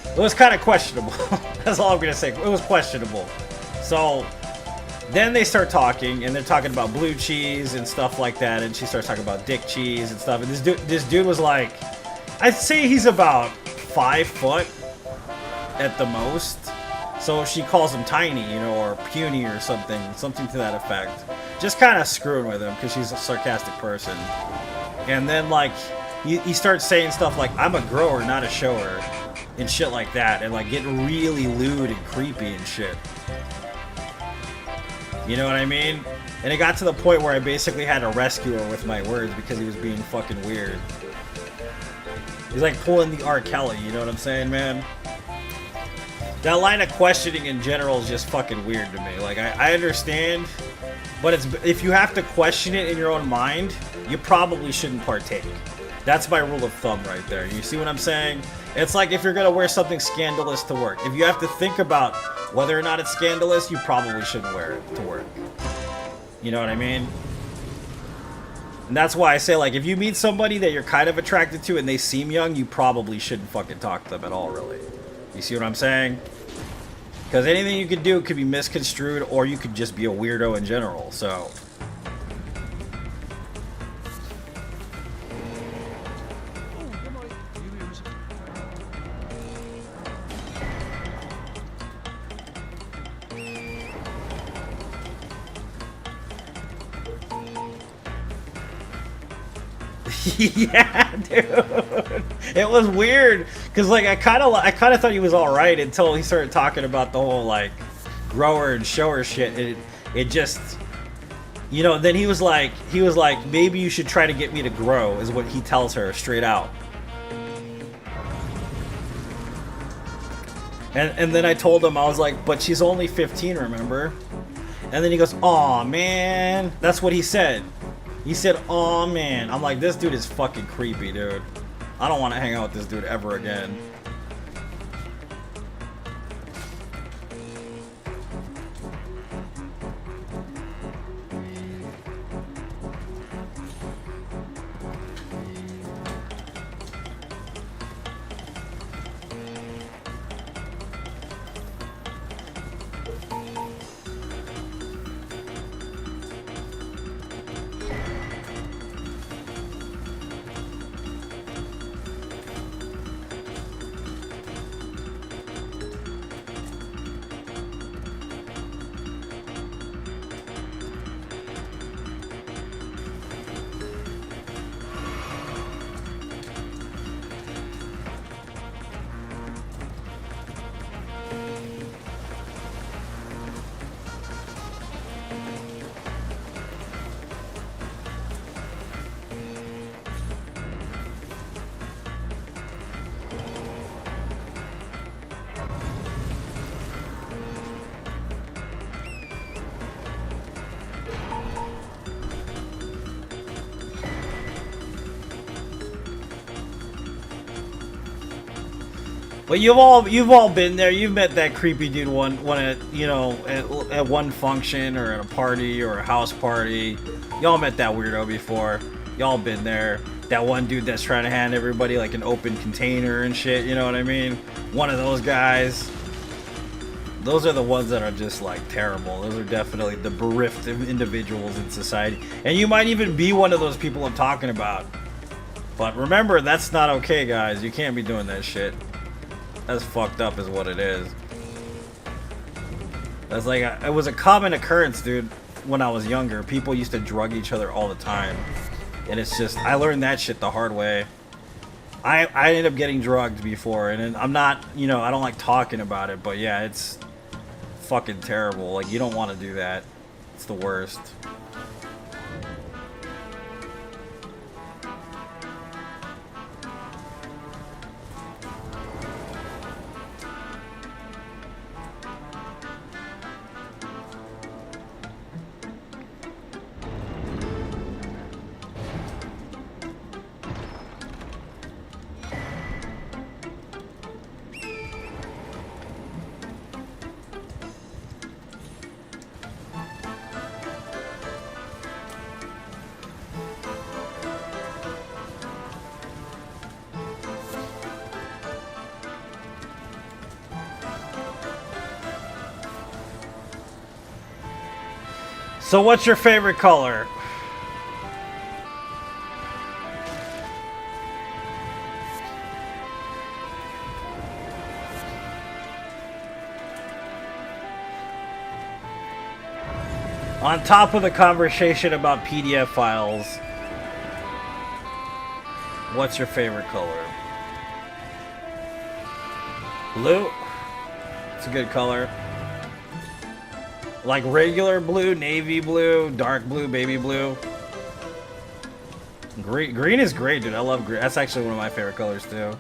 It was kind of questionable. That's all I'm gonna say. It was questionable. So then they start talking, and they're talking about blue cheese and stuff like that. And she starts talking about dick cheese and stuff. And this dude was like, I'd say he's about 5 foot at the most. So she calls him tiny, you know, or puny or something to that effect. Just kind of screwing with him because she's a sarcastic person. And then like he starts saying stuff like, I'm a grower, not a shower, and shit like that, and like getting really lewd and creepy and shit. You know what I mean? And it got to the point where I basically had to rescue her with my words because he was being fucking weird. He's like pulling the R. Kelly, you know what I'm saying, man? That line of questioning in general is just fucking weird to me. Like, I understand, but if you have to question it in your own mind, you probably shouldn't partake. That's my rule of thumb right there. You see what I'm saying? It's like if you're gonna wear something scandalous to work. If you have to think about whether or not it's scandalous, you probably shouldn't wear it to work. You know what I mean? And that's why I say, like, if you meet somebody that you're kind of attracted to and they seem young, you probably shouldn't fucking talk to them at all, really. You see what I'm saying? Because anything you could do could be misconstrued, or you could just be a weirdo in general, so... Yeah, dude. It was weird because like I kind of thought he was all right until he started talking about the whole like grower and shower shit. It just, you know. Then he was like maybe you should try to get me to grow, is what he tells her straight out. And then I told him, I was like, but she's only 15, remember? And then he goes, aw man, that's what he said. He said, "Aw, man." I'm like, this dude is fucking creepy, dude. I don't want to hang out with this dude ever again. But you've all been there. You've met that creepy dude one at, you know, at one function or at a party or a house party. Y'all met that weirdo before. Y'all been there. That one dude that's trying to hand everybody like an open container and shit. You know what I mean? One of those guys. Those are the ones that are just like terrible. Those are definitely the bereft individuals in society. And you might even be one of those people I'm talking about. But remember, that's not okay, guys. You can't be doing that shit. That's fucked up is what it is. That's like, it was a common occurrence, dude, when I was younger. People used to drug each other all the time. And it's just, I learned that shit the hard way. I ended up getting drugged before, and I'm not, you know, I don't like talking about it, but yeah, it's fucking terrible. Like, you don't want to do that. It's the worst. So what's your favorite color? On top of the conversation about PDF files, what's your favorite color? Blue? It's a good color. Like regular blue, navy blue, dark blue, baby blue. Green is great, dude. I love green. That's actually one of my favorite colors, too.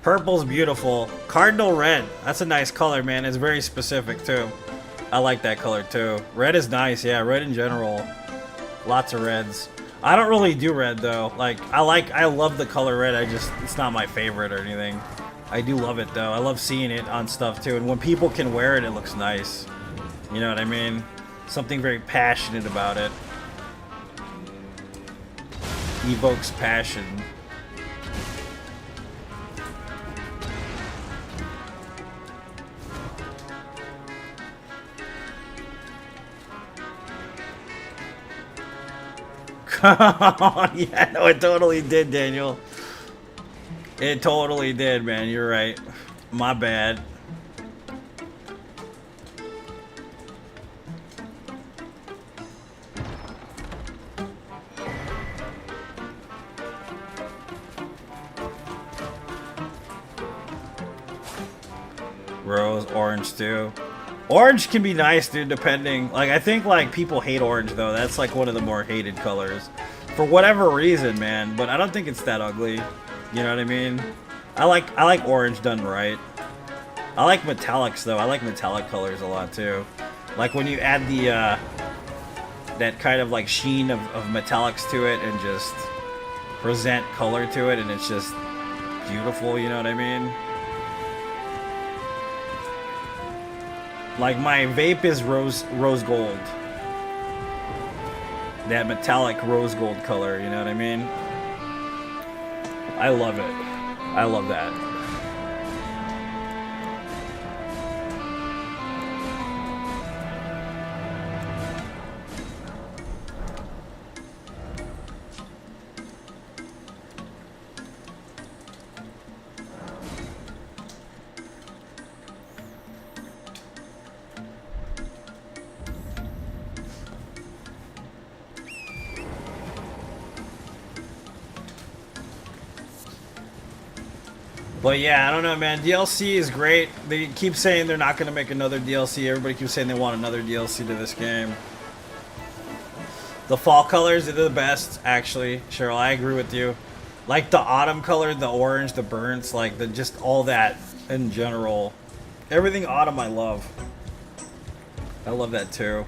Purple's beautiful. Cardinal red. That's a nice color, man. It's very specific, too. I like that color, too. Red is nice. Yeah, red in general. Lots of reds. I don't really do red, though. I love the color red. It's not my favorite or anything. I do love it, though. I love seeing it on stuff, too. And when people can wear it, it looks nice. You know what I mean? Something very passionate about it. Evokes passion. Yeah, no, it totally did, Daniel. It totally did, man. You're right. My bad. Rose, orange too. Orange can be nice, dude, depending. Like, I think, like, people hate orange, though. That's, like, one of the more hated colors. For whatever reason, man. But I don't think it's that ugly. You know what I mean? I like orange done right. I like metallics, though. I like metallic colors a lot, too. Like, when you add the, that kind of, like, sheen of metallics to it and just present color to it, and it's just beautiful, you know what I mean? Like, my vape is rose gold. That metallic rose gold color, you know what I mean? I love it. I love that. But yeah, I don't know, man. DLC is great. They keep saying they're not going to make another DLC. Everybody keeps saying they want another DLC to this game. The fall colors are the best, actually. Cheryl, I agree with you. Like the autumn color, the orange, the burns, like the just all that in general. Everything autumn I love. I love that too.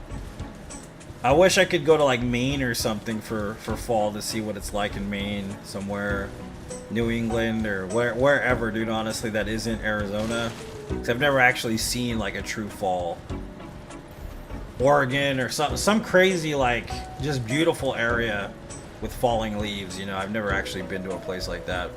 I wish I could go to like Maine or something for fall to see what it's like in Maine somewhere. New England or wherever, dude, honestly, that isn't Arizona. Because I've never actually seen like a true fall. Oregon or some crazy, like, just beautiful area with falling leaves, you know. I've never actually been to a place like that.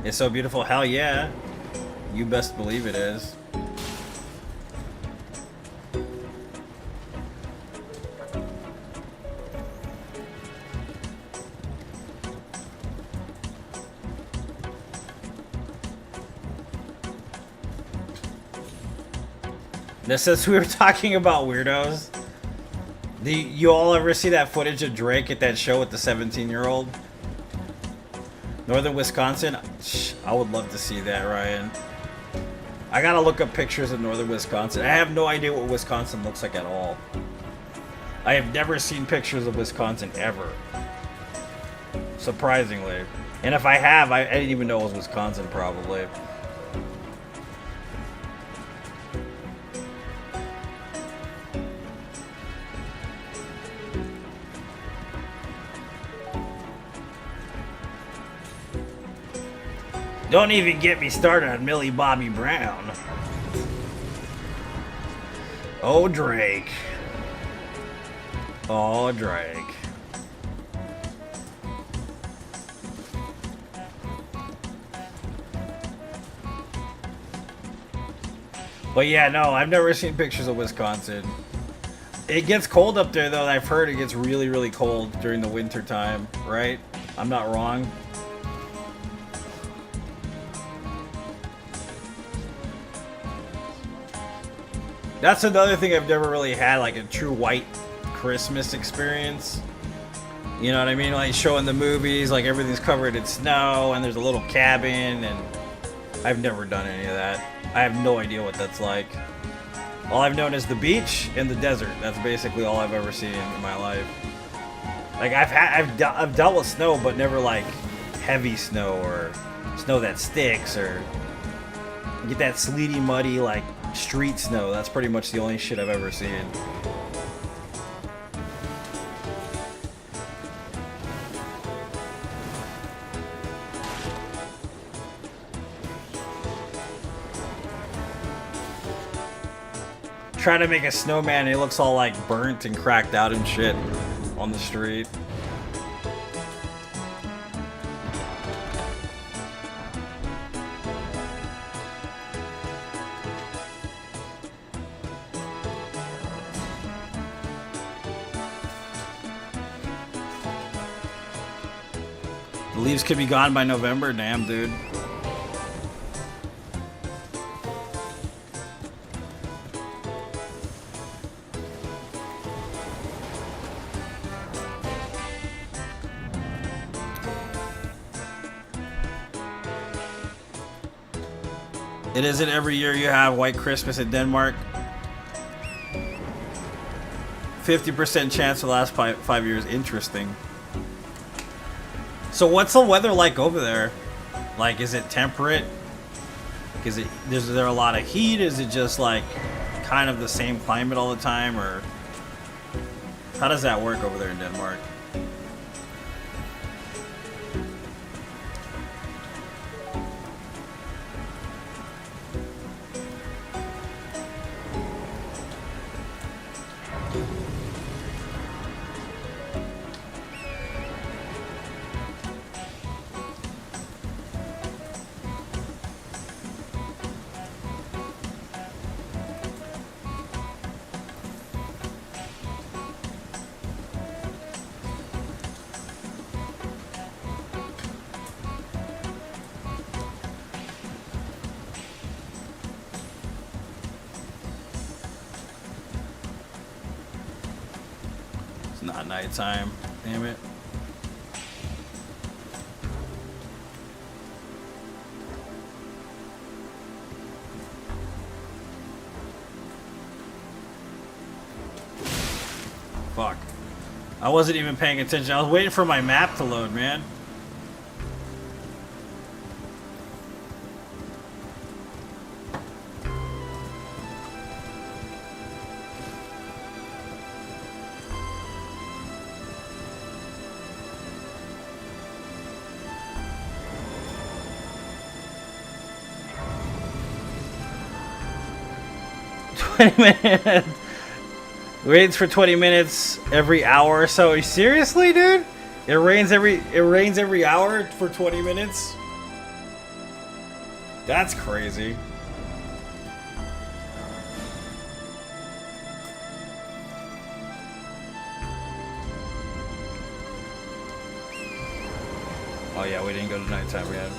It's so beautiful. Hell yeah. You best believe it is. This is, we were talking about weirdos. You all ever see that footage of Drake at that show with the 17-year-old? Northern Wisconsin? I would love to see that, Ryan. I gotta look up pictures of northern Wisconsin. I have no idea what Wisconsin looks like at all. I have never seen pictures of Wisconsin ever. Surprisingly. And if I have, I didn't even know it was Wisconsin, probably. Don't even get me started on Millie Bobby Brown. Oh, Drake. Oh, Drake. But yeah, no, I've never seen pictures of Wisconsin. It gets cold up there, though. I've heard it gets really, really cold during the winter time, right? I'm not wrong. That's another thing I've never really had, like a true white Christmas experience. You know what I mean? Like showing the movies, like everything's covered in snow and there's a little cabin, and I've never done any of that. I have no idea what that's like. All I've known is the beach and the desert. That's basically all I've ever seen in my life. Like I've dealt with snow, but never like heavy snow or snow that sticks or get that sleety, muddy like street snow. That's pretty much the only shit I've ever seen. Trying to make a snowman, and it looks all like burnt and cracked out and shit on the street. The leaves could be gone by November, damn, dude. It isn't every year you have White Christmas in Denmark. 50% chance for the last 5 years. Interesting. So what's the weather like over there? Like, is it temperate? Is there a lot of heat? Is it just like kind of the same climate all the time, or how does that work over there in Denmark? It's not nighttime. Damn it. Fuck. I wasn't even paying attention. I was waiting for my map to load, man. Minutes. Rains for 20 minutes every hour or so. Seriously, dude? It rains every hour for 20 minutes? That's crazy. Oh yeah, we didn't go to nighttime yet.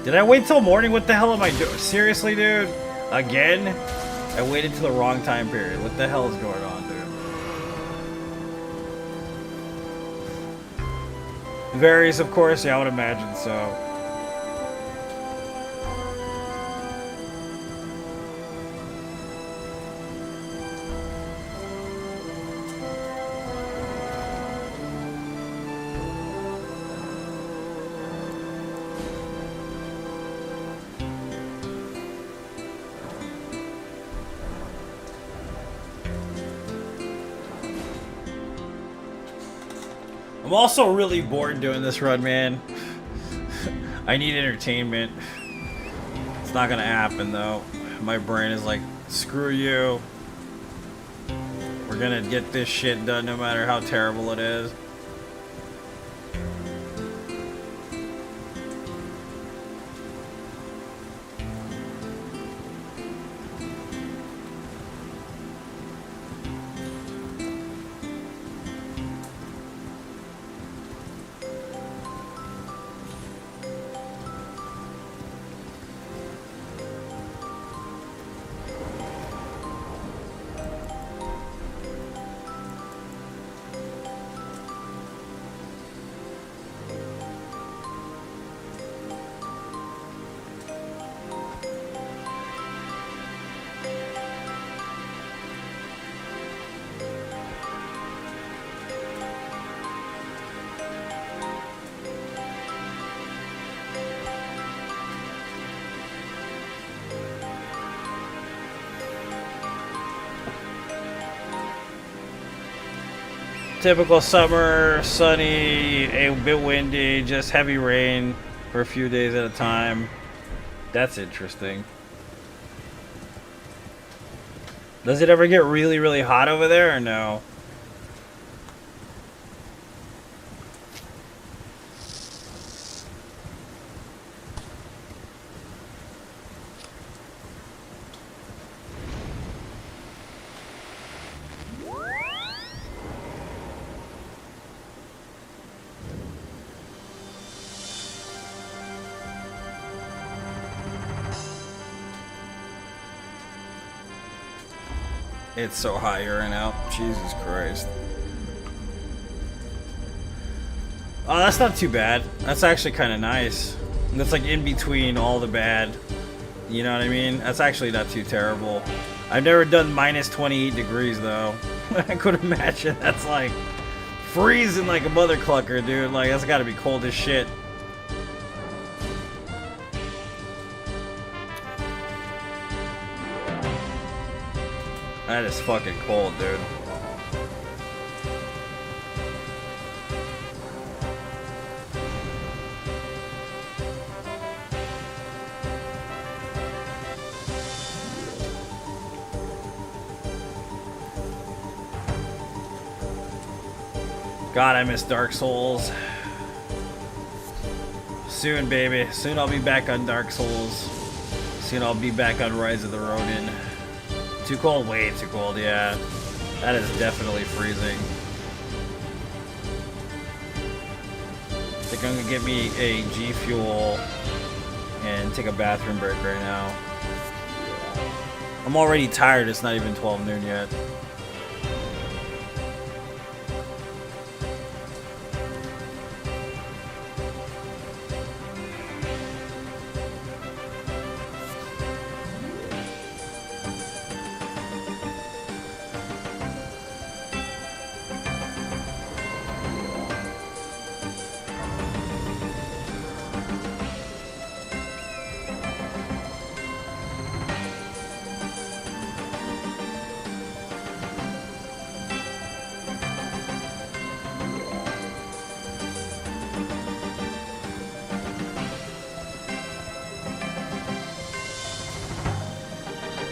Did I wait till morning? What the hell am I doing? Seriously, dude? Again? I waited till the wrong time period. What the hell is going on, dude? Varies, of course. Yeah, I would imagine so. I'm also really bored doing this run, man. I need entertainment. It's not gonna happen, though. My brain is like, screw you. We're gonna get this shit done no matter how terrible it is. Typical summer, sunny, a bit windy, just heavy rain for a few days at a time. That's interesting. Does it ever get really, really hot over there or no? It's so hot here right now. Jesus Christ. Oh, that's not too bad. That's actually kind of nice. That's like in between all the bad. You know what I mean? That's actually not too terrible. I've never done minus 28 degrees though. I could imagine that's like freezing like a mother clucker, dude. Like that's gotta be cold as shit. That is fucking cold, dude. God, I miss Dark Souls. Soon, baby. Soon I'll be back on Dark Souls. Soon I'll be back on Rise of the Ronin. Too cold? Way too cold, yeah. That is definitely freezing. I think I'm gonna get me a G Fuel and take a bathroom break right now. I'm already tired, it's not even 12 noon yet.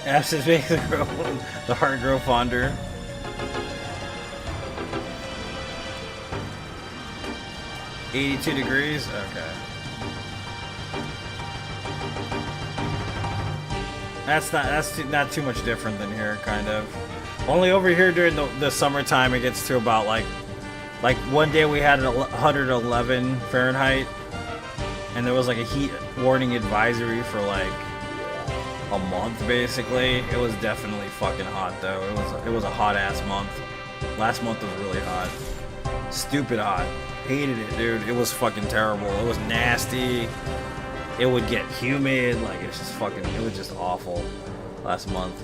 Absence makes the heart grow fonder. $82 degrees? Okay. That's not too much different than here, kind of. Only over here during the summertime it gets to about like one day we had 111 Fahrenheit. and there was like a heat warning advisory for like a month basically. It was definitely fucking hot though. It was a hot ass month. Last month was really hot. Stupid hot. Hated it, dude. It was fucking terrible. It was nasty. It would get humid. Like, it's just fucking, it was just awful last month.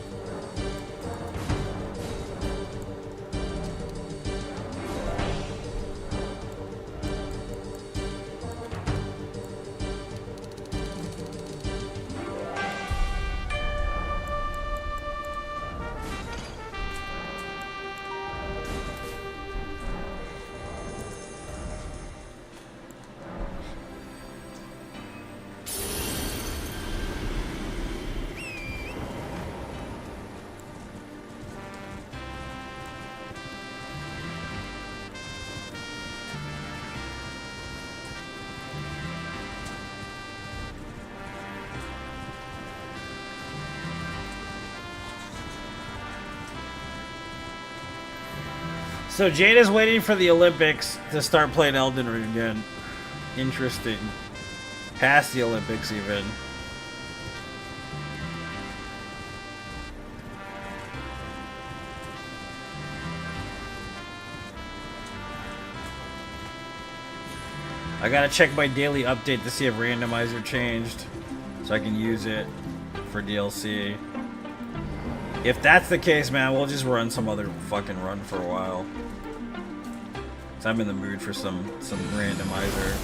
So Jade is waiting for the Olympics to start playing Elden Ring again. Interesting. Past the Olympics even. I gotta check my daily update to see if randomizer changed, so I can use it for DLC. If that's the case, man, we'll just run some other fucking run for a while. So I'm in the mood for some randomizer.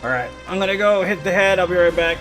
Alright, I'm gonna go hit the head. I'll be right back.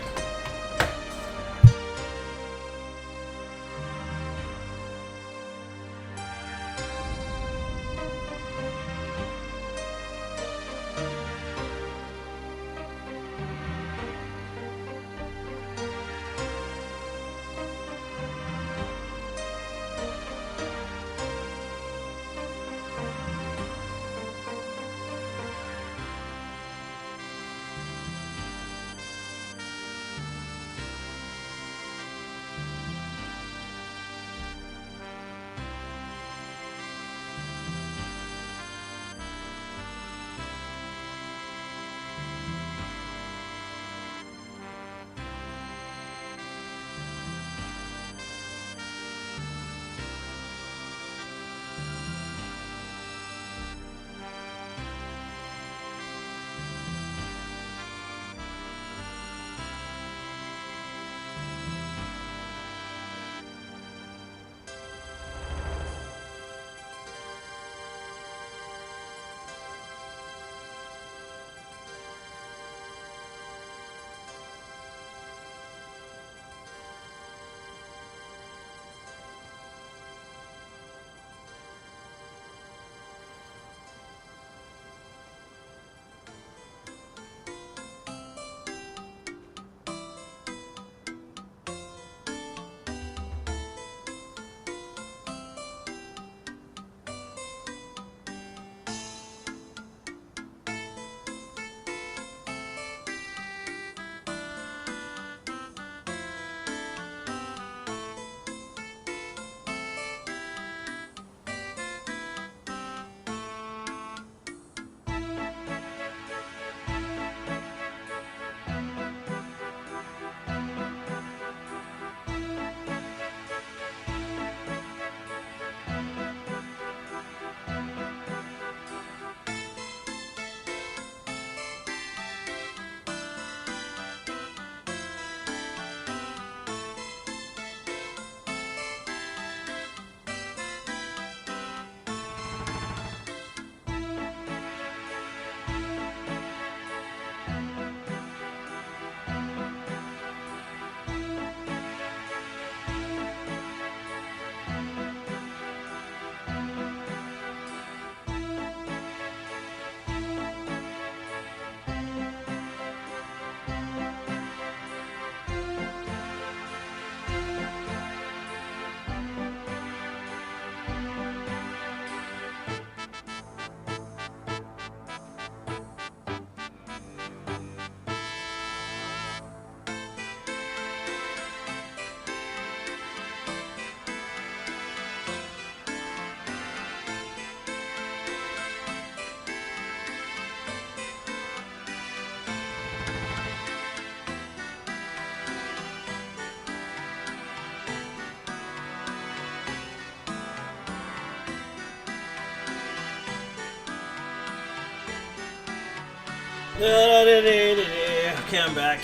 Okay, I'm back.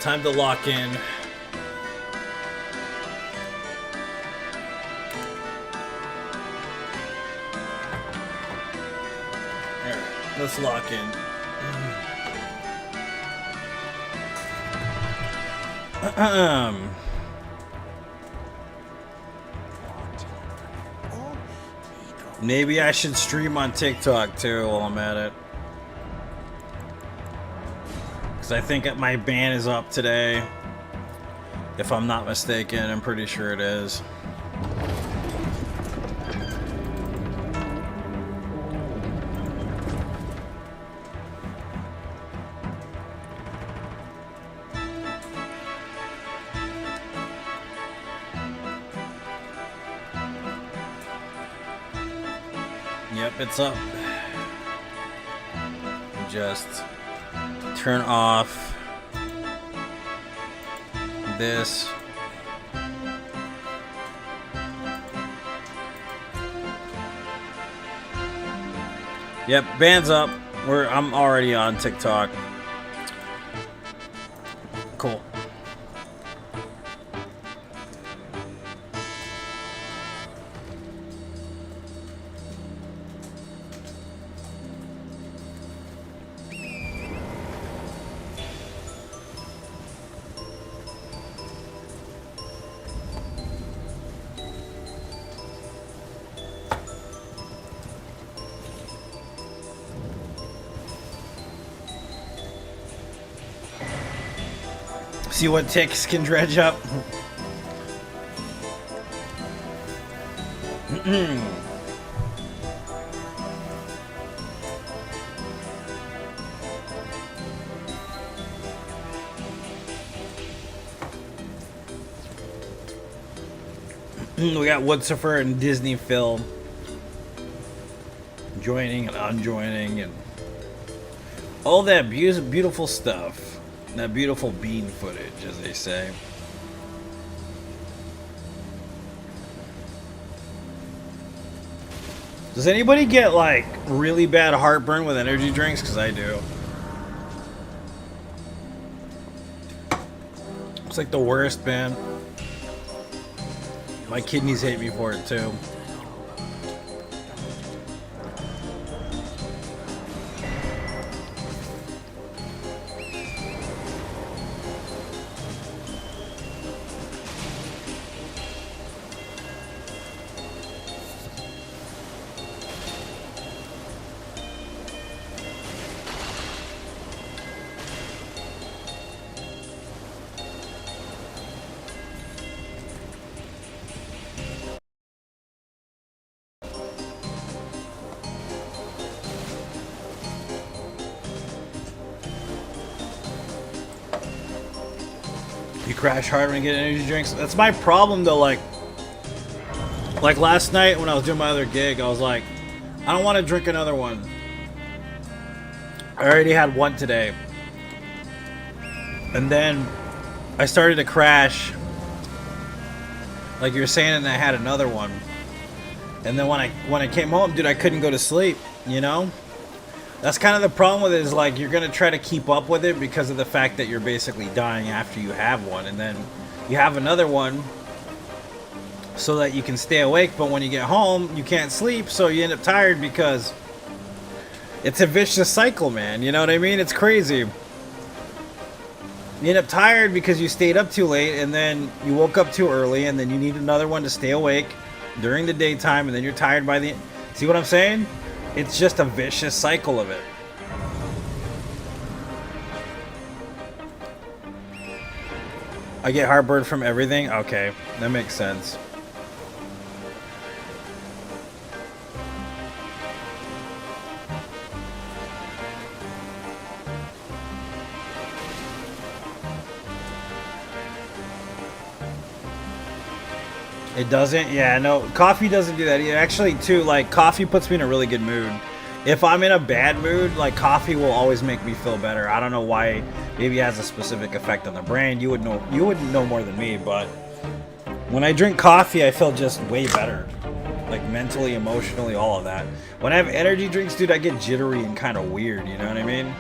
Time to lock in. Here, let's lock in. Maybe I should stream on TikTok too while I'm at it. Because I think my ban is up today. If I'm not mistaken, I'm pretty sure it is. Yep, it's up. Just turn off this. Yep, bands up. I'm already on TikTok. Cool. See what ticks can dredge up. We got Woodsurfer and Disney Film joining and unjoining and all that beautiful stuff. That beautiful bean footage, as they say. Does anybody get like really bad heartburn with energy drinks? Because I do. It's like the worst, man. My kidneys hate me for it too. You crash hard when you get energy drinks. That's my problem though. Like last night when I was doing my other gig, I was like, I don't want to drink another one. I already had one today. And then I started to crash. Like you were saying, and I had another one. And then when I came home, dude, I couldn't go to sleep, you know? That's kind of the problem with it, is like you're going to try to keep up with it because of the fact that you're basically dying after you have one. And then you have another one so that you can stay awake. But when you get home, you can't sleep. So you end up tired because it's a vicious cycle, man. You know what I mean? It's crazy. You end up tired because you stayed up too late and then you woke up too early and then you need another one to stay awake during the daytime and then you're tired by the... See what I'm saying? It's just a vicious cycle of it. I get heartburn from everything? Okay, that makes sense. It doesn't? Yeah, no, coffee doesn't do that either. Actually, too, like, coffee puts me in a really good mood. If I'm in a bad mood, like coffee will always make me feel better. I don't know why. Maybe it has a specific effect on the brain. You would know. You wouldn't know more than me, but when I drink coffee, I feel just way better. Like mentally, emotionally, all of that. When I have energy drinks, dude, I get jittery and kind of weird. You know what I mean?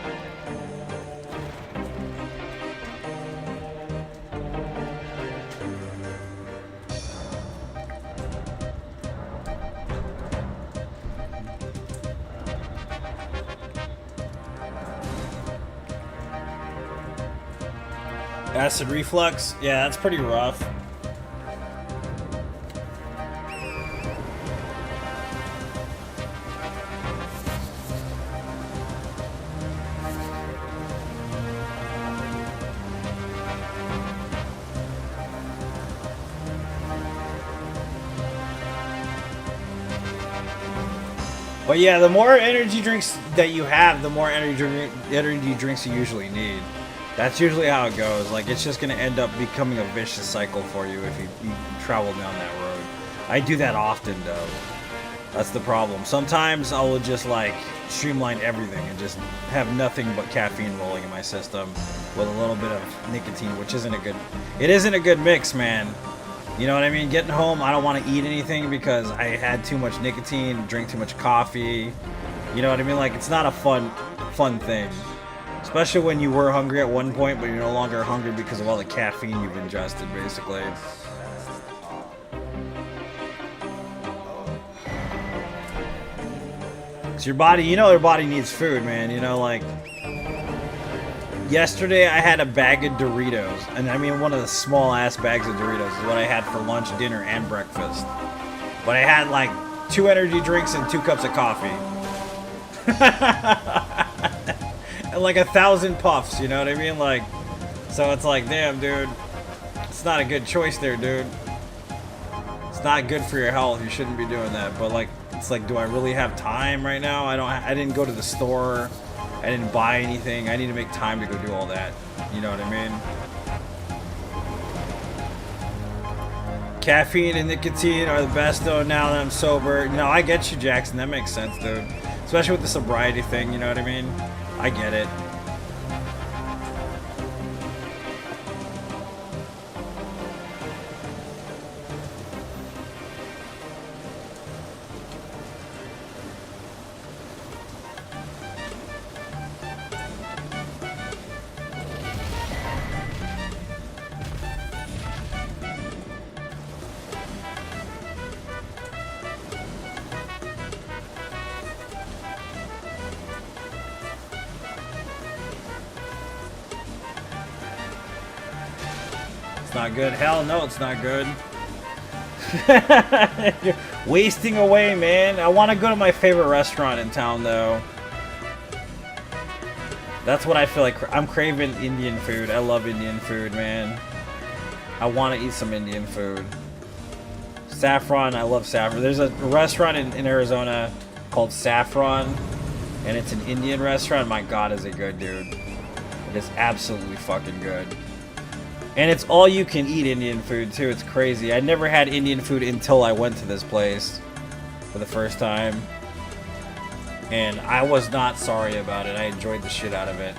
Acid reflux? Yeah, that's pretty rough. But yeah, the more energy drinks that you have, the more energy drinks you usually need. That's usually how it goes. Like, it's just going to end up becoming a vicious cycle for you if you travel down that road. I do that often, though. That's the problem. Sometimes I will just, like, streamline everything and just have nothing but caffeine rolling in my system with a little bit of nicotine, which isn't a good... It isn't a good mix, man. You know what I mean? Getting home, I don't want to eat anything because I had too much nicotine, drink too much coffee. You know what I mean? Like, it's not a fun thing. Especially when you were hungry at one point, but you're no longer hungry because of all the caffeine you've ingested, basically. It's your body, you know your body needs food, man. You know, like... Yesterday I had a bag of Doritos, and I mean one of the small-ass bags of Doritos is what I had for lunch, dinner, and breakfast. But I had like 2 energy drinks and 2 cups of coffee. And like 1,000 puffs, you know what I mean? Like, so it's like, damn, dude, it's not a good choice there, dude. It's not good for your health. You shouldn't be doing that. But like, it's like, do I really have time right now? I didn't go to the store. I didn't buy anything. I need to make time to go do all that. You know what I mean? Caffeine and nicotine are the best, though, now that I'm sober. No, I get you, Jackson. That makes sense, dude. Especially with the sobriety thing, you know what I mean? I get it. It's not good. Hell no, it's not good. You're wasting away, man. I want to go to my favorite restaurant in town, though. That's what I feel like. I'm craving Indian food. I love Indian food, man. I want to eat some Indian food. Saffron, I love saffron. There's a restaurant in Arizona called Saffron, and it's an Indian restaurant. My God, is it good, dude. It is absolutely fucking good. And it's all you can eat Indian food, too. It's crazy. I never had Indian food until I went to this place for the first time. And I was not sorry about it. I enjoyed the shit out of it.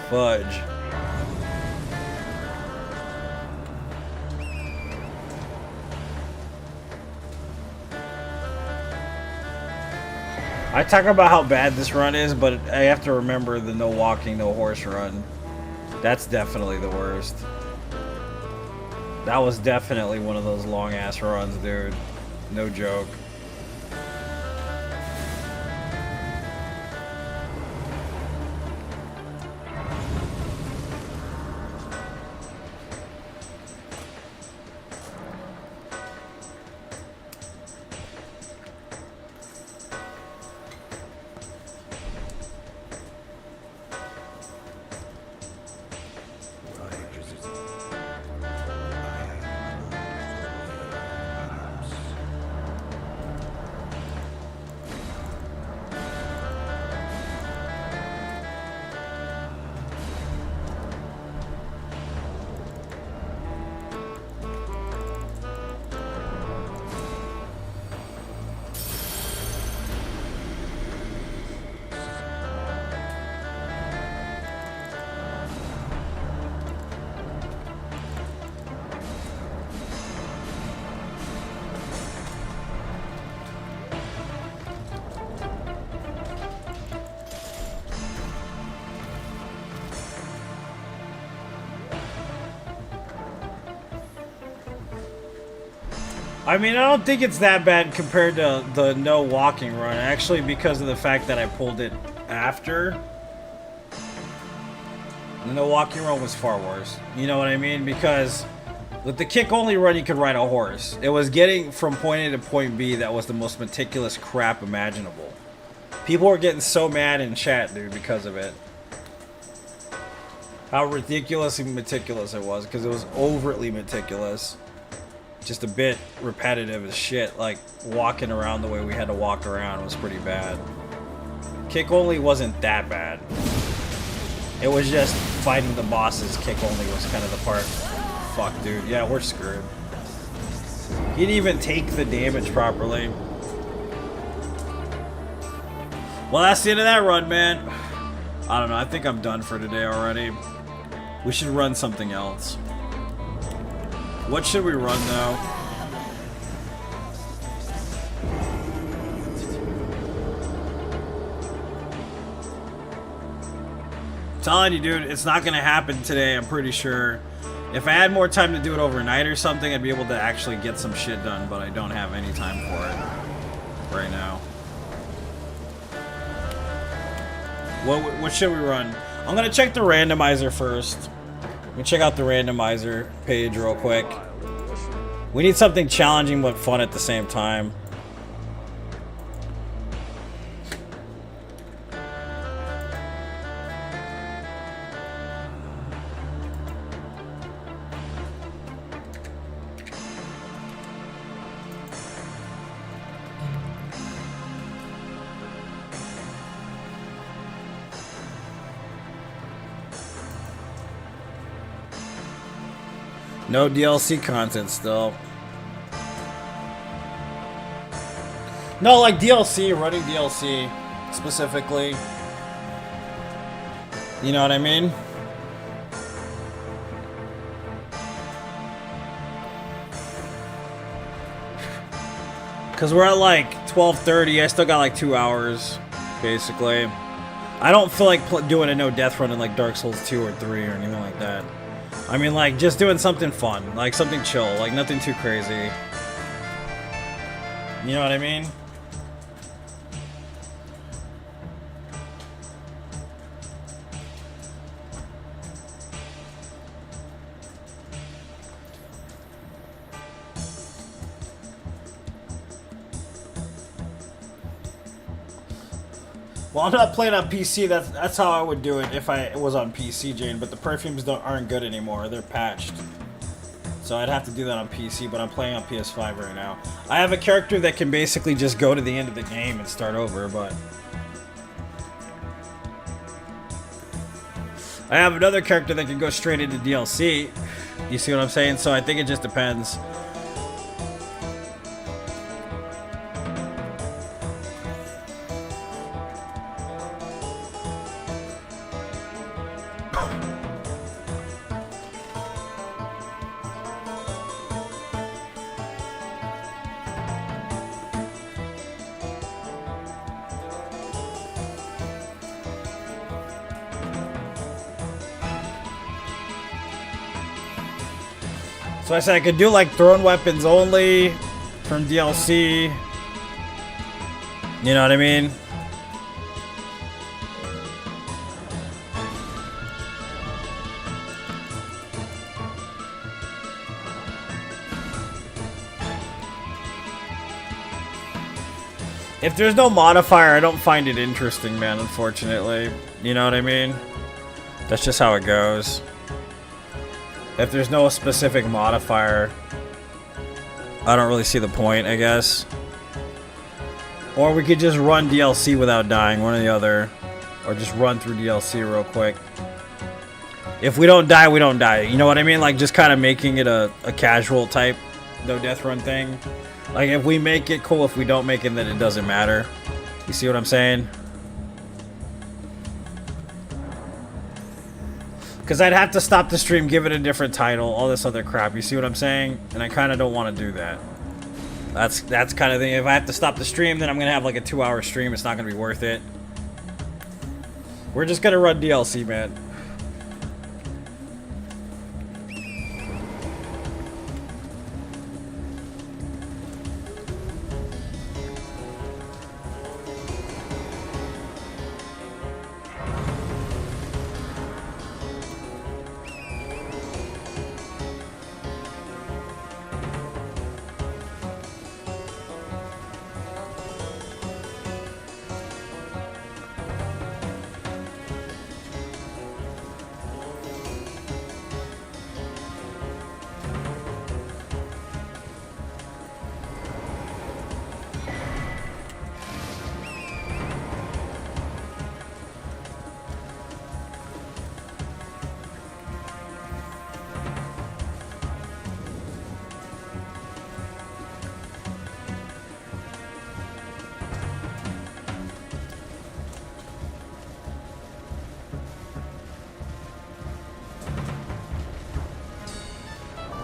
Fudge. I talk about how bad this run is, but I have to remember the no walking, no horse run. That's definitely the worst. That was definitely one of those long ass runs, dude. No joke. I mean, I don't think it's that bad compared to the no walking run, actually, because of the fact that I pulled it after. The no walking run was far worse. You know what I mean? Because with the kick only run, you could ride a horse. It was getting from point A to point B that was the most meticulous crap imaginable. People were getting so mad in chat, dude, because of it. How ridiculously meticulous it was, because it was overtly meticulous. Just a bit repetitive as shit. Like walking around the way we had to walk around was pretty bad. Kick only wasn't that bad. It was just fighting the bosses. Kick only was kind of the part. Fuck, dude. Yeah, we're screwed. He didn't even take the damage properly. Well, that's the end of that run, man. I don't know. I think I'm done for today already. We should run something else. What should we run, though? I'm telling you, dude, it's not going to happen today, I'm pretty sure. If I had more time to do it overnight or something, I'd be able to actually get some shit done, but I don't have any time for it right now. What should we run? I'm going to check the randomizer first. Let me check out the randomizer page real quick. We need something challenging but fun at the same time. No DLC content still. No, like DLC, running DLC specifically. You know what I mean? Because we're at like 12:30. I still got like 2 hours, basically. I don't feel like doing a no death run in like Dark Souls 2 or 3 or anything like that. I mean, like, just doing something fun, like something chill, like nothing too crazy. You know what I mean? Well, I'm not playing on PC. That's how I would do it if I was on PC, Jane. But the perfumes aren't good anymore. They're patched. So I'd have to do that on PC, but I'm playing on PS5 right now. I have a character that can basically just go to the end of the game and start over, but... I have another character that can go straight into DLC. You see what I'm saying? So I think it just depends. So I said I could do like thrown weapons only from DLC. You know what I mean? If there's no modifier, I don't find it interesting, man, unfortunately. You know what I mean? That's just how it goes. If there's no specific modifier, I don't really see the point, I guess. Or we could just run DLC without dying, one or the other. Or just run through DLC real quick. If we don't die, we don't die. You know what I mean? Like, just kind of making it a casual type no death run thing. Like, if we make it, cool. If we don't make it, then it doesn't matter. You see what I'm saying? Because I'd have to stop the stream, give it a different title, all this other crap. You see what I'm saying? And I kind of don't want to do that. That's kind of thing. If I have to stop the stream, then I'm going to have like a 2-hour stream. It's not going to be worth it. We're just going to run DLC, man.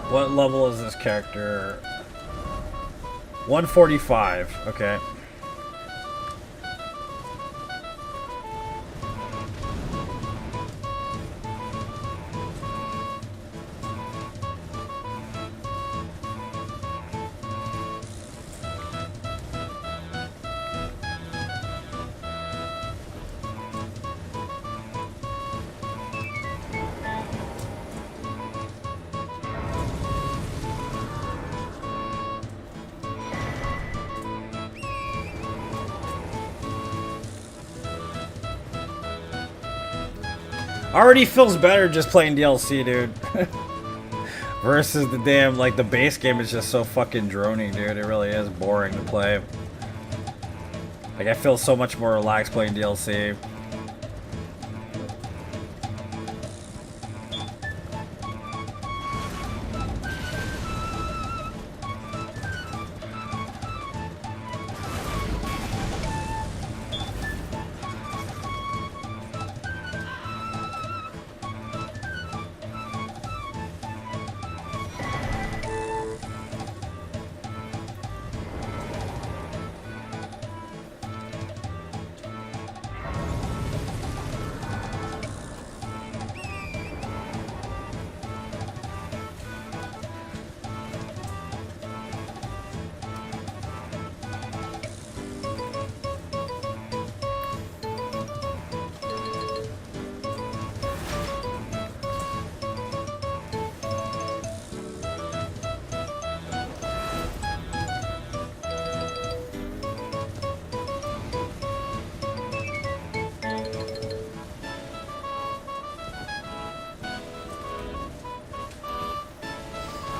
What level is this character? 145. Okay. Already feels better just playing DLC, dude. Versus the damn, like, the base game is just so fucking droning, dude. It really is boring to play. Like, I feel so much more relaxed playing DLC.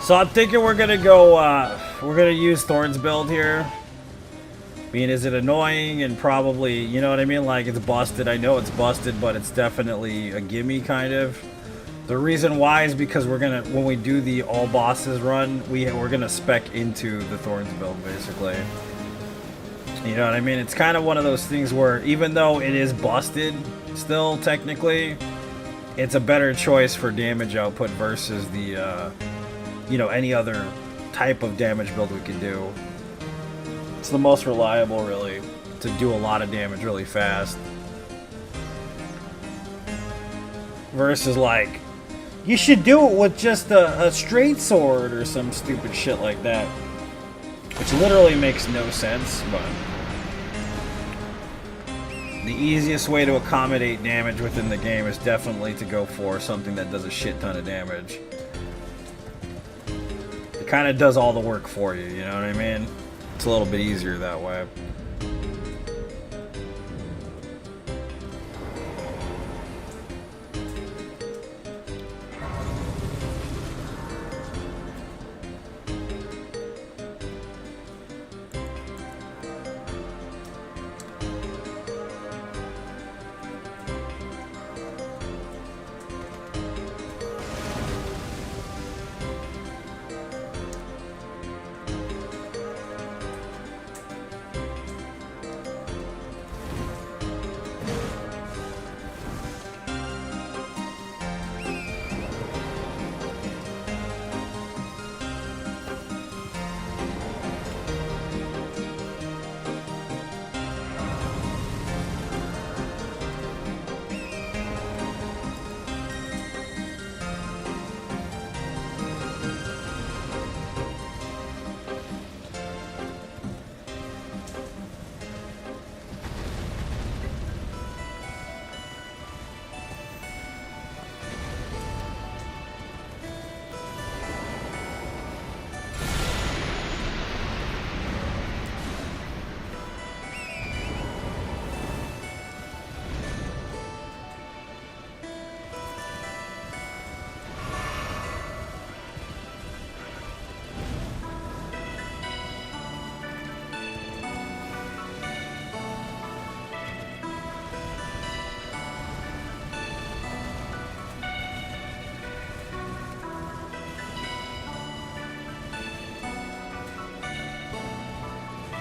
So I'm thinking we're gonna go, we're gonna use Thorn's build here. I mean, is it annoying and probably, you know what I mean? Like, it's busted. I know it's busted, but it's definitely a gimme, kind of. The reason why is because we're gonna, when we do the all bosses run, we're gonna spec into the Thorn's build, basically. You know what I mean? It's kind of one of those things where, even though it is busted, still, technically, it's a better choice for damage output versus the, you know, any other type of damage build we can do. It's the most reliable, really, to do a lot of damage really fast. Versus, like, You should do it with just a straight sword or some stupid shit like that. Which literally makes no sense, but... the easiest way to accommodate damage within the game is definitely to go for something that does a shit ton of damage. It kind of does all the work for you, you know what I mean? It's a little bit easier that way.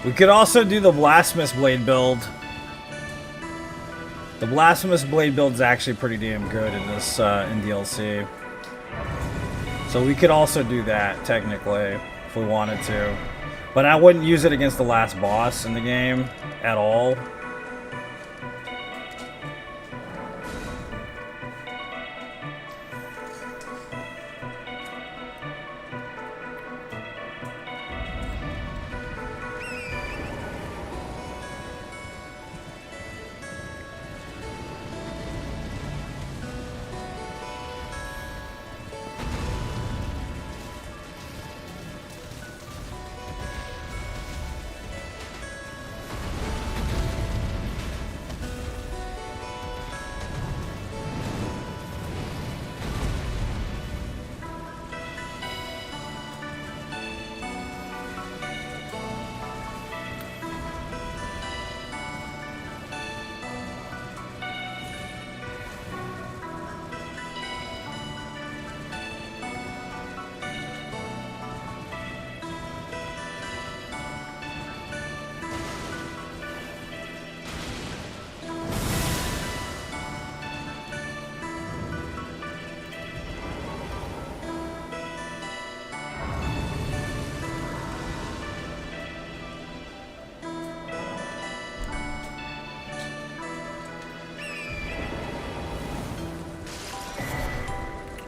We could also do the Blasphemous Blade build. The Blasphemous Blade build is actually pretty damn good in this in DLC. So we could also do that, technically, if we wanted to. But I wouldn't use it against the last boss in the game at all.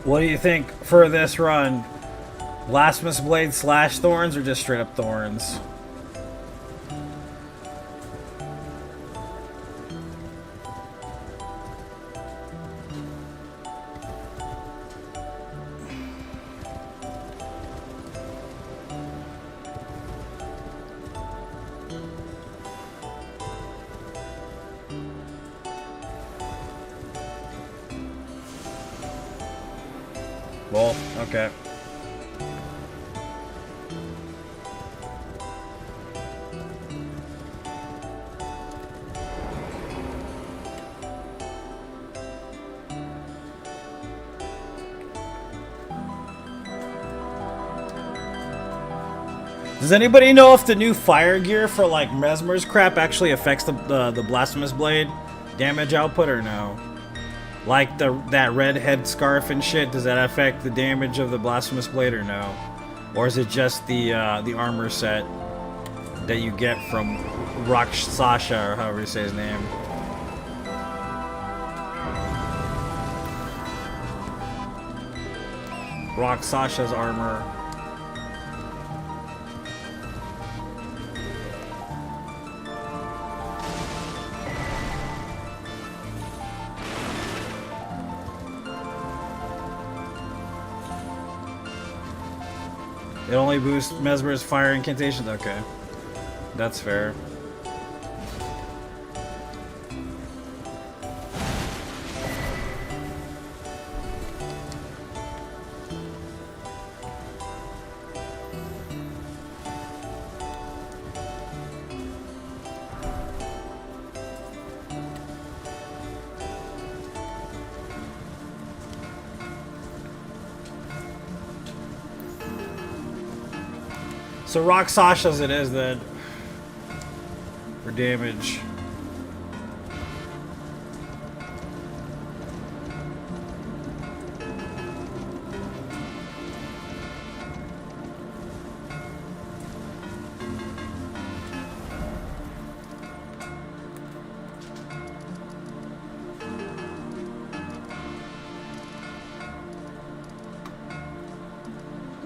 What do you think for this run? Blasphemous Blade slash Thorns or just straight up Thorns? Well, okay. Does anybody know if the new fire gear for like Mesmer's crap actually affects the Blasphemous Blade damage output or no? Like that red head scarf and shit, does that affect the damage of the Blasphemous Blade or no? Or is it just the armor set that you get from Sasha or however you say his name? Rock Sasha's armor. It only boosts Mesmer's fire incantations? Okay. That's fair. So rock Sasha's it is then. For damage.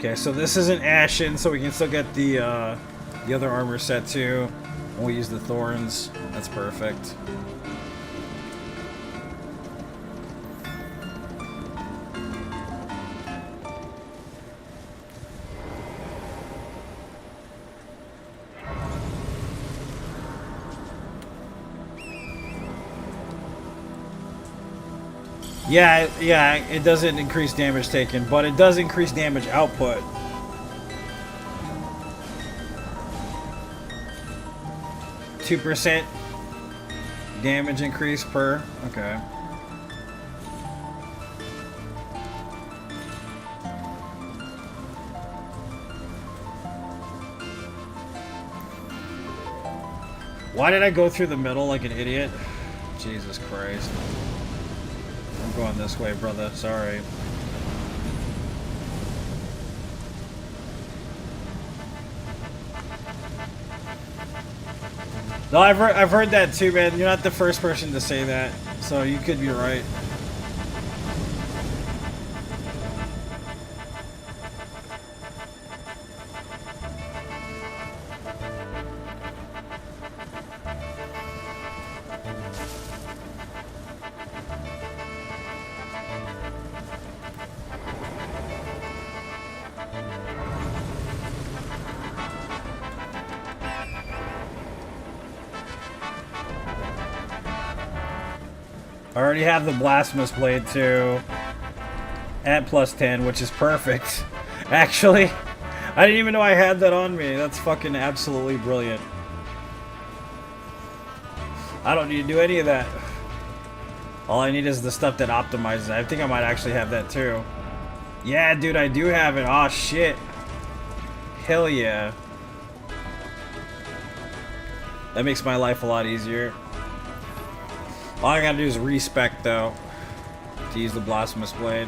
Okay, so this isn't Ashen, so we can still get the other armor set too. And we'll use the thorns. That's perfect. Yeah, it doesn't increase damage taken, but it does increase damage output. %2 damage increase per. Okay. Why did I go through the middle like an idiot? Jesus Christ. I'm going this way, brother. Sorry. No, I've heard that too, man. You're not the first person to say that, so you could be right. I already have the Blasphemous Blade too. At +10, which is perfect. Actually, I didn't even know I had that on me. That's fucking absolutely brilliant. I don't need to do any of that. All I need is the stuff that optimizes. I think I might actually have that too. Yeah, dude, I do have it. Aw, shit. Hell yeah. That makes my life a lot easier. All I gotta do is respec though to use the Blasphemous Blade.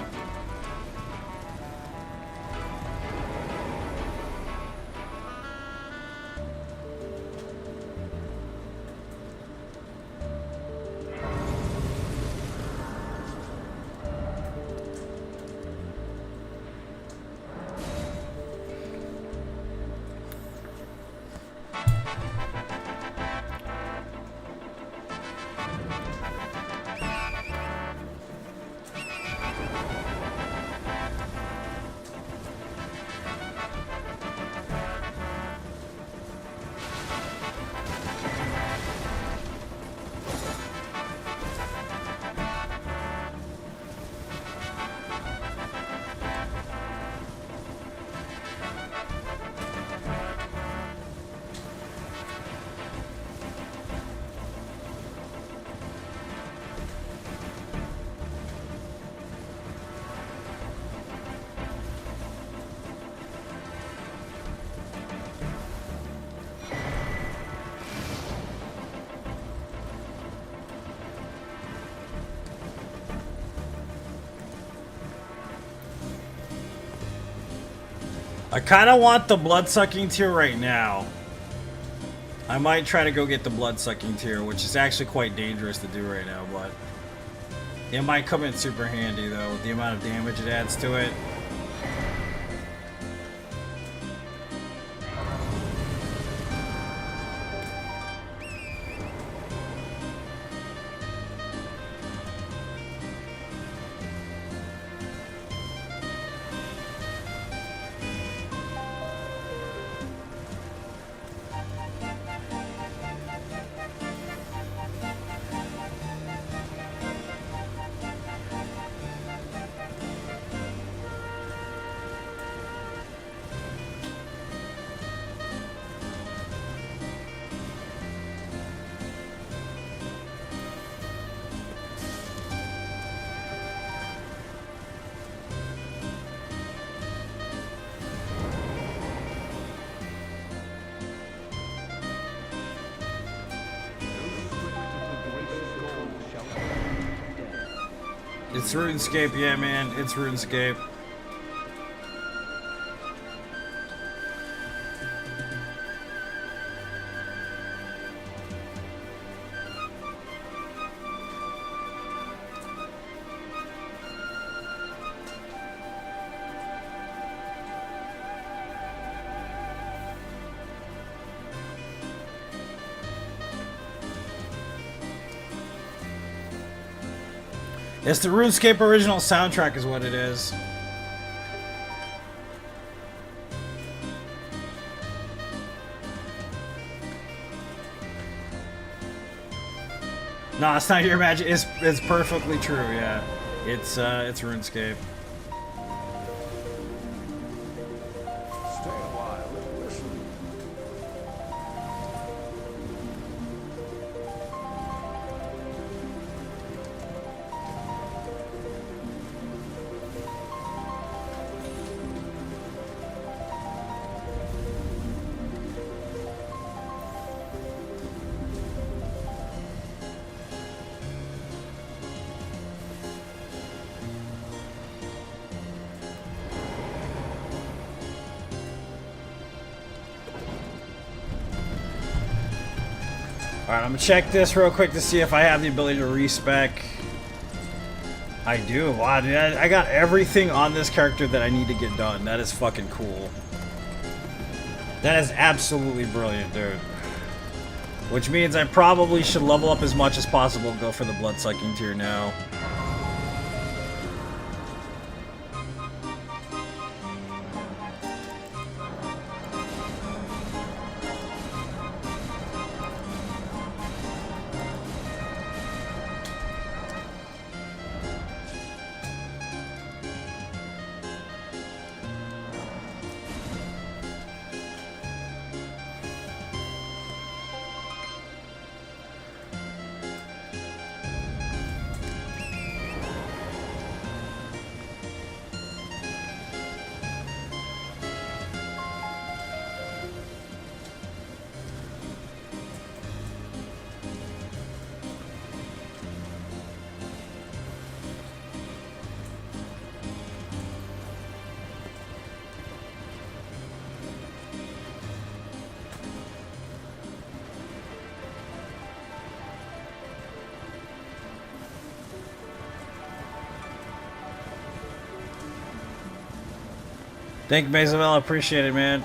I kind of want the blood-sucking tier right now. I might try to go get the blood-sucking tier, which is actually quite dangerous to do right now, but it might come in super handy, though, with the amount of damage it adds to it. It's RuneScape, yeah, man. It's RuneScape. It's the RuneScape original soundtrack is what it is. No, it's not your magic. It's perfectly true, yeah. It's RuneScape. Stay a while and listen. Alright, I'm gonna check this real quick to see if I have the ability to respec. I do. Wow, dude, I got everything on this character that I need to get done. That is fucking cool. That is absolutely brilliant, dude. Which means I probably should level up as much as possible and go for the blood-sucking tier now. Thank you, Mazamel. Appreciate it, man.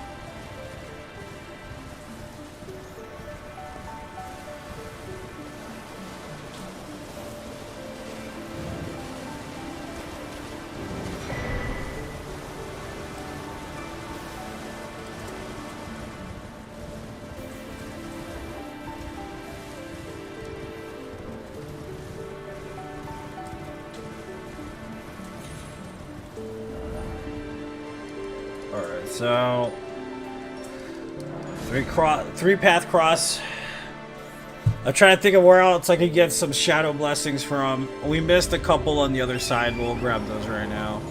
So, three path cross. I'm trying to think of where else I could get some shadow blessings from. We missed a couple on the other side. We'll grab those right now.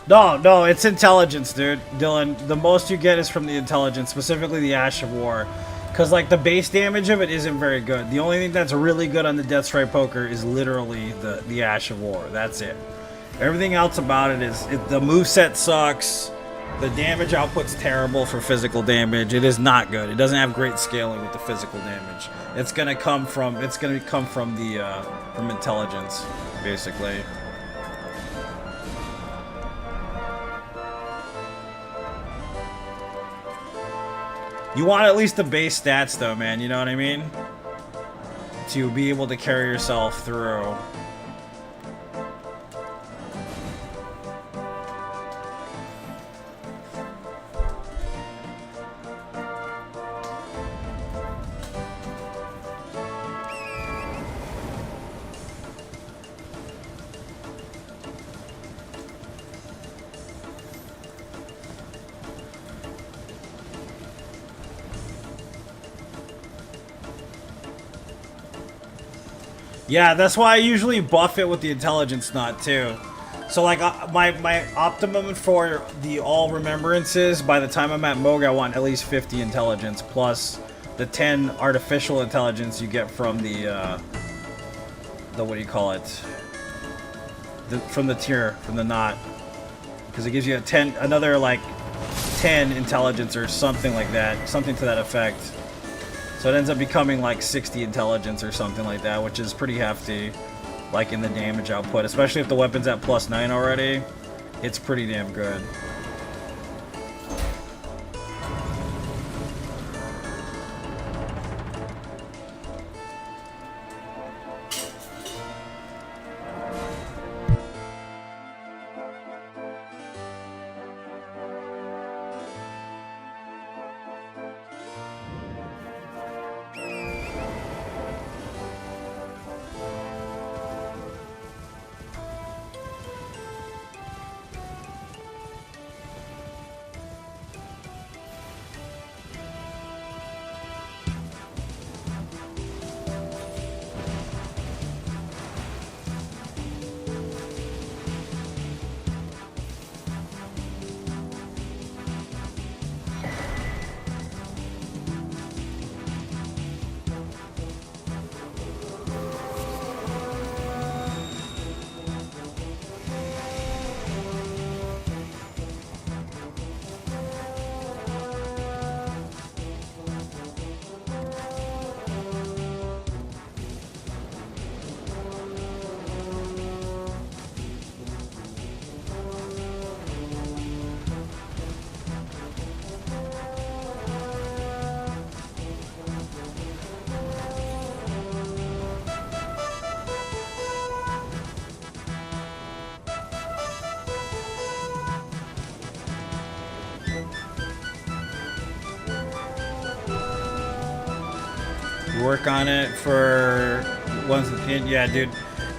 No, it's intelligence, dude. Dylan, the most you get is from the intelligence, specifically the Ash of War. Because, like, the base damage of it isn't very good. The only thing that's really good on the Death Strike Poker is literally the Ash of War. That's it. Everything else about it is... the moveset sucks. The damage output's terrible for physical damage. It is not good. It doesn't have great scaling with the physical damage. It's gonna come from... it's gonna come from the... from intelligence, basically. You want at least the base stats, though, man. You know what I mean? To be able to carry yourself through. Yeah, that's why I usually buff it with the intelligence nut too. So like my optimum for the all remembrances, by the time I'm at Moog, I want at least 50 intelligence plus the 10 artificial intelligence you get from the what do you call it? From the tier, from the knot, because it gives you another like 10 intelligence or something like that, something to that effect. So it ends up becoming like 60 intelligence or something like that, which is pretty hefty, like in the damage output. Especially if the weapon's at +9 already, it's pretty damn good. Work on it for once. Yeah, dude.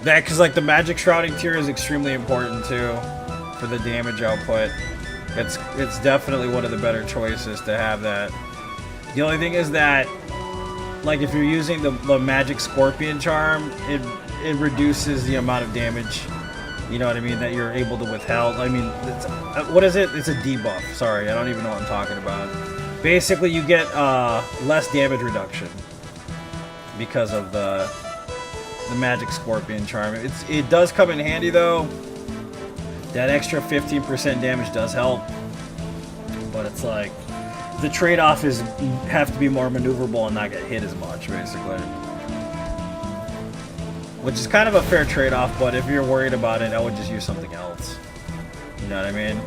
That, because like the magic shrouding tier is extremely important too for the damage output. It's definitely one of the better choices to have that. The only thing is that, like, if you're using the magic scorpion charm, it reduces the amount of damage. You know what I mean? That you're able to withhold. I mean, what is it? It's a debuff. Sorry, I don't even know what I'm talking about. Basically, you get less damage reduction because of the magic scorpion charm. It does come in handy though. That extra 15% damage does help, but it's like the trade-off is have to be more maneuverable and not get hit as much, basically. Which is kind of a fair trade-off, but if you're worried about it, I would just use something else. You know what I mean?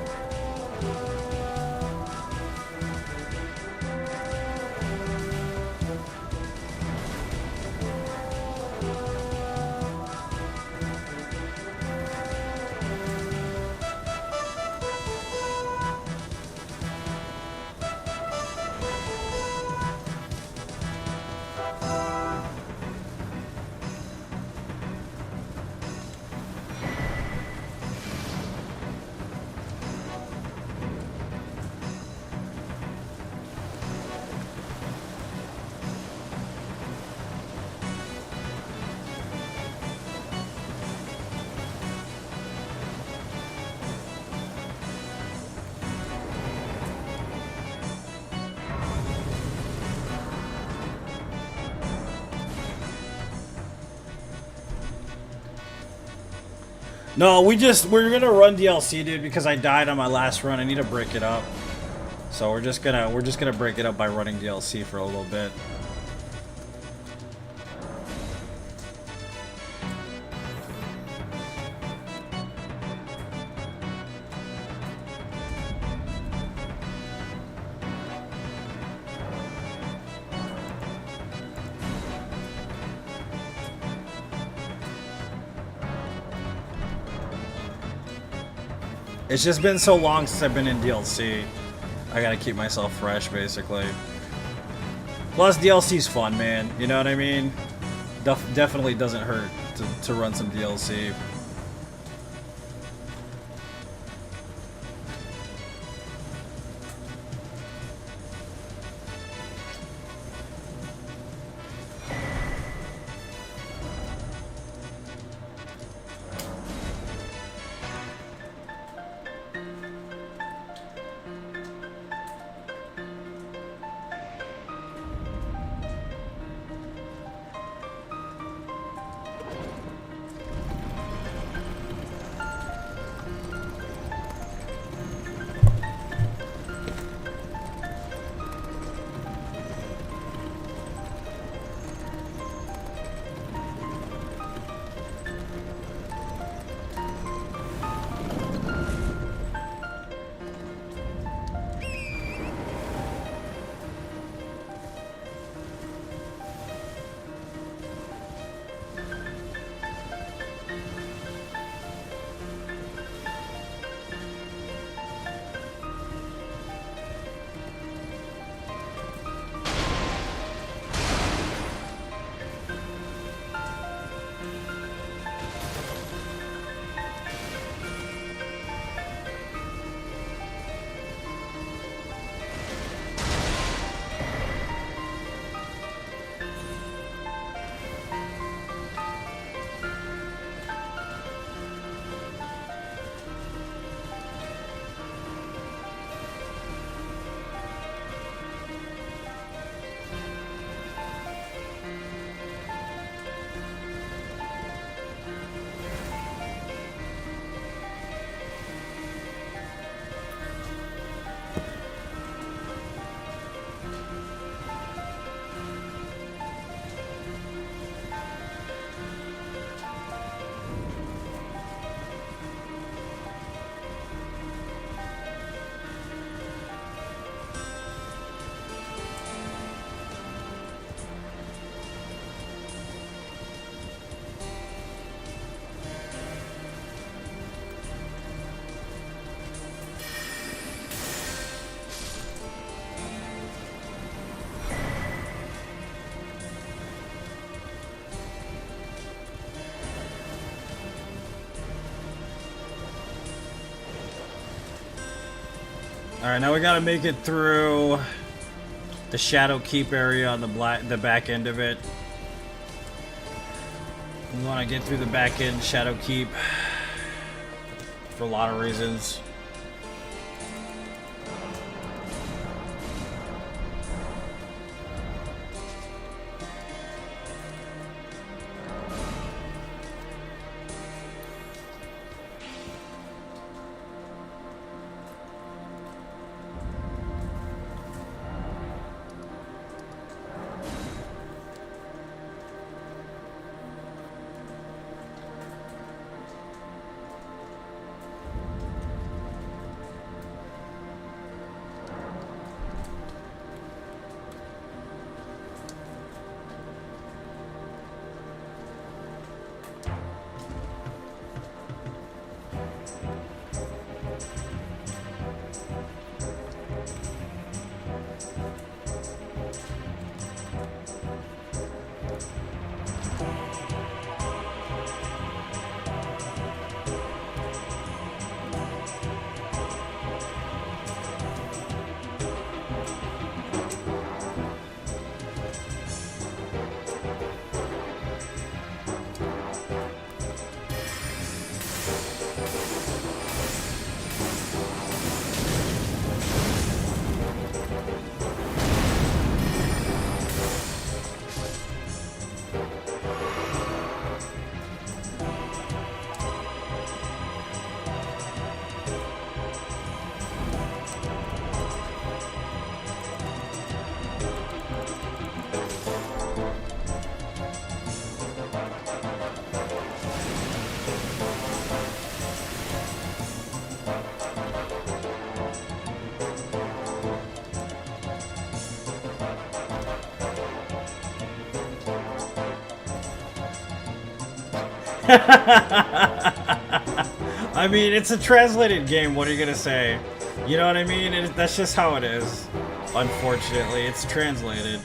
No, we're gonna run DLC, dude, because I died on my last run. I need to break it up. So we're just gonna break it up by running DLC for a little bit. It's just been so long since I've been in DLC. I gotta keep myself fresh, basically. Plus, DLC's fun, man. You know what I mean? Definitely doesn't hurt to run some DLC. Alright, now we gotta make it through the Shadow Keep area on the back end of it. We want to get through the back end Shadow Keep for a lot of reasons. I mean, it's a translated game. What are you gonna say? You know what I mean? That's just how it is. Unfortunately, it's translated.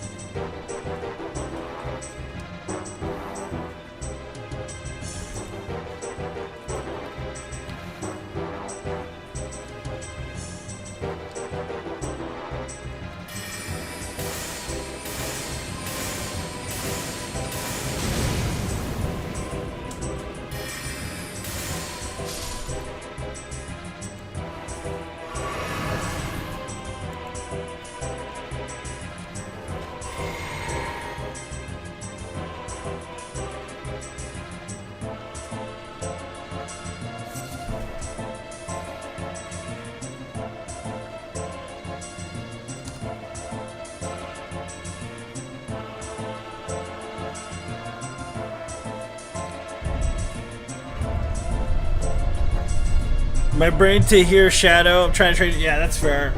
My brain to hear Shadow. I'm trying to trade. Yeah, that's fair.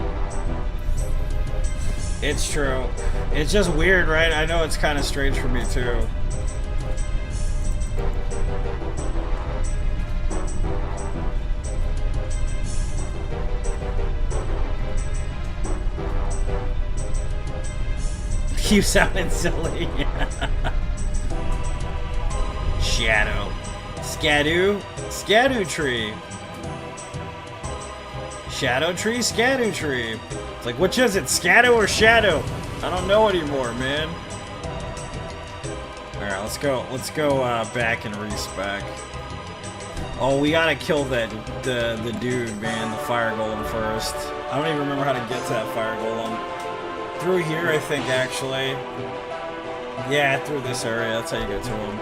It's true. It's just weird, right? I know it's kind of strange for me too. Keep sounding silly. Shadow. Scadoo. Scadoo tree. Shadow tree, Scadoo tree. It's like, which is it, Scadoo or Shadow? I don't know anymore, man. All right, let's go back and respec. Oh, we gotta kill the dude, man, the fire golem first. I don't even remember how to get to that fire golem. Through here, I think, actually. Yeah, through this area. That's how you get to him.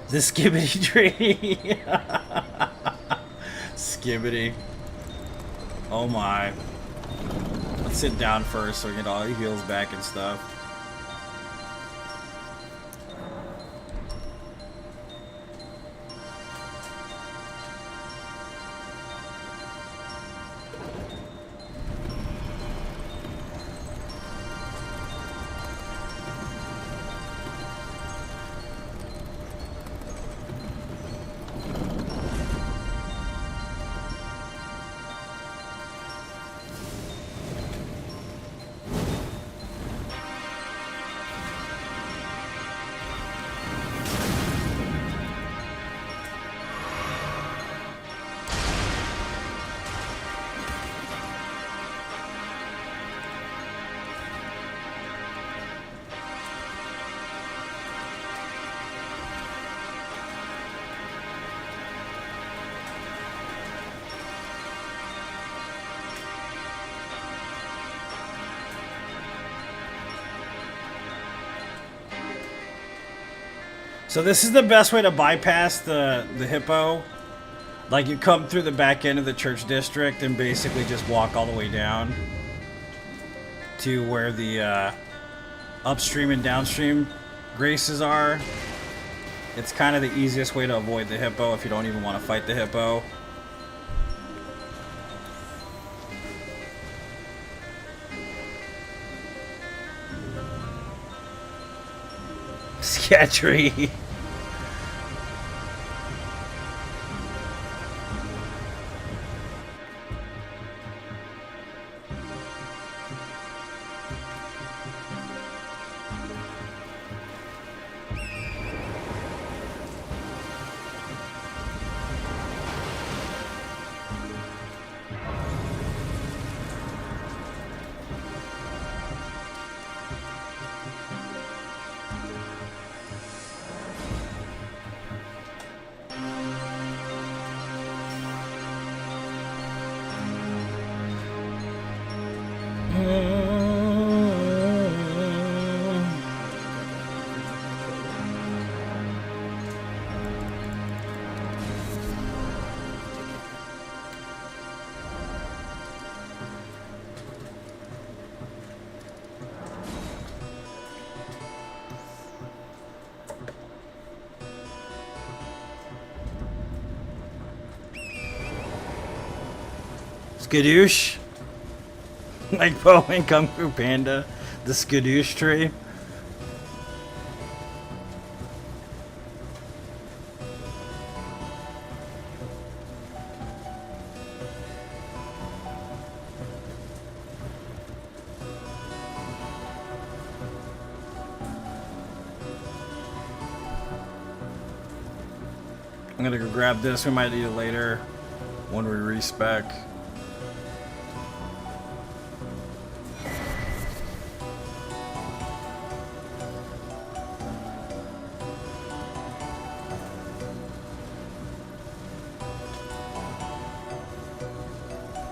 The skibbity tree. Skibbity. Oh my. Let's sit down first so we get all the heals back and stuff. So this is the best way to bypass the hippo. Like, you come through the back end of the church district and basically just walk all the way down to where the upstream and downstream graces are. It's kind of the easiest way to avoid the hippo if you don't even want to fight the hippo. Scatry. Skadoosh. Like Poe and Kung Fu Panda. The Skadoosh tree. I'm gonna go grab this. We might need it later when we respec.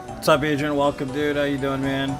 What's up, Adrian? Welcome, dude. How you doing, man?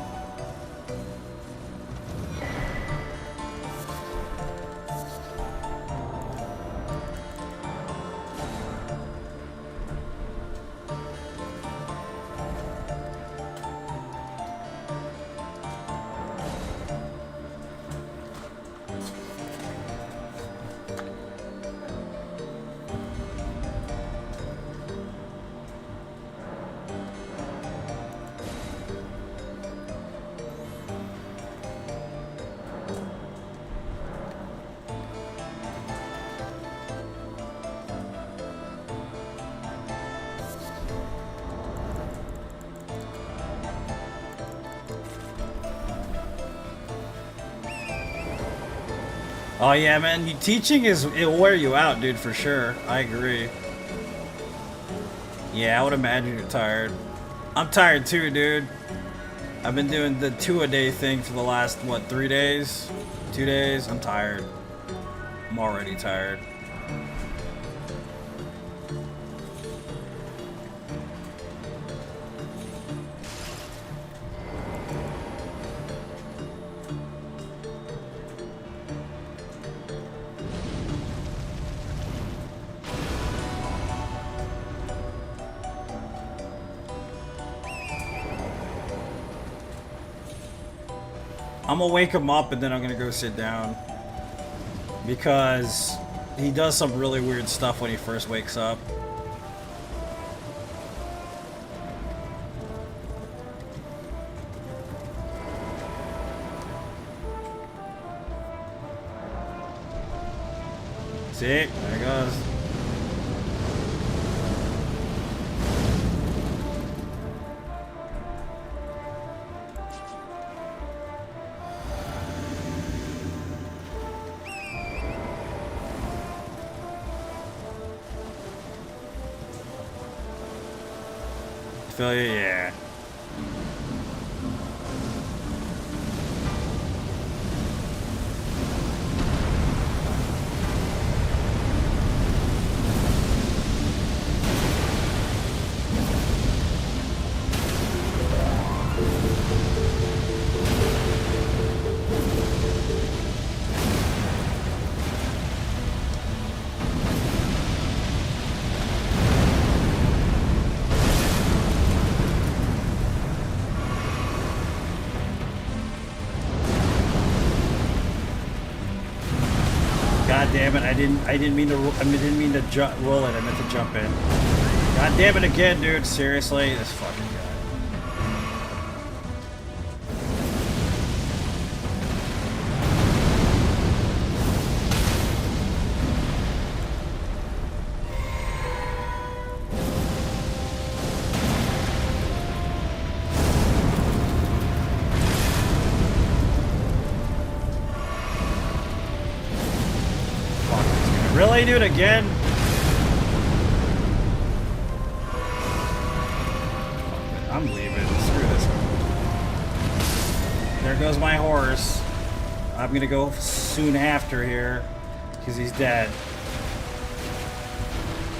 Oh yeah, man. Teaching it'll wear you out, dude, for sure. I agree. Yeah, I would imagine you're tired. I'm tired too, dude. I've been doing the 2-a-day thing for the last, what, 3 days? 2 days? I'm tired. I'm already tired. I'm gonna wake him up and then I'm gonna go sit down. Because he does some really weird stuff when he first wakes up. See? There he goes. Feel you? Yeah. God damn it! I didn't mean to roll it. I meant to jump in. God damn it again, dude! Seriously, this fucking guy. Really, dude, again? I'm leaving. Screw this one. There goes my horse. I'm gonna go soon after here, because he's dead.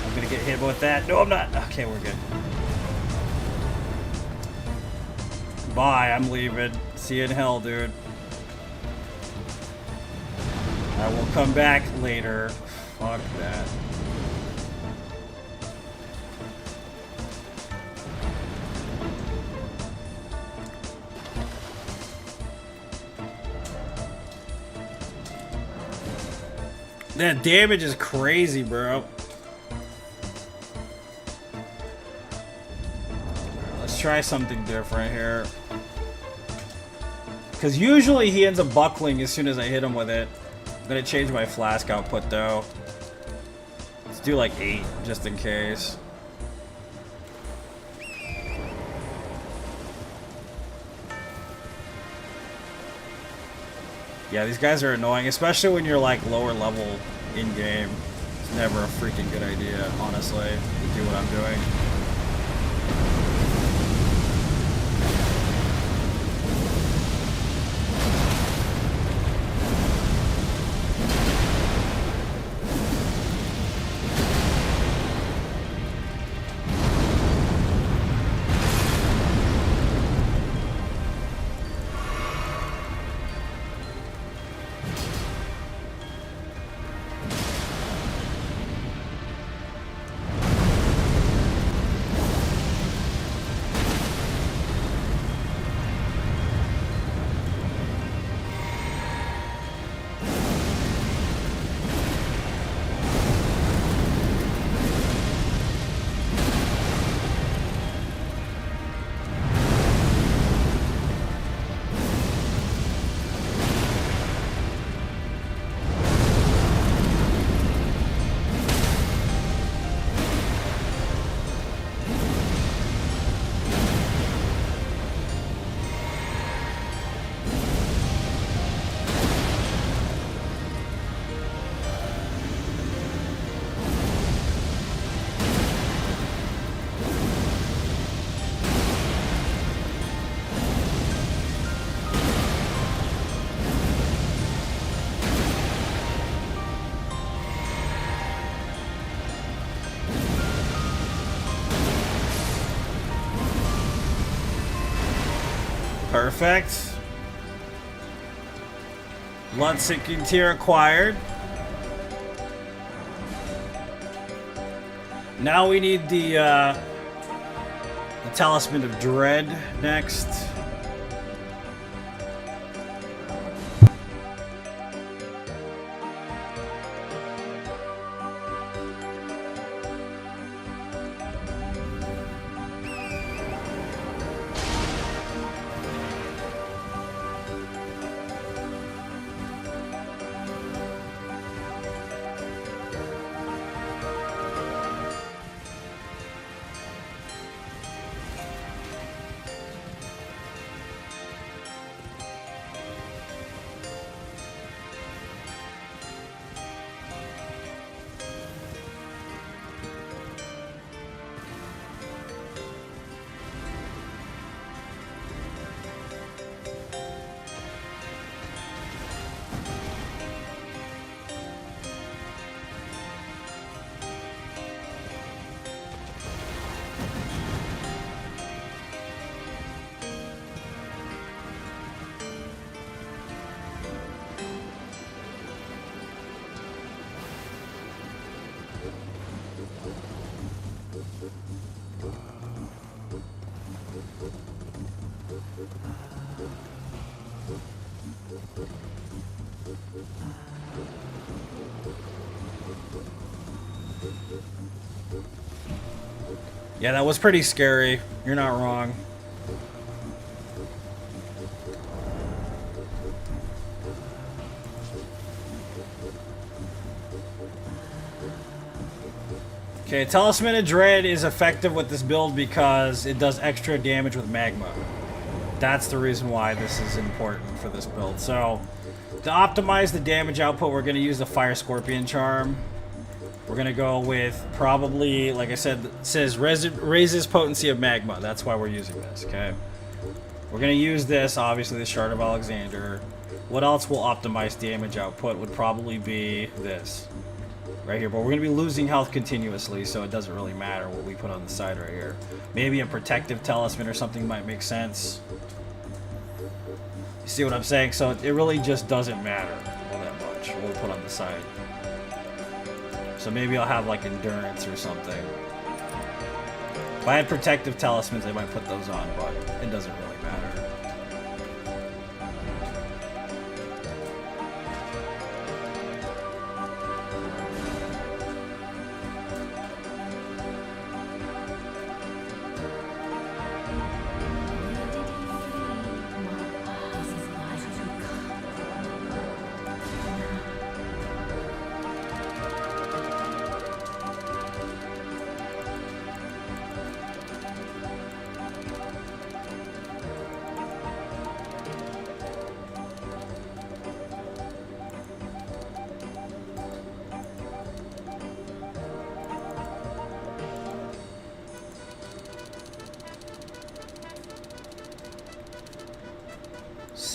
I'm gonna get hit with that. No, I'm not. Okay, we're good. Bye, I'm leaving. See you in hell, dude. I will come back later. Fuck that. That damage is crazy, bro. Let's try something different here. Because usually he ends up buckling as soon as I hit him with it. I'm gonna change my flask output though. Let's do like 8, just in case. Yeah, these guys are annoying, especially when you're like lower level in-game. It's never a freaking good idea, honestly, to do what I'm doing. Perfect. Blood sinking tier acquired. Now we need the Talisman of Dread next. Yeah, that was pretty scary. You're not wrong. Okay, Talisman of Dread is effective with this build because it does extra damage with magma. That's the reason why this is important for this build. So, to optimize the damage output, we're going to use the Fire Scorpion Charm. We're going to go with probably, like I said, it says raises potency of magma. That's why we're using this, okay? We're going to use this, obviously, the Shard of Alexander. What else will optimize damage output would probably be this. Right here, but we're going to be losing health continuously, so it doesn't really matter what we put on the side right here. Maybe a protective talisman or something might make sense. You see what I'm saying? So it really just doesn't matter all that much what we put on the side. So maybe I'll have like endurance or something. If I had protective talismans, I might put those on, but it doesn't really matter.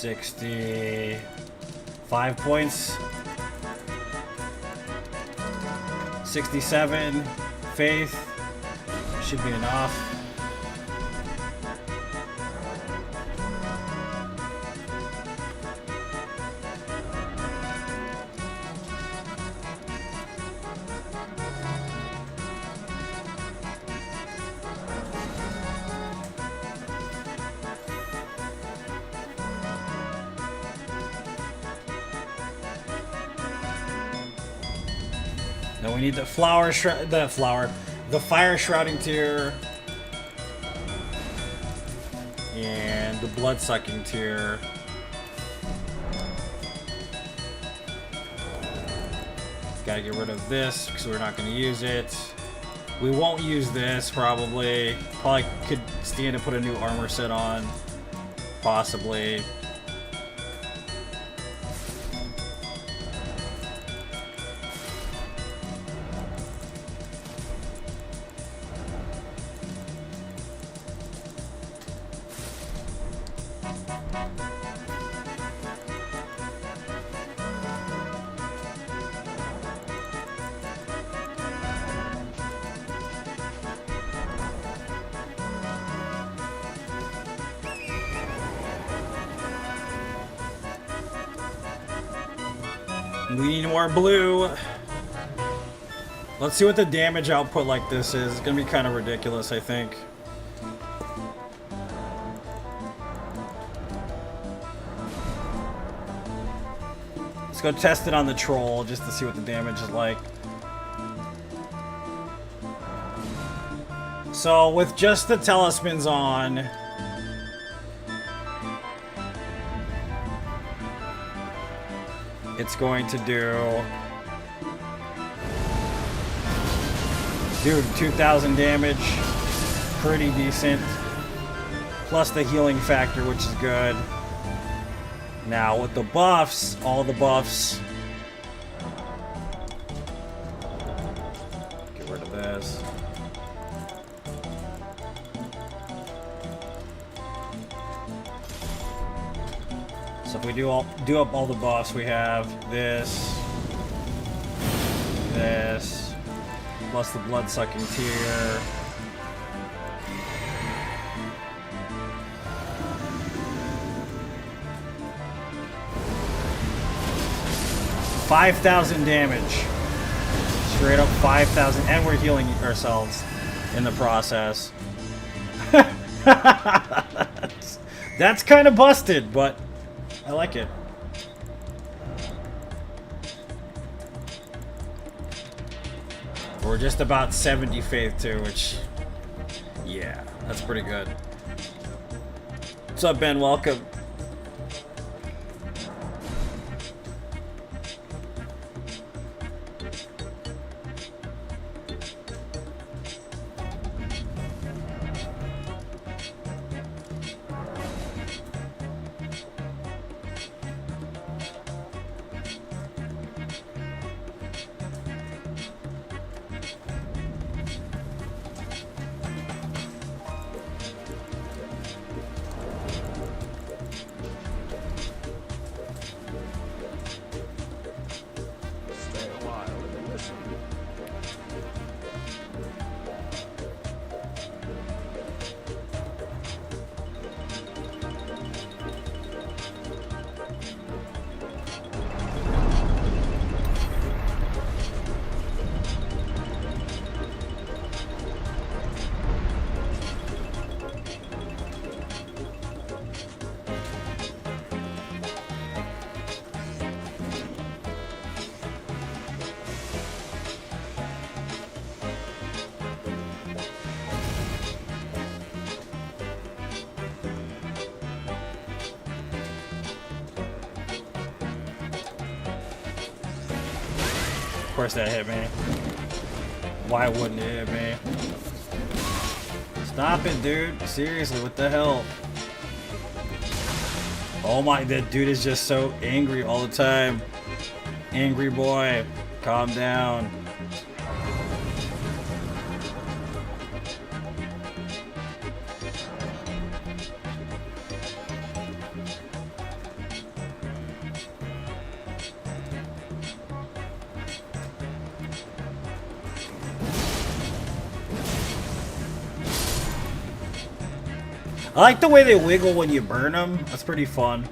65 points. 67 faith. Should be enough. Now we need the fire shrouding tier and the blood sucking tier. Gotta get rid of this because we're not going to use it. We won't use this probably. Probably could stand to put a new armor set on. Possibly. We need more blue. Let's see what the damage output like this is. It's gonna be kind of ridiculous, I think. Let's go test it on the troll just to see what the damage is like. So with just the talismans on, it's going to do, dude, 2,000 damage, pretty decent, plus the healing factor, which is good. Now with the buffs, all the buffs, get rid of this. So if we do up all the buffs, we have this, plus the blood-sucking tier. $5,000 damage. Straight up 5,000, and we're healing ourselves in the process. That's kind of busted, but I like it. We're just about 70 faith too, which, yeah, that's pretty good. What's up, Ben? Welcome. Of course that hit me. Why wouldn't it hit me? Stop it, dude. Seriously, what the hell? Oh my, that dude is just so angry all the time. Angry boy. Calm down. I like the way they wiggle when you burn them. That's pretty fun.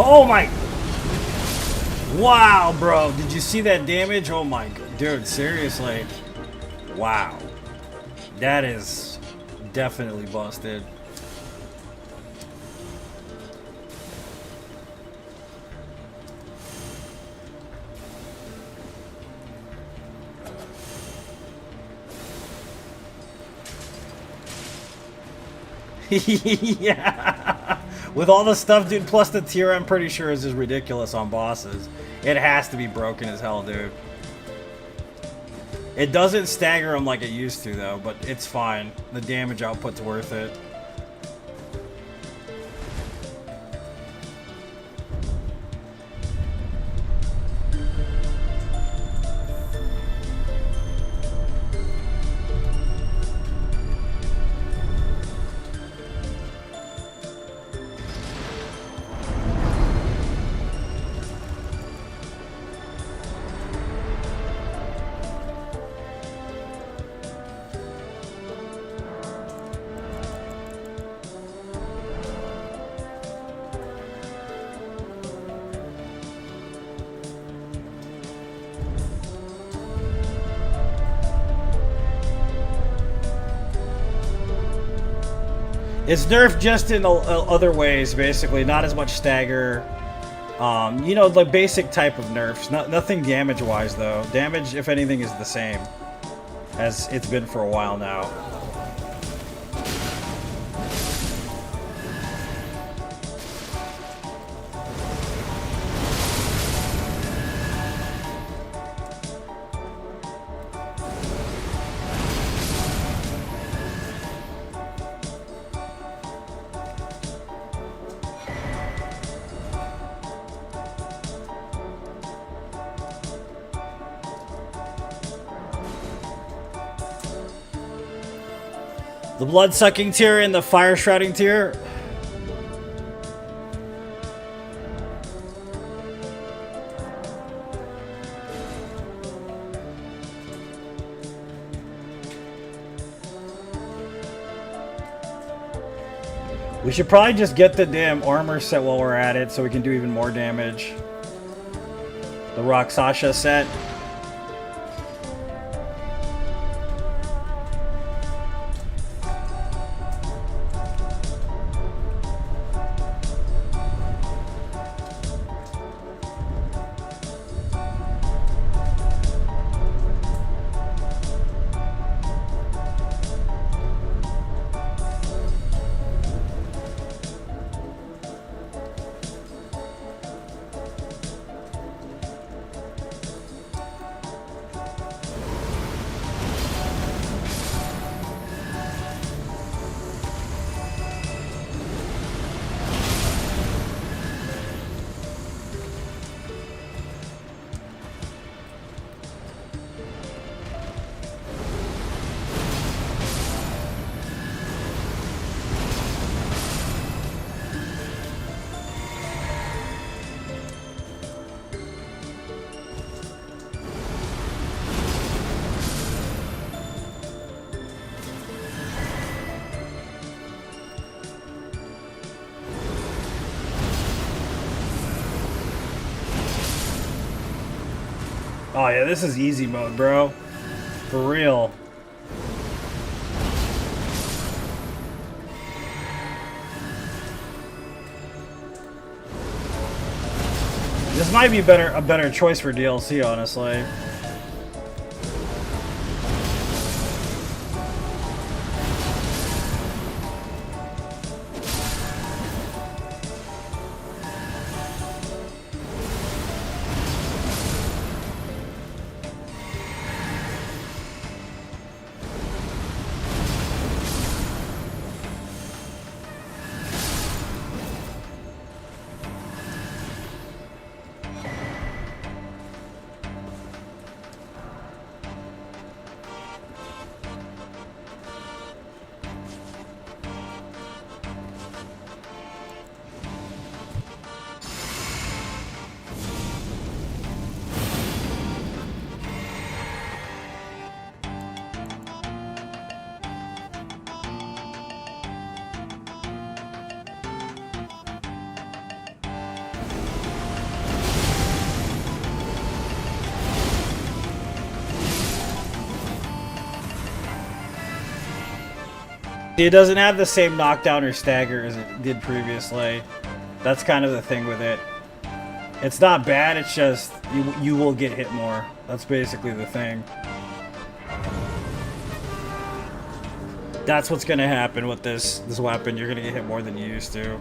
Oh my! Wow, bro! Did you see that damage? Oh my, dude! Seriously, wow! That is definitely busted. Yeah. With all the stuff, dude, plus the tier I'm pretty sure is just ridiculous on bosses. It has to be broken as hell, dude. It doesn't stagger them like it used to, though, but it's fine. The damage output's worth it. It's nerfed just in other ways, basically. Not as much stagger. You know, the basic type of nerfs. Nothing damage-wise, though. Damage, if anything, is the same as it's been for a while now. The blood-sucking tier and the fire-shrouding tier. We should probably just get the damn armor set while we're at it so we can do even more damage. The Rakshasa set. Oh yeah, this is easy mode, bro. For real. This might be a better choice for DLC, honestly. It doesn't have the same knockdown or stagger as it did previously. That's kind of the thing with it. It's not bad, it's just you will get hit more. That's basically the thing. That's what's gonna happen with this weapon. You're gonna get hit more than you used to.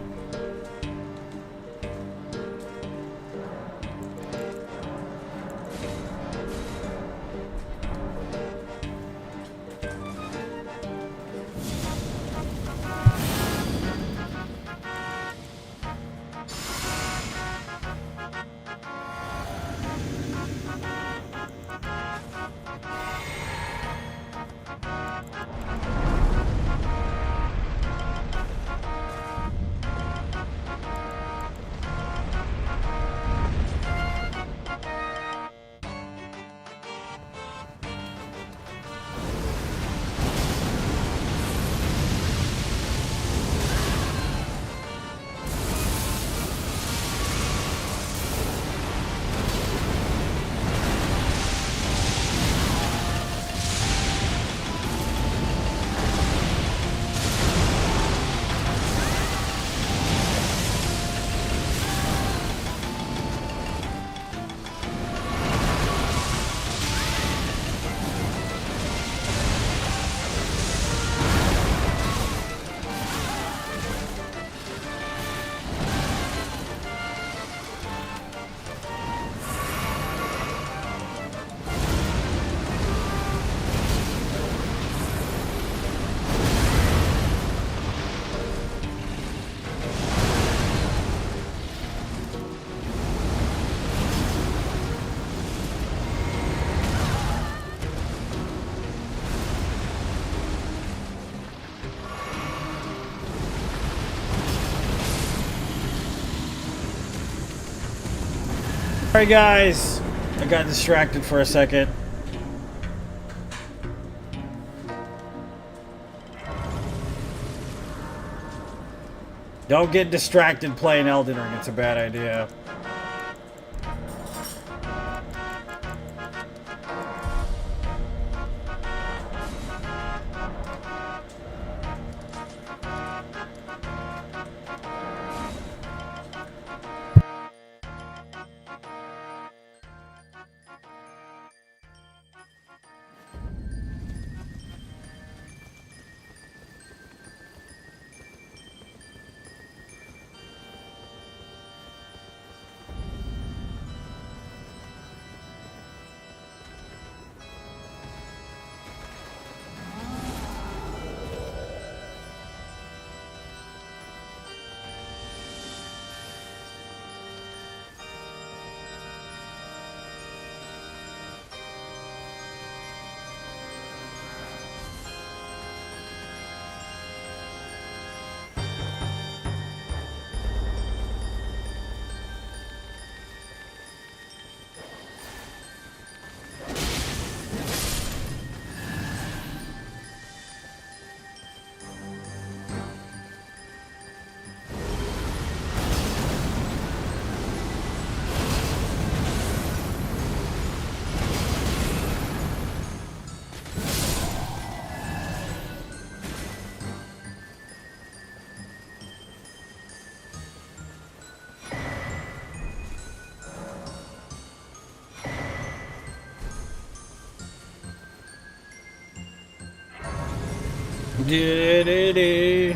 Alright guys, I got distracted for a second. Don't get distracted playing Elden Ring, it's a bad idea. Do-do-do.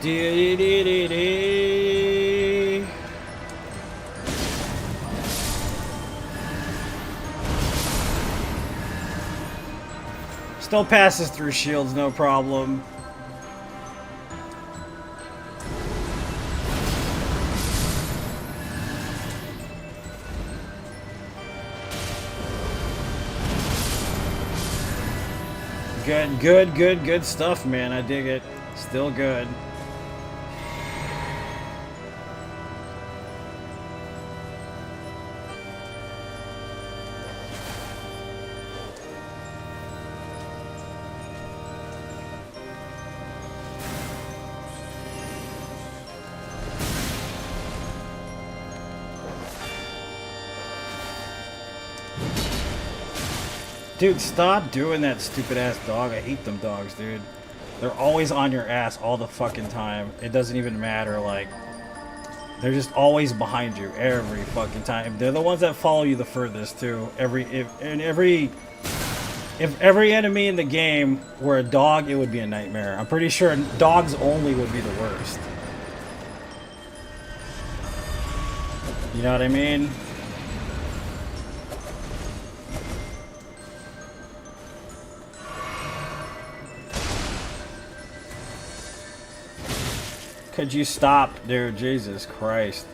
Dee-dee-dee-dee-dee. Still passes through shields, no problem. Good stuff, man. I dig it. Still good. Dude, stop doing that stupid ass dog. I hate them dogs, dude. They're always on your ass all the fucking time. It doesn't even matter, like... They're just always behind you every fucking time. They're the ones that follow you the furthest, too. If every enemy in the game were a dog, it would be a nightmare. I'm pretty sure dogs only would be the worst. You know what I mean? Could you stop, dude? Jesus Christ.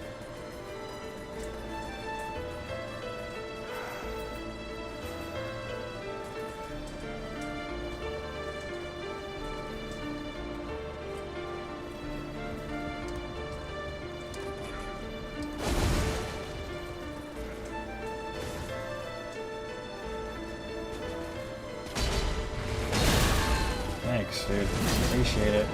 Thanks, dude. Appreciate it.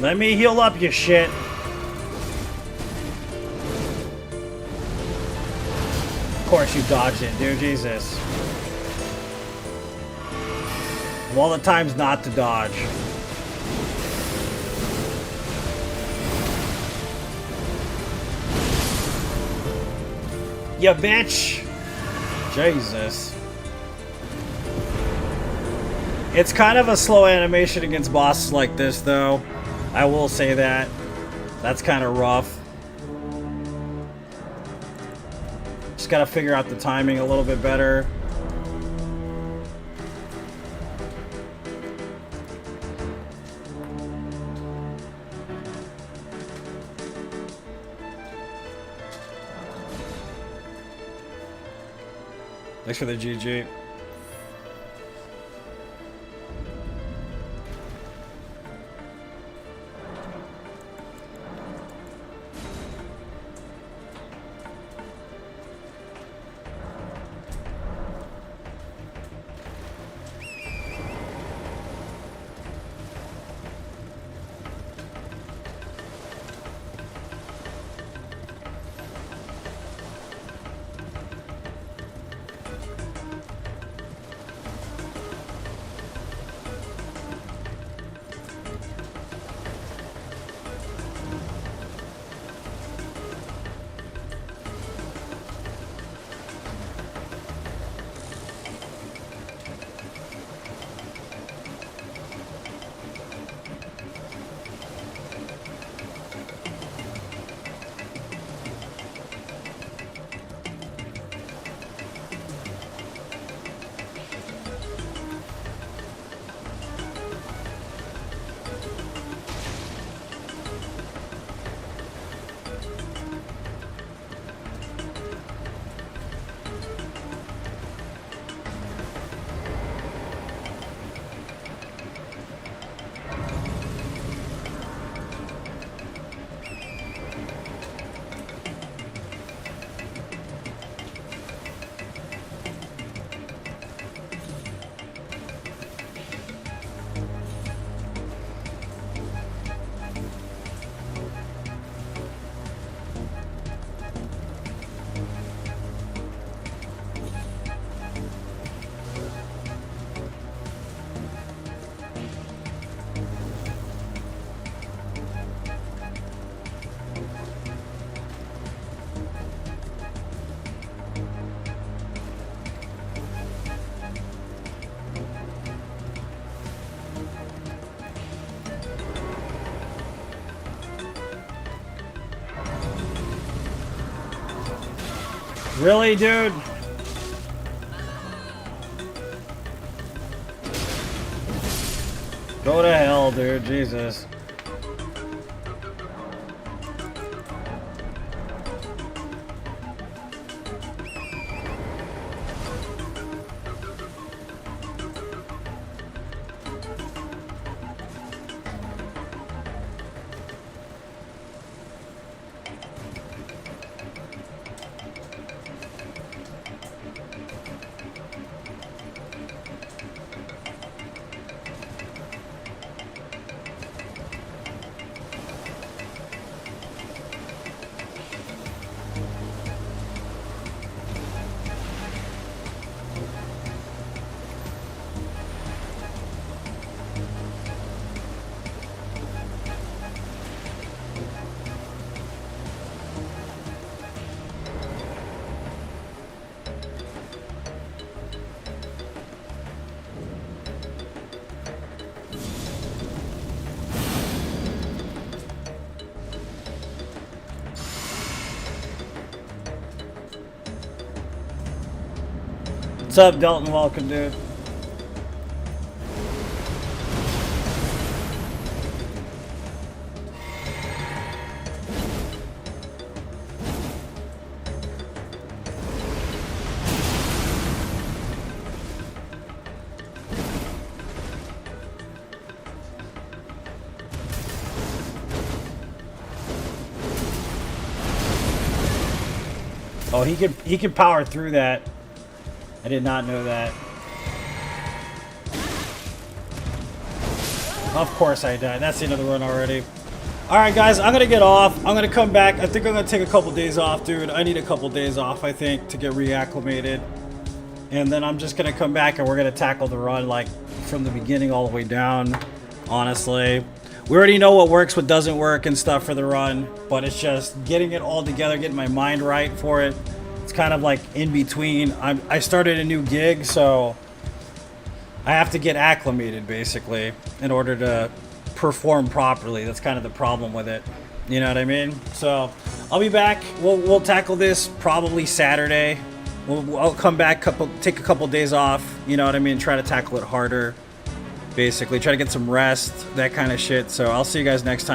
Let me heal up, you shit. Of course you dodged it, dude. Jesus. Of all the times not to dodge. You bitch. Jesus. It's kind of a slow animation against bosses like this, though. I will say that. That's kind of rough. Just gotta figure out the timing a little bit better. Thanks for the GG. Really, dude? Go to hell, dude. Jesus. What's up, Dalton? Welcome, dude. Oh, he can power through that. I did not know that. Of course I died. That's the end of the run already. Alright guys, I'm gonna get off. I'm gonna come back. I think I'm gonna take a couple days off, dude. I need a couple days off, I think, to get reacclimated. And then I'm just gonna come back and we're gonna tackle the run like from the beginning all the way down, honestly. We already know what works, what doesn't work and stuff for the run, but it's just getting it all together, getting my mind right for it. It's kind of like in between. I started a new gig, so I have to get acclimated basically in order to perform properly. That's kind of the problem with it. You know what I mean? So I'll be back. We'll tackle this probably Saturday. I'll come back, take a couple days off. You know what I mean? Try to tackle it harder. Basically, try to get some rest, that kind of shit. So I'll see you guys next time.